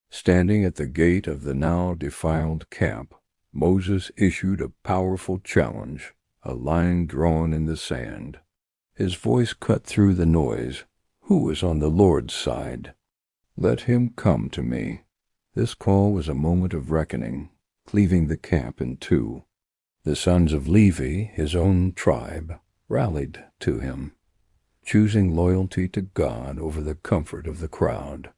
Standing at the gate of the now defiled camp, Moses issued a powerful challenge, a line drawn in the sand. His voice cut through the noise. Who is on the Lord's side? Let him come to me. This call was a moment of reckoning, cleaving the camp in 2. The sons of Levi, his own tribe, rallied to him, choosing loyalty to God over the comfort of the crowd.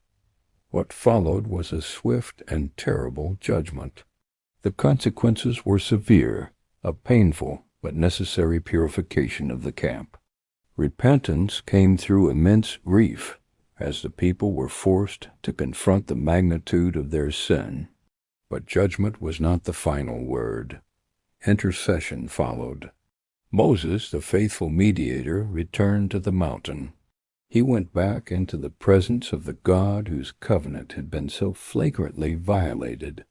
What followed was a swift and terrible judgment. The consequences were severe, a painful but necessary purification of the camp. Repentance came through immense grief, as the people were forced to confront the magnitude of their sin. But judgment was not the final word. intercession followed. Moses, the faithful mediator, returned to the mountain. He went back into the presence of the God whose covenant had been so flagrantly violated,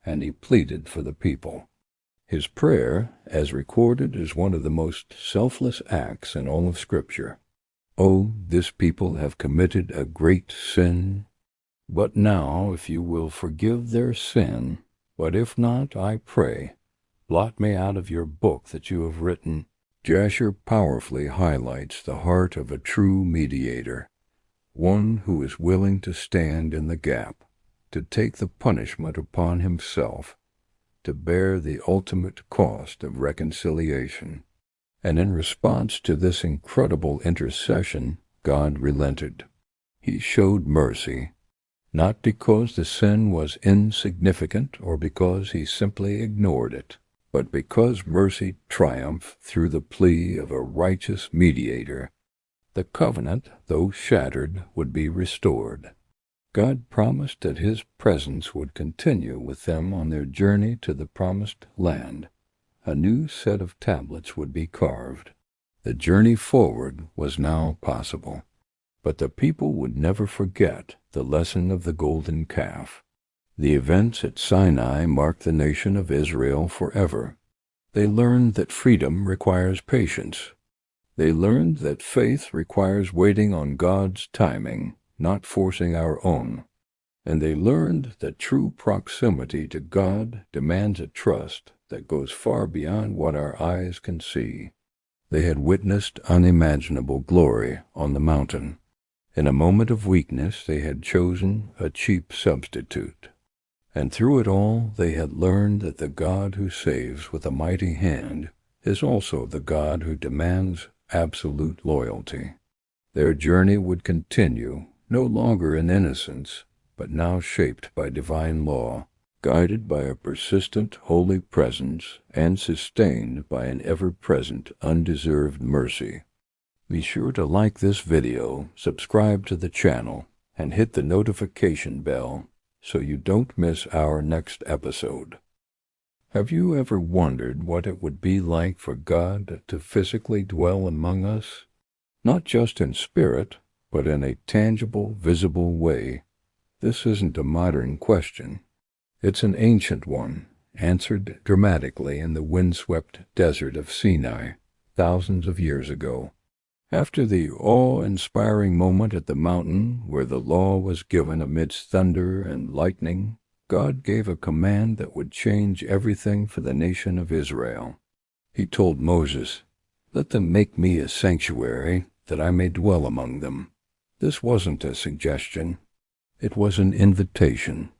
and he pleaded for the people. His prayer, as recorded, is one of the most selfless acts in all of Scripture. "Oh, this people have committed a great sin. But now, if you will forgive their sin, but if not, I pray, blot me out of your book that you have written." Jasher powerfully highlights the heart of a true mediator, one who is willing to stand in the gap, to take the punishment upon himself, to bear the ultimate cost of reconciliation. And in response to this incredible intercession, God relented. He showed mercy, not because the sin was insignificant or because he simply ignored it, but because mercy triumphed through the plea of a righteous mediator. The covenant, though shattered, would be restored. God promised that his presence would continue with them on their journey to the promised land. A new set of tablets would be carved. The journey forward was now possible. But the people would never forget the lesson of the golden calf. The events at Sinai marked the nation of Israel forever. They learned that freedom requires patience. They learned that faith requires waiting on God's timing, not forcing our own. And they learned that true proximity to God demands a trust that goes far beyond what our eyes can see. They had witnessed unimaginable glory on the mountain. In a moment of weakness, they had chosen a cheap substitute. And through it all, they had learned that the God who saves with a mighty hand is also the God who demands absolute loyalty. Their journey would continue, no longer in innocence, but now shaped by divine law, guided by a persistent holy presence, and sustained by an ever-present undeserved mercy. Be sure to like this video, subscribe to the channel, and hit the notification bell so you don't miss our next episode. Have you ever wondered what it would be like for God to physically dwell among us? Not just in spirit, but in a tangible, visible way. This isn't a modern question. It's an ancient one, answered dramatically in the windswept desert of Sinai thousands of years ago. After the awe-inspiring moment at the mountain where the law was given amidst thunder and lightning, God gave a command that would change everything for the nation of Israel. He told Moses, "Let them make me a sanctuary, that I may dwell among them." This wasn't a suggestion. It was an invitation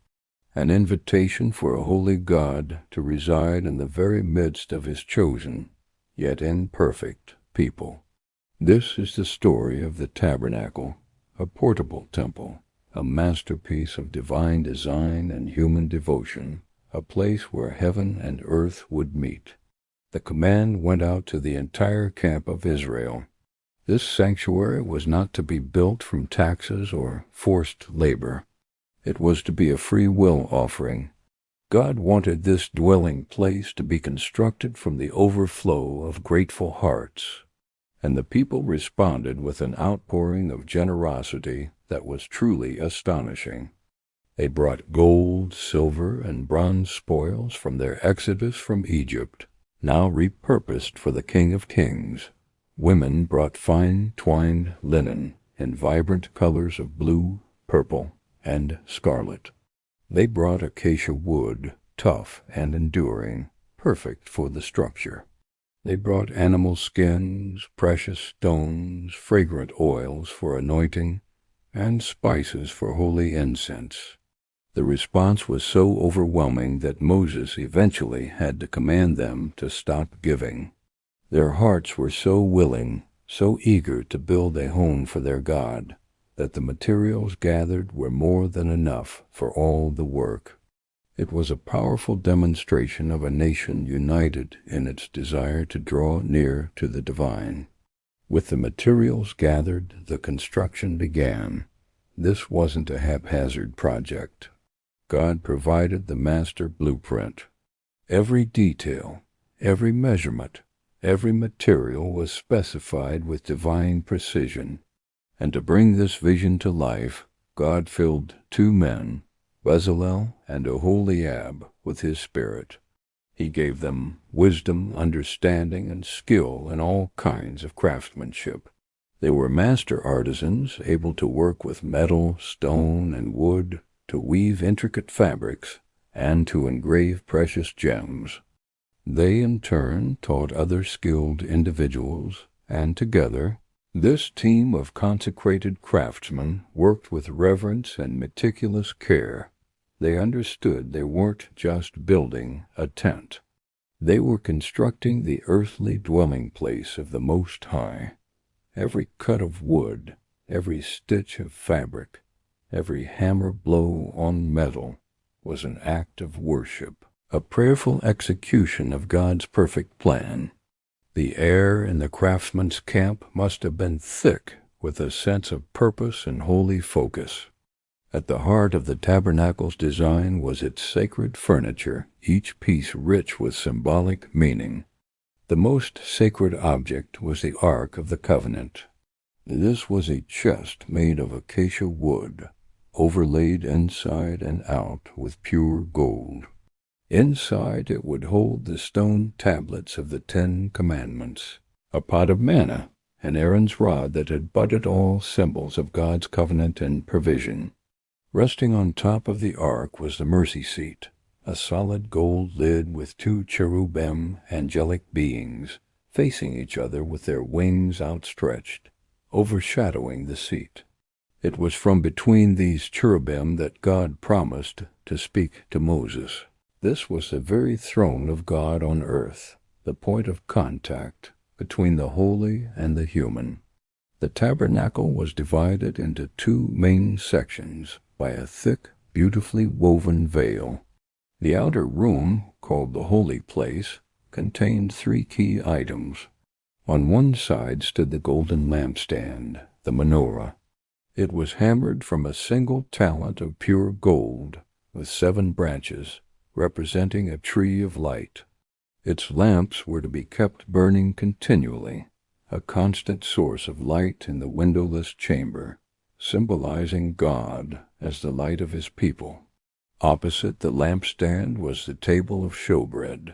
for a holy God to reside in the very midst of his chosen, yet imperfect, people. This is the story of the tabernacle, a portable temple, a masterpiece of divine design and human devotion, a place where heaven and earth would meet. The command went out to the entire camp of Israel. This sanctuary was not to be built from taxes or forced labor. It was to be a free will offering. God wanted this dwelling place to be constructed from the overflow of grateful hearts. And the people responded with an outpouring of generosity that was truly astonishing. They brought gold, silver, and bronze spoils from their exodus from Egypt, now repurposed for the King of Kings. Women brought fine twined linen in vibrant colors of blue, purple, and scarlet. They brought acacia wood, tough and enduring, perfect for the structure. They brought animal skins, precious stones, fragrant oils for anointing, and spices for holy incense. The response was so overwhelming that Moses eventually had to command them to stop giving. Their hearts were so willing, so eager to build a home for their God, that the materials gathered were more than enough for all the work. It was a powerful demonstration of a nation united in its desire to draw near to the divine. With the materials gathered, the construction began. This wasn't a haphazard project. God provided the master blueprint. Every detail, Every measurement, every material was specified with divine precision. And to bring this vision to life, God filled 2 men, Bezalel and Aholiab, with his Spirit. He gave them wisdom, understanding, and skill in all kinds of craftsmanship. They were master artisans, able to work with metal, stone, and wood, to weave intricate fabrics, and to engrave precious gems. They, in turn, taught other skilled individuals, and together, this team of consecrated craftsmen worked with reverence and meticulous care. They understood they weren't just building a tent. They were constructing the earthly dwelling place of the Most High. Every cut of wood, every stitch of fabric, every hammer blow on metal was an act of worship, a prayerful execution of God's perfect plan. The air in the craftsman's camp must have been thick with a sense of purpose and holy focus. At the heart of the tabernacle's design was its sacred furniture, each piece rich with symbolic meaning. The most sacred object was the Ark of the Covenant. This was a chest made of acacia wood, overlaid inside and out with pure gold. Inside it would hold the stone tablets of the 10 Commandments, a pot of manna, and Aaron's rod that had budded all symbols of God's covenant and provision. Resting on top of the ark was the mercy seat, a solid gold lid with 2 cherubim, angelic beings, facing each other with their wings outstretched, overshadowing the seat. It was from between these cherubim that God promised to speak to Moses. This was the very throne of God on earth, the point of contact between the holy and the human. The tabernacle was divided into 2 main sections by a thick, beautifully woven veil. The outer room, called the Holy Place, contained 3 key items. On one side stood the golden lampstand, the menorah. It was hammered from a single talent of pure gold, with 7 branches, representing a tree of light. Its lamps were to be kept burning continually, a constant source of light in the windowless chamber, symbolizing God as the light of his people. Opposite the lampstand was the table of showbread.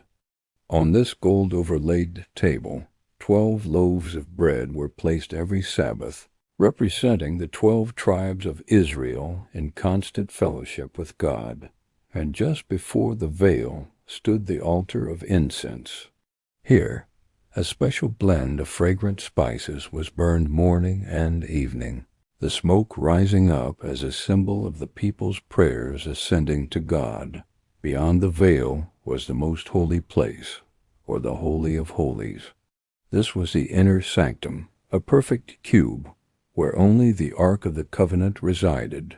On this gold-overlaid table, 12 loaves of bread were placed every Sabbath, representing the 12 tribes of Israel in constant fellowship with God. And just before the veil stood the altar of incense. Here, a special blend of fragrant spices was burned morning and evening, the smoke rising up as a symbol of the people's prayers ascending to God. Beyond the veil was the most holy place, or the Holy of Holies. This was the inner sanctum, a perfect cube, where only the Ark of the Covenant resided.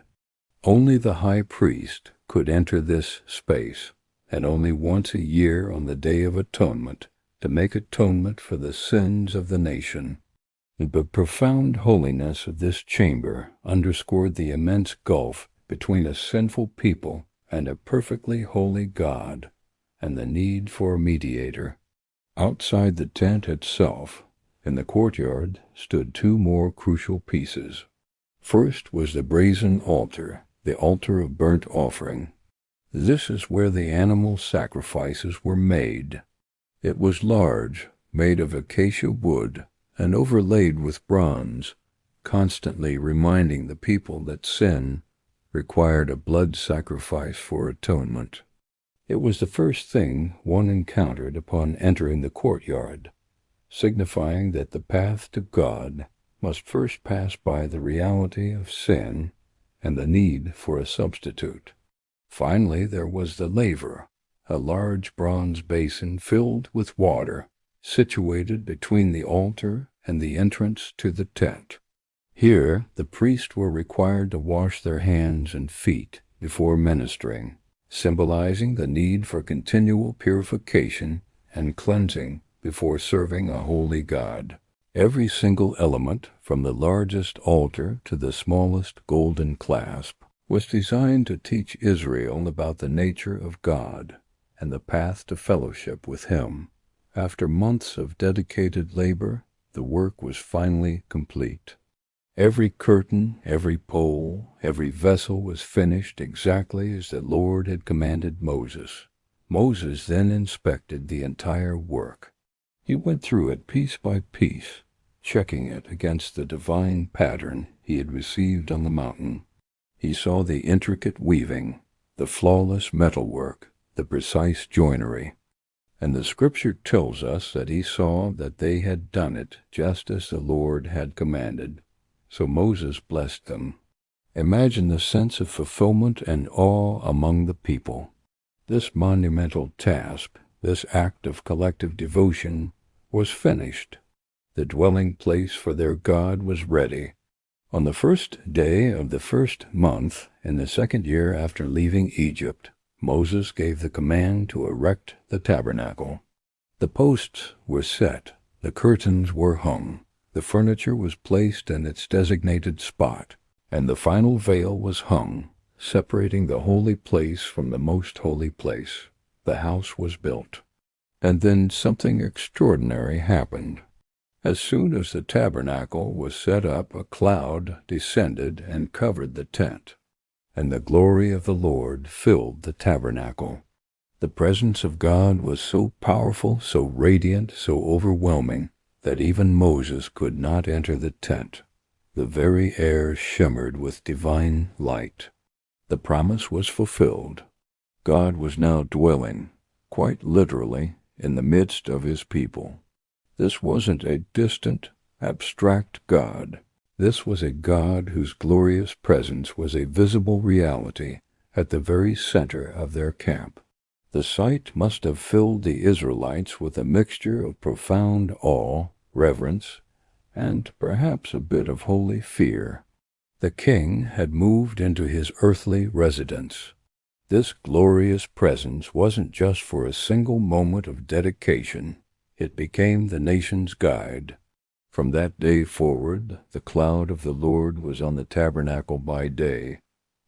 Only the high priest could enter this space, and only once a year on the Day of Atonement, to make atonement for the sins of the nation. The profound holiness of this chamber underscored the immense gulf between a sinful people and a perfectly holy God, and the need for a mediator. Outside the tent itself, in the courtyard, stood 2 more crucial pieces. First was the brazen altar, the altar of burnt offering. This is where the animal sacrifices were made. It was large, made of acacia wood, and overlaid with bronze, constantly reminding the people that sin required a blood sacrifice for atonement. It was the first thing one encountered upon entering the courtyard, signifying that the path to God must first pass by the reality of sin and the need for a substitute. Finally, there was the laver, a large bronze basin filled with water, situated between the altar and the entrance to the tent. Here, the priests were required to wash their hands and feet before ministering, symbolizing the need for continual purification and cleansing before serving a holy God. Every single element, from the largest altar to the smallest golden clasp, was designed to teach Israel about the nature of God and the path to fellowship with Him. After months of dedicated labor, the work was finally complete. Every curtain, every pole, every vessel was finished exactly as the Lord had commanded Moses. Moses then inspected the entire work. He went through it piece by piece, checking it against the divine pattern he had received on the mountain. He saw the intricate weaving, the flawless metalwork, the precise joinery. And the Scripture tells us that he saw that they had done it just as the Lord had commanded. So Moses blessed them. Imagine the sense of fulfillment and awe among the people. This monumental task, this act of collective devotion, was finished. The dwelling place for their God was ready. On the first day of the first month, in the second year after leaving Egypt, Moses gave the command to erect the tabernacle. The posts were set, the curtains were hung, the furniture was placed in its designated spot, and the final veil was hung, separating the holy place from the most holy place. The house was built. And then something extraordinary happened. As soon as the tabernacle was set up, a cloud descended and covered the tent, and the glory of the Lord filled the tabernacle. The presence of God was so powerful, so radiant, so overwhelming, that even Moses could not enter the tent. The very air shimmered with divine light. The promise was fulfilled. God was now dwelling, quite literally, in the midst of his people. This wasn't a distant, abstract God. This was a God whose glorious presence was a visible reality at the very center of their camp. The sight must have filled the Israelites with a mixture of profound awe, reverence, and perhaps a bit of holy fear. The king had moved into his earthly residence. This glorious presence wasn't just for a single moment of dedication. It became the nation's guide. From that day forward, the cloud of the Lord was on the tabernacle by day,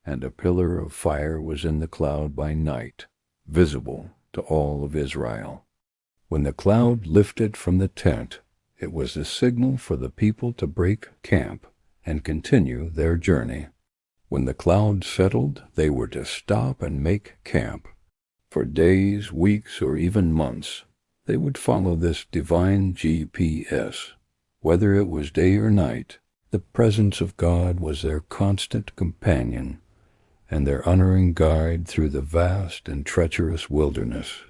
and a pillar of fire was in the cloud by night, visible to all of Israel. When the cloud lifted from the tent, it was the signal for the people to break camp and continue their journey. When the cloud settled, they were to stop and make camp. For days, weeks, or even months, they would follow this divine GPS. Whether it was day or night, the presence of God was their constant companion and their unerring guide through the vast and treacherous wilderness.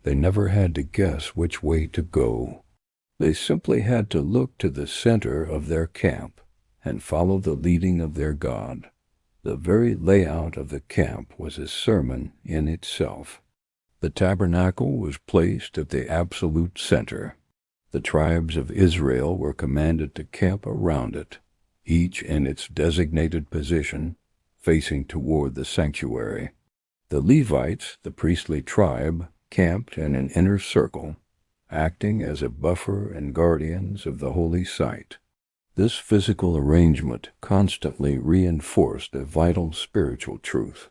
They never had to guess which way to go. They simply had to look to the center of their camp and follow the leading of their God. The very layout of the camp was a sermon in itself. The tabernacle was placed at the absolute center. The tribes of Israel were commanded to camp around it, each in its designated position, facing toward the sanctuary. The Levites, the priestly tribe, camped in an inner circle, acting as a buffer and guardians of the holy site. This physical arrangement constantly reinforced a vital spiritual truth.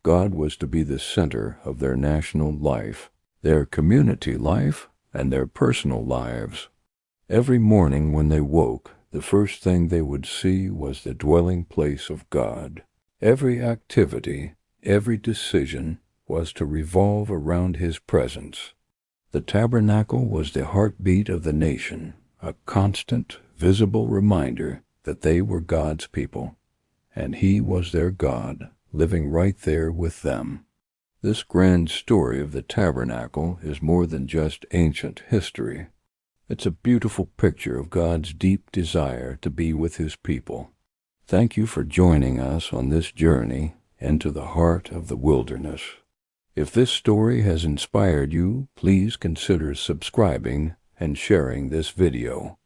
God was to be the center of their national life, their community life, and their personal lives. Every morning when they woke, the first thing they would see was the dwelling place of God. Every activity, every decision was to revolve around his presence. The tabernacle was the heartbeat of the nation, a constant, visible reminder that they were God's people, and he was their God, living right there with them. This grand story of the tabernacle is more than just ancient history. It's a beautiful picture of God's deep desire to be with his people. Thank you for joining us on this journey into the heart of the wilderness. If this story has inspired you, please consider subscribing and sharing this video.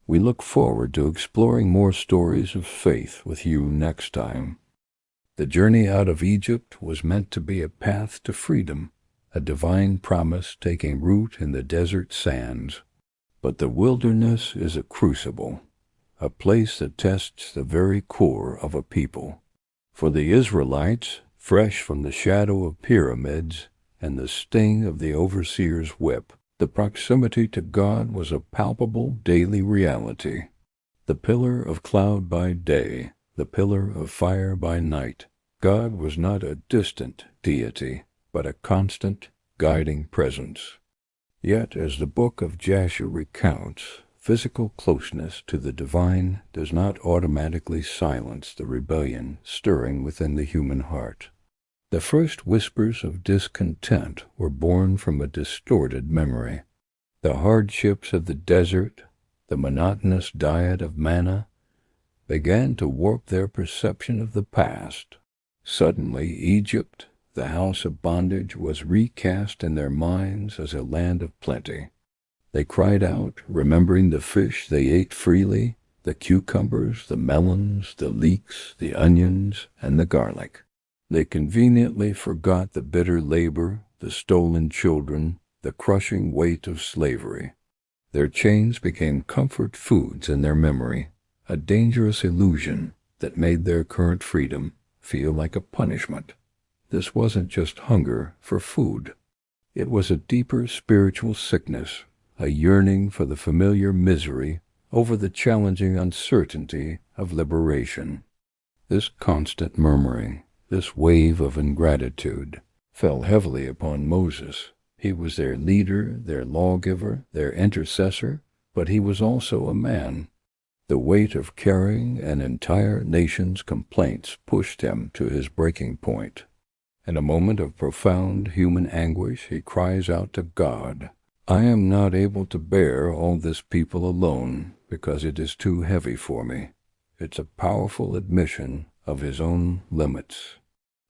We look forward to exploring more stories of faith with you next time. The journey out of Egypt was meant to be a path to freedom, a divine promise taking root in the desert sands. But the wilderness is a crucible, a place that tests the very core of a people. For the Israelites, fresh from the shadow of pyramids and the sting of the overseer's whip, The proximity to God was a palpable daily reality. The pillar of cloud by day, the pillar of fire by night. God was not a distant deity, but a constant, guiding presence. Yet, as the Book of Jasher recounts, physical closeness to the divine does not automatically silence the rebellion stirring within the human heart. The first whispers of discontent were born from a distorted memory. The hardships of the desert, the monotonous diet of manna, began to warp their perception of the past. Suddenly, Egypt, the house of bondage, was recast in their minds as a land of plenty. They cried out, remembering the fish they ate freely, the cucumbers, the melons, the leeks, the onions, and the garlic. They conveniently forgot the bitter labor, the stolen children, the crushing weight of slavery. Their chains became comfort foods in their memory, a dangerous illusion that made their current freedom feel like a punishment. This wasn't just hunger for food. It was a deeper spiritual sickness, a yearning for the familiar misery over the challenging uncertainty of liberation. This constant murmuring, this wave of ingratitude, fell heavily upon Moses. He was their leader, their lawgiver, their intercessor, but he was also a man. The weight of carrying an entire nation's complaints pushed him to his breaking point. In a moment of profound human anguish, he cries out to God, "I am not able to bear all this people alone, because it is too heavy for me." It's a powerful admission of his own limits.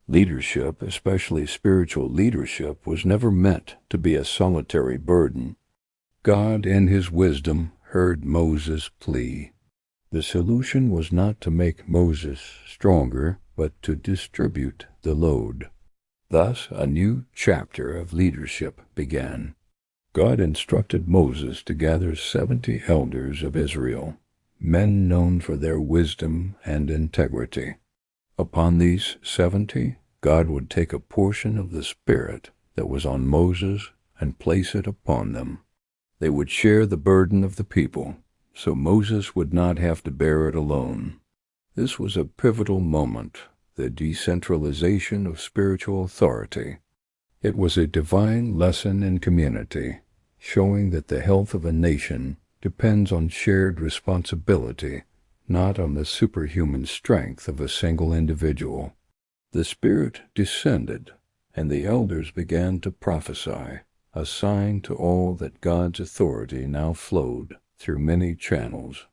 Leadership, especially spiritual leadership, was never meant to be a solitary burden. God, in his wisdom, heard Moses' plea. The solution was not to make Moses stronger, but to distribute the load. Thus, a new chapter of leadership began. God instructed Moses to gather 70 elders of Israel, men known for their wisdom and integrity. Upon these 70, God would take a portion of the Spirit that was on Moses and place it upon them. They would share the burden of the people, so Moses would not have to bear it alone. This was a pivotal moment, the decentralization of spiritual authority. It was a divine lesson in community, showing that the health of a nation depends on shared responsibility, not on the superhuman strength of a single individual. The Spirit descended, and the elders began to prophesy, a sign to all that God's authority now flowed through many channels.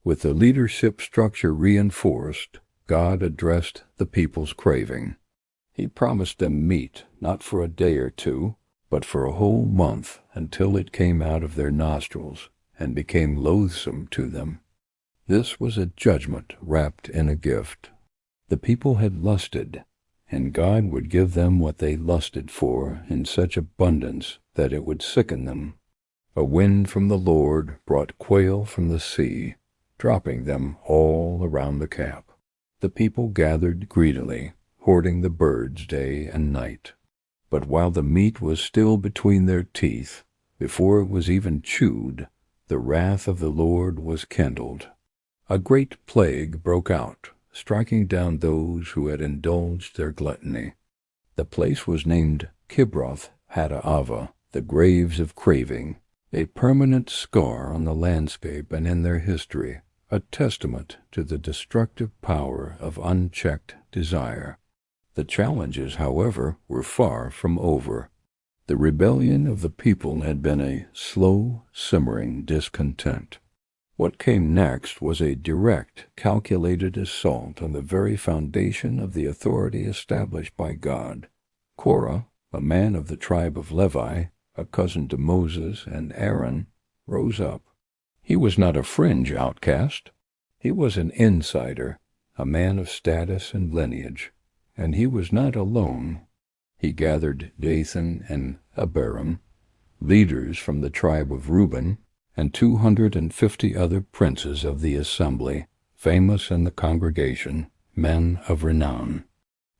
With the leadership structure reinforced, God addressed the people's craving. He promised them meat, not for a day or two, but for a whole month, until it came out of their nostrils and became loathsome to them. This was a judgment wrapped in a gift. The people had lusted, and God would give them what they lusted for in such abundance that it would sicken them. A wind from the Lord brought quail from the sea, dropping them all around the camp. The people gathered greedily, hoarding the birds day and night. But while the meat was still between their teeth, before it was even chewed, the wrath of the Lord was kindled. A great plague broke out, striking down those who had indulged their gluttony. The place was named Kibroth Hattaavah, the graves of craving, a permanent scar on the landscape and in their history, a testament to the destructive power of unchecked desire. The challenges, however, were far from over. The rebellion of the people had been a slow, simmering discontent. What came next was a direct, calculated assault on the very foundation of the authority established by God. Korah, a man of the tribe of Levi, a cousin to Moses and Aaron, rose up. He was not a fringe outcast. He was an insider, a man of status and lineage, and he was not alone. He gathered Dathan and Abiram, leaders from the tribe of Reuben, and 250 other princes of the assembly, famous in the congregation, men of renown.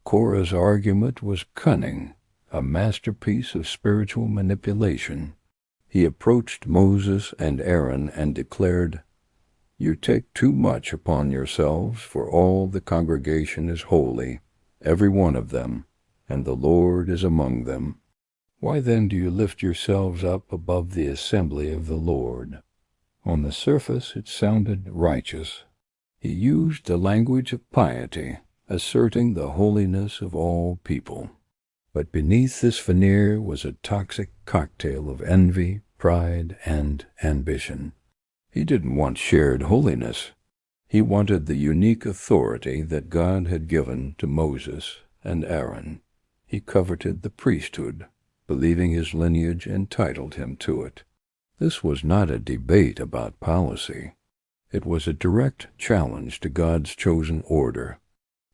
Korah's argument was cunning, a masterpiece of spiritual manipulation. He approached Moses and Aaron and declared, "You take too much upon yourselves, for all the congregation is holy, every one of them, and the Lord is among them. Why then do you lift yourselves up above the assembly of the Lord?" On the surface it sounded righteous. He used the language of piety, asserting the holiness of all people. But beneath this veneer was a toxic cocktail of envy, pride, and ambition. He didn't want shared holiness. He wanted the unique authority that God had given to Moses and Aaron. He coveted the priesthood, believing his lineage entitled him to it. This was not a debate about policy. It was a direct challenge to God's chosen order.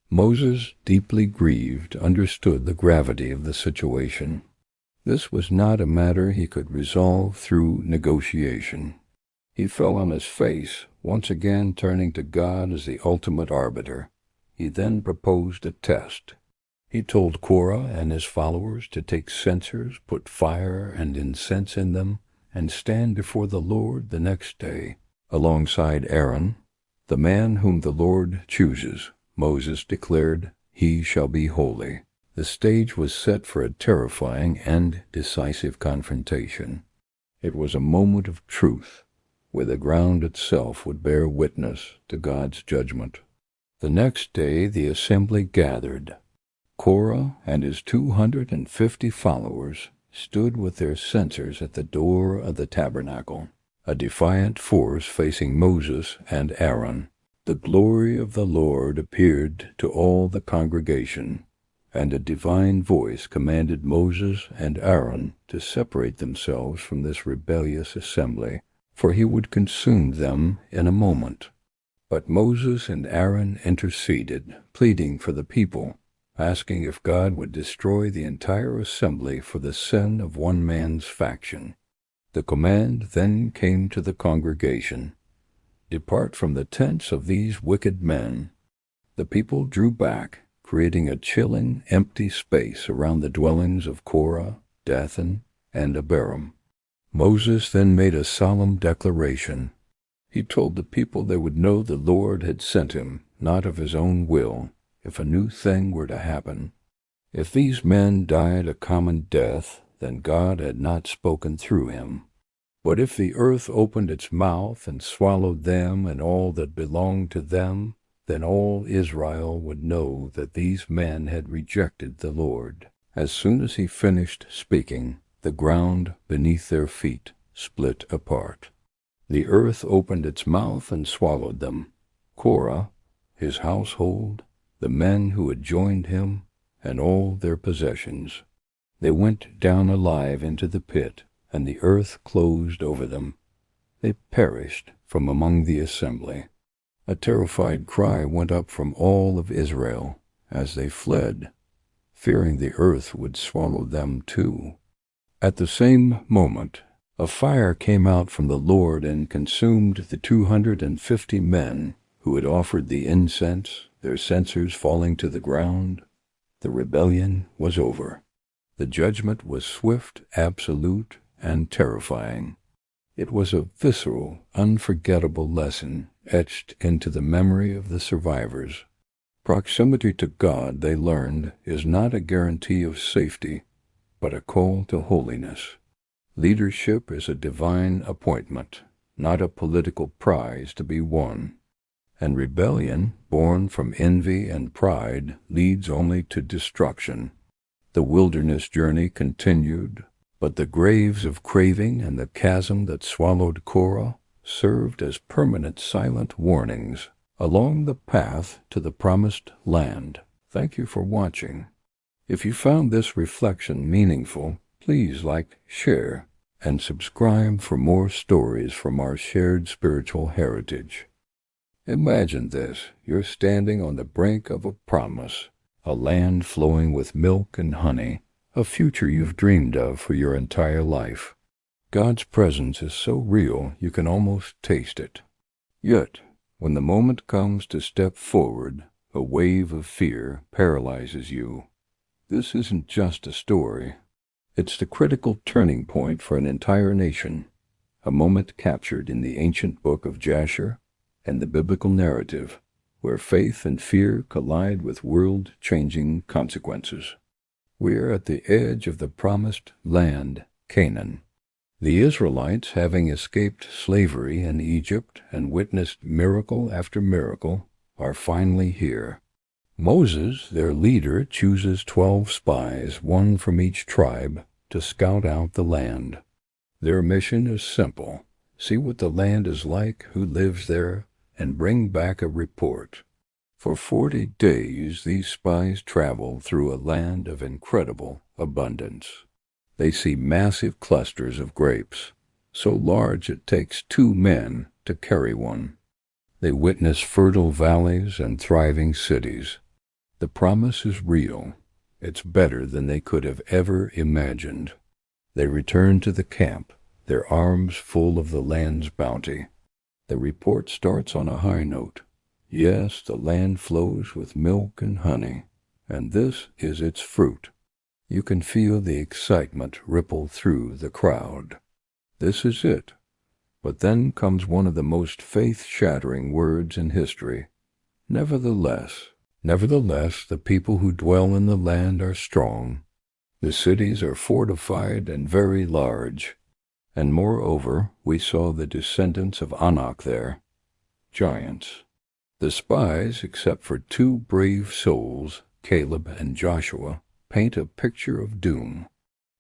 Moses, deeply grieved, understood the gravity of the situation. This was not a matter he could resolve through negotiation. He fell on his face, once again turning to God as the ultimate arbiter. He then proposed a test. He told Korah and his followers to take censers, put fire and incense in them, and stand before the Lord the next day, alongside Aaron. "The man whom the Lord chooses," Moses declared, "he shall be holy." The stage was set for a terrifying and decisive confrontation. It was a moment of truth, where the ground itself would bear witness to God's judgment. The next day the assembly gathered. Korah and his 250 followers stood with their censers at the door of the tabernacle, a defiant force facing Moses and Aaron. The glory of the Lord appeared to all the congregation, and a divine voice commanded Moses and Aaron to separate themselves from this rebellious assembly, for he would consume them in a moment. But Moses and Aaron interceded, pleading for the people, asking if God would destroy the entire assembly for the sin of one man's faction. The command then came to the congregation, "Depart from the tents of these wicked men." The people drew back, creating a chilling, empty space around the dwellings of Korah, Dathan, and Abiram. Moses then made a solemn declaration. He told the people they would know the Lord had sent him, not of his own will, if a new thing were to happen. If these men died a common death, then God had not spoken through him. But if the earth opened its mouth and swallowed them and all that belonged to them, then all Israel would know that these men had rejected the Lord. As soon as he finished speaking, the ground beneath their feet split apart. The earth opened its mouth and swallowed them. Korah, his household, the men who had joined him, and all their possessions. They went down alive into the pit, and the earth closed over them. They perished from among the assembly. A terrified cry went up from all of Israel as they fled, fearing the earth would swallow them too. At the same moment, a fire came out from the Lord and consumed the 250 men who had offered the incense, their censers falling to the ground. The rebellion was over. The judgment was swift, absolute, and terrifying. It was a visceral, unforgettable lesson etched into the memory of the survivors. Proximity to God, they learned, is not a guarantee of safety, but a call to holiness. Leadership is a divine appointment, not a political prize to be won. And rebellion, born from envy and pride, leads only to destruction. The wilderness journey continued, but the graves of craving and the chasm that swallowed Korah served as permanent silent warnings along the path to the promised land. Thank you for watching. If you found this reflection meaningful, please like, share, and subscribe for more stories from our shared spiritual heritage. Imagine this: you're standing on the brink of a promise, a land flowing with milk and honey, a future you've dreamed of for your entire life. God's presence is so real you can almost taste it. Yet, when the moment comes to step forward, a wave of fear paralyzes you. This isn't just a story. It's the critical turning point for an entire nation, a moment captured in the ancient Book of Jasher and the biblical narrative, where faith and fear collide with world-changing consequences. We are at the edge of the promised land, Canaan. The Israelites, having escaped slavery in Egypt and witnessed miracle after miracle, are finally here. Moses, their leader, chooses 12 spies, one from each tribe, to scout out the land. Their mission is simple: see what the land is like, who lives there, and bring back a report. For 40 days these spies travel through a land of incredible abundance. They see massive clusters of grapes, so large it takes 2 men to carry one. They witness fertile valleys and thriving cities. The promise is real. It's better than they could have ever imagined. They return to the camp, their arms full of the land's bounty. The report starts on a high note. Yes, the land flows with milk and honey, and this is its fruit. You can feel the excitement ripple through the crowd. This is it. But then comes one of the most faith-shattering words in history. Nevertheless, the people who dwell in the land are strong. The cities are fortified and very large. And moreover, we saw the descendants of Anak there, giants. The spies, except for 2 brave souls, Caleb and Joshua, paint a picture of doom.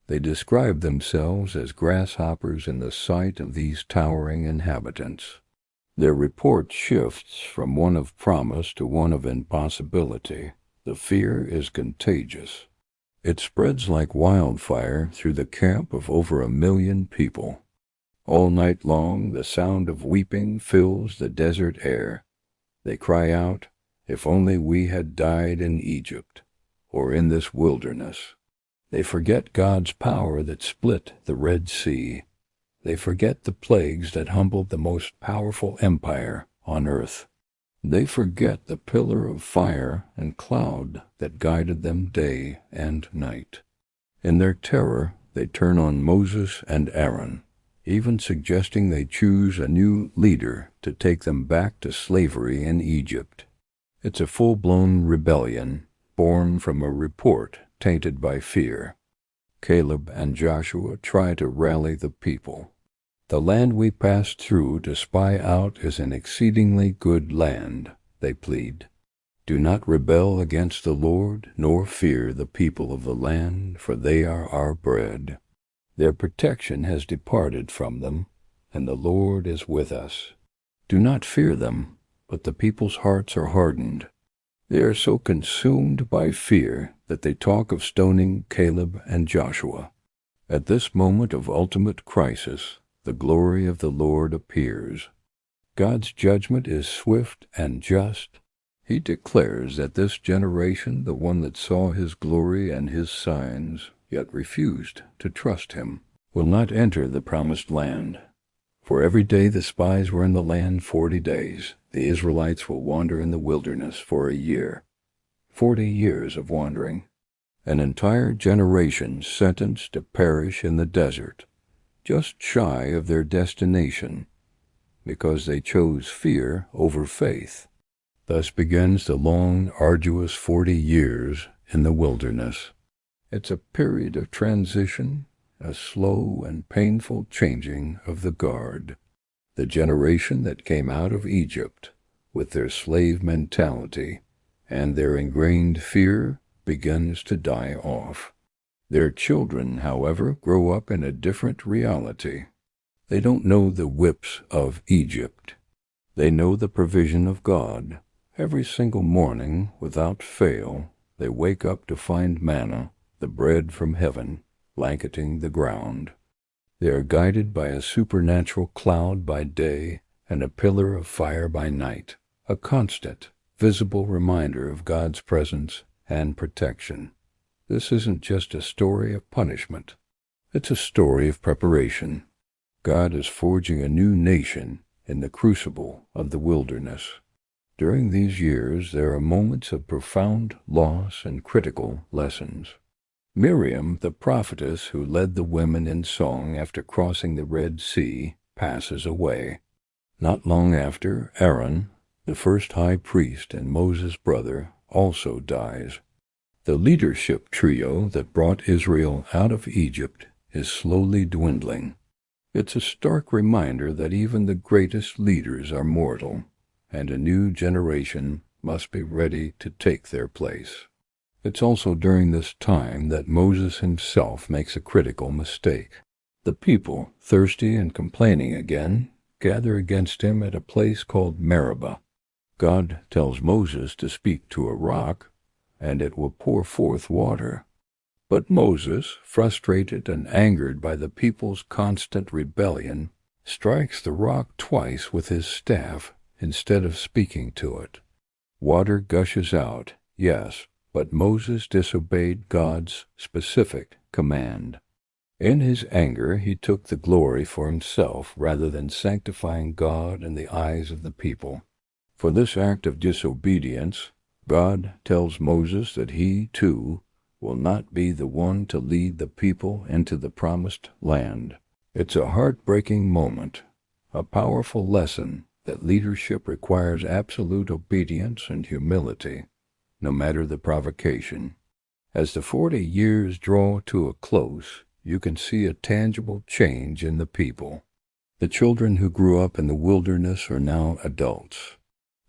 They describe themselves as grasshoppers in the sight of these towering inhabitants. Their report shifts from one of promise to one of impossibility. The fear is contagious. It spreads like wildfire through the camp of over 1 million people. All night long the sound of weeping fills the desert air. They cry out, "If only we had died in Egypt, or in this wilderness." They forget God's power that split the Red Sea. They forget the plagues that humbled the most powerful empire on earth. They forget the pillar of fire and cloud that guided them day and night. In their terror, they turn on Moses and Aaron, even suggesting they choose a new leader to take them back to slavery in Egypt. It's a full-blown rebellion, born from a report tainted by fear. Caleb and Joshua try to rally the people. "The land we passed through to spy out is an exceedingly good land," they plead. "Do not rebel against the Lord, nor fear the people of the land, for they are our bread. Their protection has departed from them, and the Lord is with us. Do not fear them, but the people's hearts are hardened. They are so consumed by fear that they talk of stoning Caleb and Joshua." At this moment of ultimate crisis, the glory of the Lord appears. God's judgment is swift and just. He declares that this generation, the one that saw his glory and his signs, yet refused to trust him, will not enter the promised land. For every day the spies were in the land 40 days, the Israelites will wander in the wilderness for a year. 40 years of wandering. An entire generation sentenced to perish in the desert, just shy of their destination, because they chose fear over faith. Thus begins the long, arduous 40 years in the wilderness. It's a period of transition, a slow and painful changing of the guard. The generation that came out of Egypt, with their slave mentality and their ingrained fear, begins to die off. Their children, however, grow up in a different reality. They don't know the whips of Egypt. They know the provision of God. Every single morning, without fail, they wake up to find manna, the bread from heaven, blanketing the ground. They are guided by a supernatural cloud by day and a pillar of fire by night, a constant, visible reminder of God's presence and protection. This isn't just a story of punishment. It's a story of preparation. God is forging a new nation in the crucible of the wilderness. During these years, there are moments of profound loss and critical lessons. Miriam, the prophetess who led the women in song after crossing the Red Sea, passes away. Not long after, Aaron, the first high priest and Moses' brother, also dies. The leadership trio that brought Israel out of Egypt is slowly dwindling. It's a stark reminder that even the greatest leaders are mortal, and a new generation must be ready to take their place. It's also during this time that Moses himself makes a critical mistake. The people, thirsty and complaining again, gather against him at a place called Meribah. God tells Moses to speak to a rock, and it will pour forth water. But Moses, frustrated and angered by the people's constant rebellion, strikes the rock twice with his staff instead of speaking to it. Water gushes out, yes, but Moses disobeyed God's specific command. In his anger, he took the glory for himself rather than sanctifying God in the eyes of the people. For this act of disobedience, God tells Moses that he, too, will not be the one to lead the people into the promised land. It's a heartbreaking moment, a powerful lesson that leadership requires absolute obedience and humility, no matter the provocation. As the 40 years draw to a close, you can see a tangible change in the people. The children who grew up in the wilderness are now adults.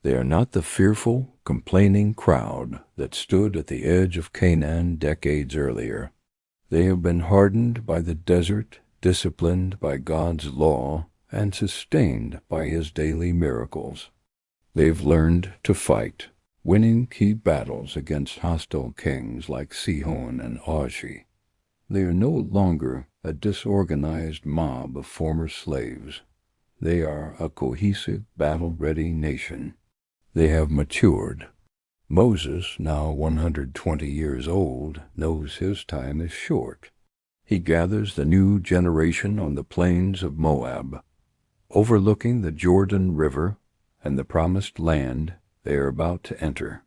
They are not the fearful, complaining crowd that stood at the edge of Canaan decades earlier. They have been hardened by the desert, disciplined by God's law, and sustained by His daily miracles. They've learned to fight, winning key battles against hostile kings like Sihon and Og. They are no longer a disorganized mob of former slaves. They are a cohesive, battle-ready nation. They have matured. Moses, now 120 years old, knows his time is short. He gathers the new generation on the plains of Moab, overlooking the Jordan River and the promised land they are about to enter.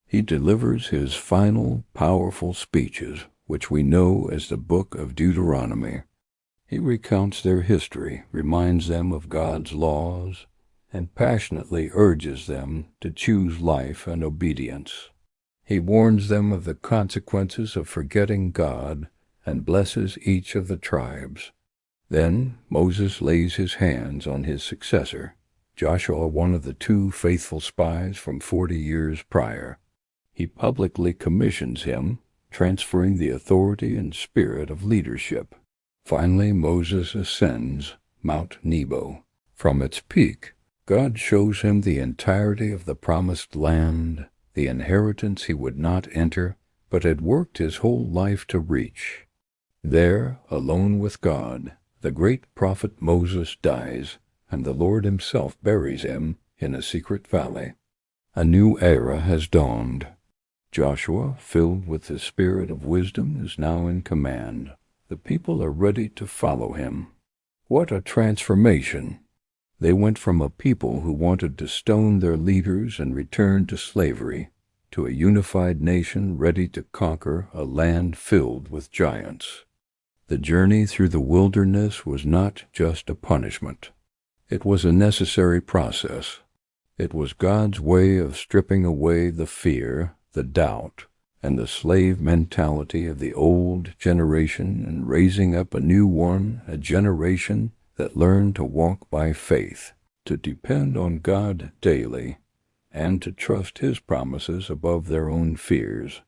He delivers his final, powerful speeches, which we know as the Book of Deuteronomy. He recounts their history, reminds them of God's laws, and passionately urges them to choose life and obedience. He warns them of the consequences of forgetting God and blesses each of the tribes. Then Moses lays his hands on his successor, Joshua, one of the 2 faithful spies from 40 years prior. He publicly commissions him, transferring the authority and spirit of leadership. Finally, Moses ascends Mount Nebo. From its peak, God shows him the entirety of the promised land, the inheritance he would not enter, but had worked his whole life to reach. There, alone with God, the great prophet Moses dies, and the Lord himself buries him in a secret valley. A new era has dawned. Joshua, filled with the spirit of wisdom, is now in command. The people are ready to follow him. What a transformation! They went from a people who wanted to stone their leaders and return to slavery, to a unified nation ready to conquer a land filled with giants. The journey through the wilderness was not just a punishment. It was a necessary process. It was God's way of stripping away the fear, the doubt, and the slave mentality of the old generation and raising up a new one, a generation that learned to walk by faith, to depend on God daily, and to trust His promises above their own fears.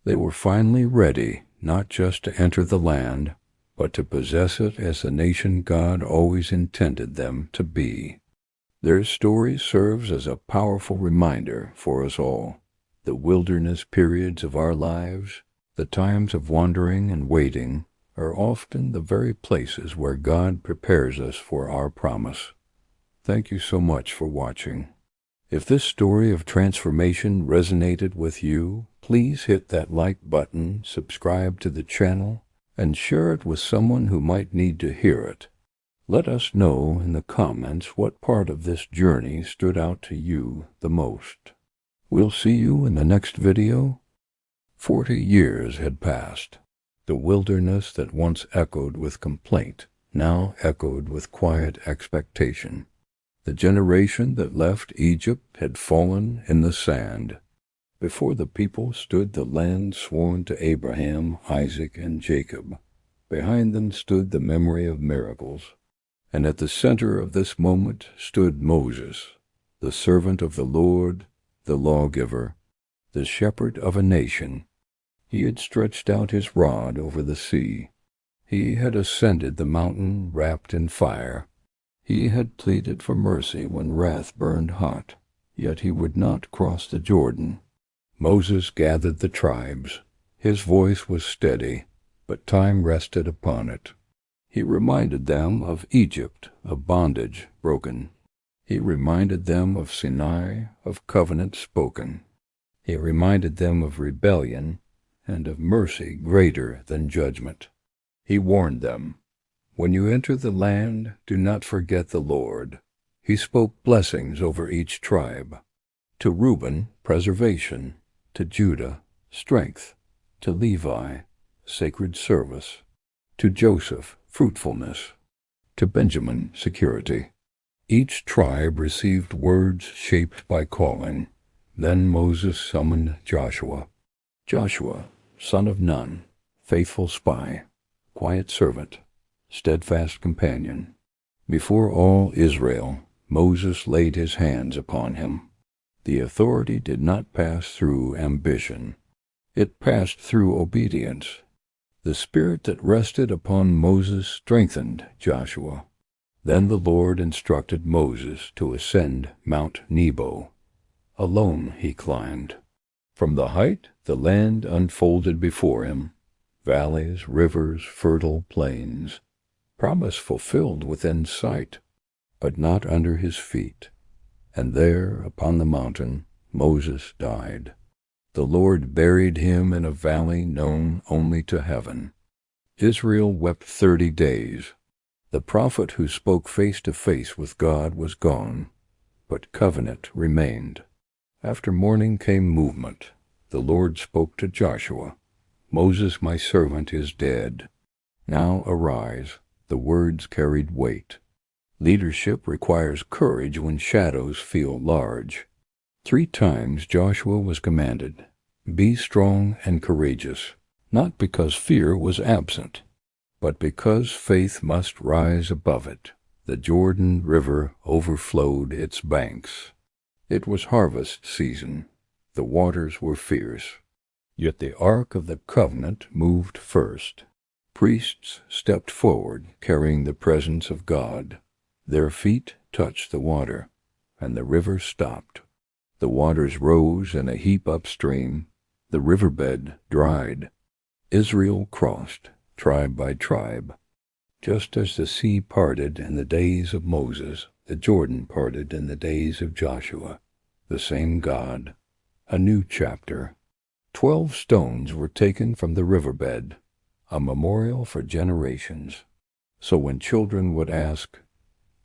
They were finally ready not just to enter the land, but to possess it as the nation God always intended them to be. Their story serves as a powerful reminder for us all. The wilderness periods of our lives, the times of wandering and waiting, are often the very places where God prepares us for our promise. Thank you so much for watching. If this story of transformation resonated with you, please hit that like button, subscribe to the channel, and share it with someone who might need to hear it. Let us know in the comments what part of this journey stood out to you the most. We'll see you in the next video. 40 years had passed. The wilderness that once echoed with complaint now echoed with quiet expectation. The generation that left Egypt had fallen in the sand. Before the people stood the land sworn to Abraham, Isaac, and Jacob. Behind them stood the memory of miracles. And at the center of this moment stood Moses, the servant of the Lord, the lawgiver, the shepherd of a nation. He had stretched out his rod over the sea. He had ascended the mountain wrapped in fire. He had pleaded for mercy when wrath burned hot, yet he would not cross the Jordan. Moses gathered the tribes. His voice was steady, but time rested upon it. He reminded them of Egypt, of bondage broken. He reminded them of Sinai, of covenant spoken. He reminded them of rebellion and of mercy greater than judgment. He warned them, "When you enter the land, do not forget the Lord." He spoke blessings over each tribe. To Reuben, preservation. To Judah, strength. To Levi, sacred service. To Joseph, fruitfulness. To Benjamin, security. Each tribe received words shaped by calling. Then Moses summoned Joshua. Joshua, son of Nun, faithful spy, quiet servant, steadfast companion. Before all Israel, Moses laid his hands upon him. The authority did not pass through ambition. It passed through obedience. The spirit that rested upon Moses strengthened Joshua. Then the Lord instructed Moses to ascend Mount Nebo. Alone he climbed. From the height, the land unfolded before him. Valleys, rivers, fertile plains. Promise fulfilled within sight, but not under his feet. And there, upon the mountain, Moses died. The Lord buried him in a valley known only to heaven. Israel wept 30 days. The prophet who spoke face to face with God was gone, but covenant remained. After mourning came movement. The Lord spoke to Joshua, "Moses, my servant, is dead. Now arise." The words carried weight. Leadership requires courage when shadows feel large. 3 times Joshua was commanded, "Be strong and courageous," not because fear was absent, but because faith must rise above it. The Jordan River overflowed its banks. It was harvest season. The waters were fierce. Yet the Ark of the Covenant moved first. Priests stepped forward, carrying the presence of God. Their feet touched the water, and the river stopped. The waters rose in a heap upstream. The riverbed dried. Israel crossed, tribe by tribe. Just as the sea parted in the days of Moses, the Jordan parted in the days of Joshua. The same God. A new chapter. 12 stones were taken from the riverbed, a memorial for generations. So when children would ask,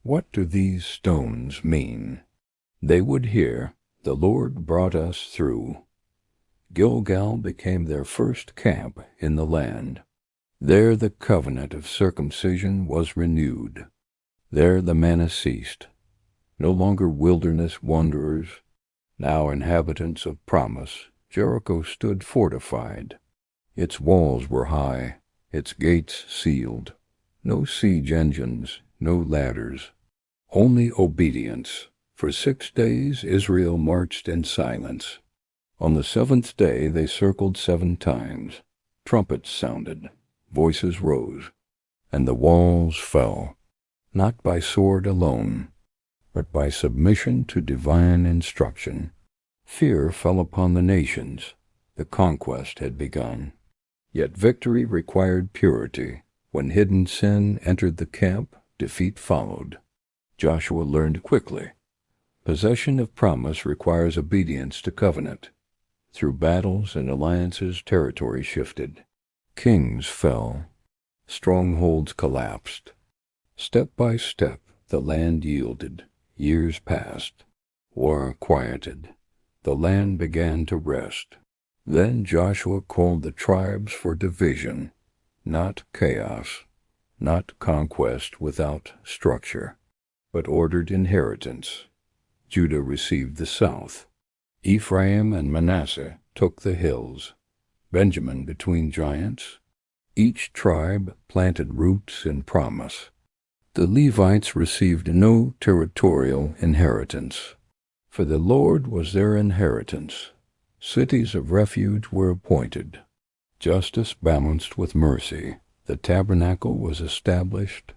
"What do these stones mean?" they would hear, "The Lord brought us through." Gilgal became their first camp in the land. There the covenant of circumcision was renewed. There the manna ceased. No longer wilderness wanderers, now inhabitants of promise, Jericho stood fortified. Its walls were high, its gates sealed. No siege engines, no ladders, only obedience. For 6 days Israel marched in silence. On the 7th day they circled 7 times. Trumpets sounded, voices rose, and the walls fell, not by sword alone, but by submission to divine instruction. Fear fell upon the nations. The conquest had begun. Yet victory required purity. When hidden sin entered the camp, defeat followed. Joshua learned quickly. Possession of promise requires obedience to covenant. Through battles and alliances, territory shifted. Kings fell. Strongholds collapsed. Step by step, the land yielded. Years passed. War quieted. The land began to rest. Then Joshua called the tribes for division. not chaos, not conquest without structure, but ordered inheritance. Judah received the south. Ephraim and Manasseh took the hills. Benjamin between giants. Each tribe planted roots in promise. The Levites received no territorial inheritance, for the Lord was their inheritance. Cities of refuge were appointed. Justice balanced with mercy. The tabernacle was established.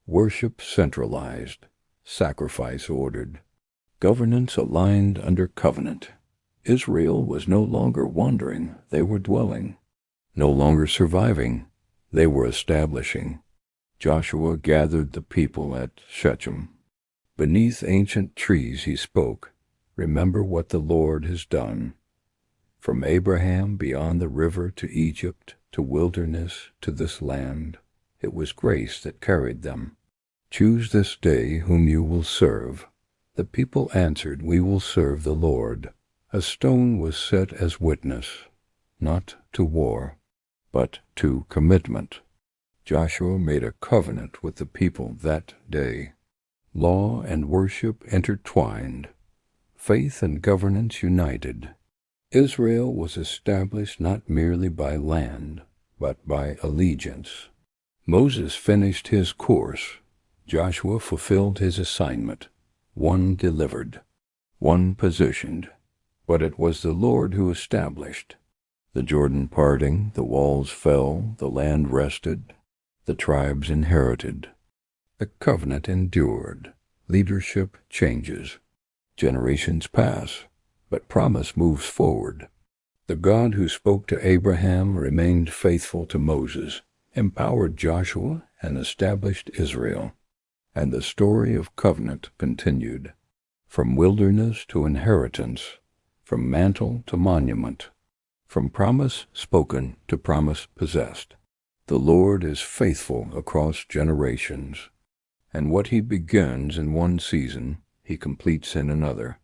Worship centralized. Sacrifice ordered. Governance aligned under covenant. Israel was no longer wandering, they were dwelling. No longer surviving, they were establishing. Joshua gathered the people at Shechem. Beneath ancient trees he spoke, "Remember what the Lord has done. From Abraham beyond the river to Egypt, to wilderness, to this land, it was grace that carried them. Choose this day whom you will serve." The people answered, "We will serve the Lord." A stone was set as witness, not to war, but to commitment. Joshua made a covenant with the people that day. Law and worship intertwined, faith and governance united. Israel was established not merely by land, but by allegiance. Moses finished his course. Joshua fulfilled his assignment. One delivered, one positioned, but it was the Lord who established. The Jordan parting, the walls fell, the land rested, the tribes inherited. The covenant endured. Leadership changes. Generations pass, but promise moves forward. The God who spoke to Abraham remained faithful to Moses, empowered Joshua, and established Israel. And the story of covenant continued, from wilderness to inheritance, from mantle to monument, from promise spoken to promise possessed. The Lord is faithful across generations, and what he begins in one season, he completes in another.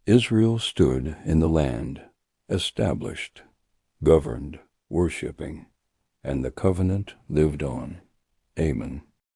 Israel stood in the land, established, governed, worshiping, and the covenant lived on. Amen.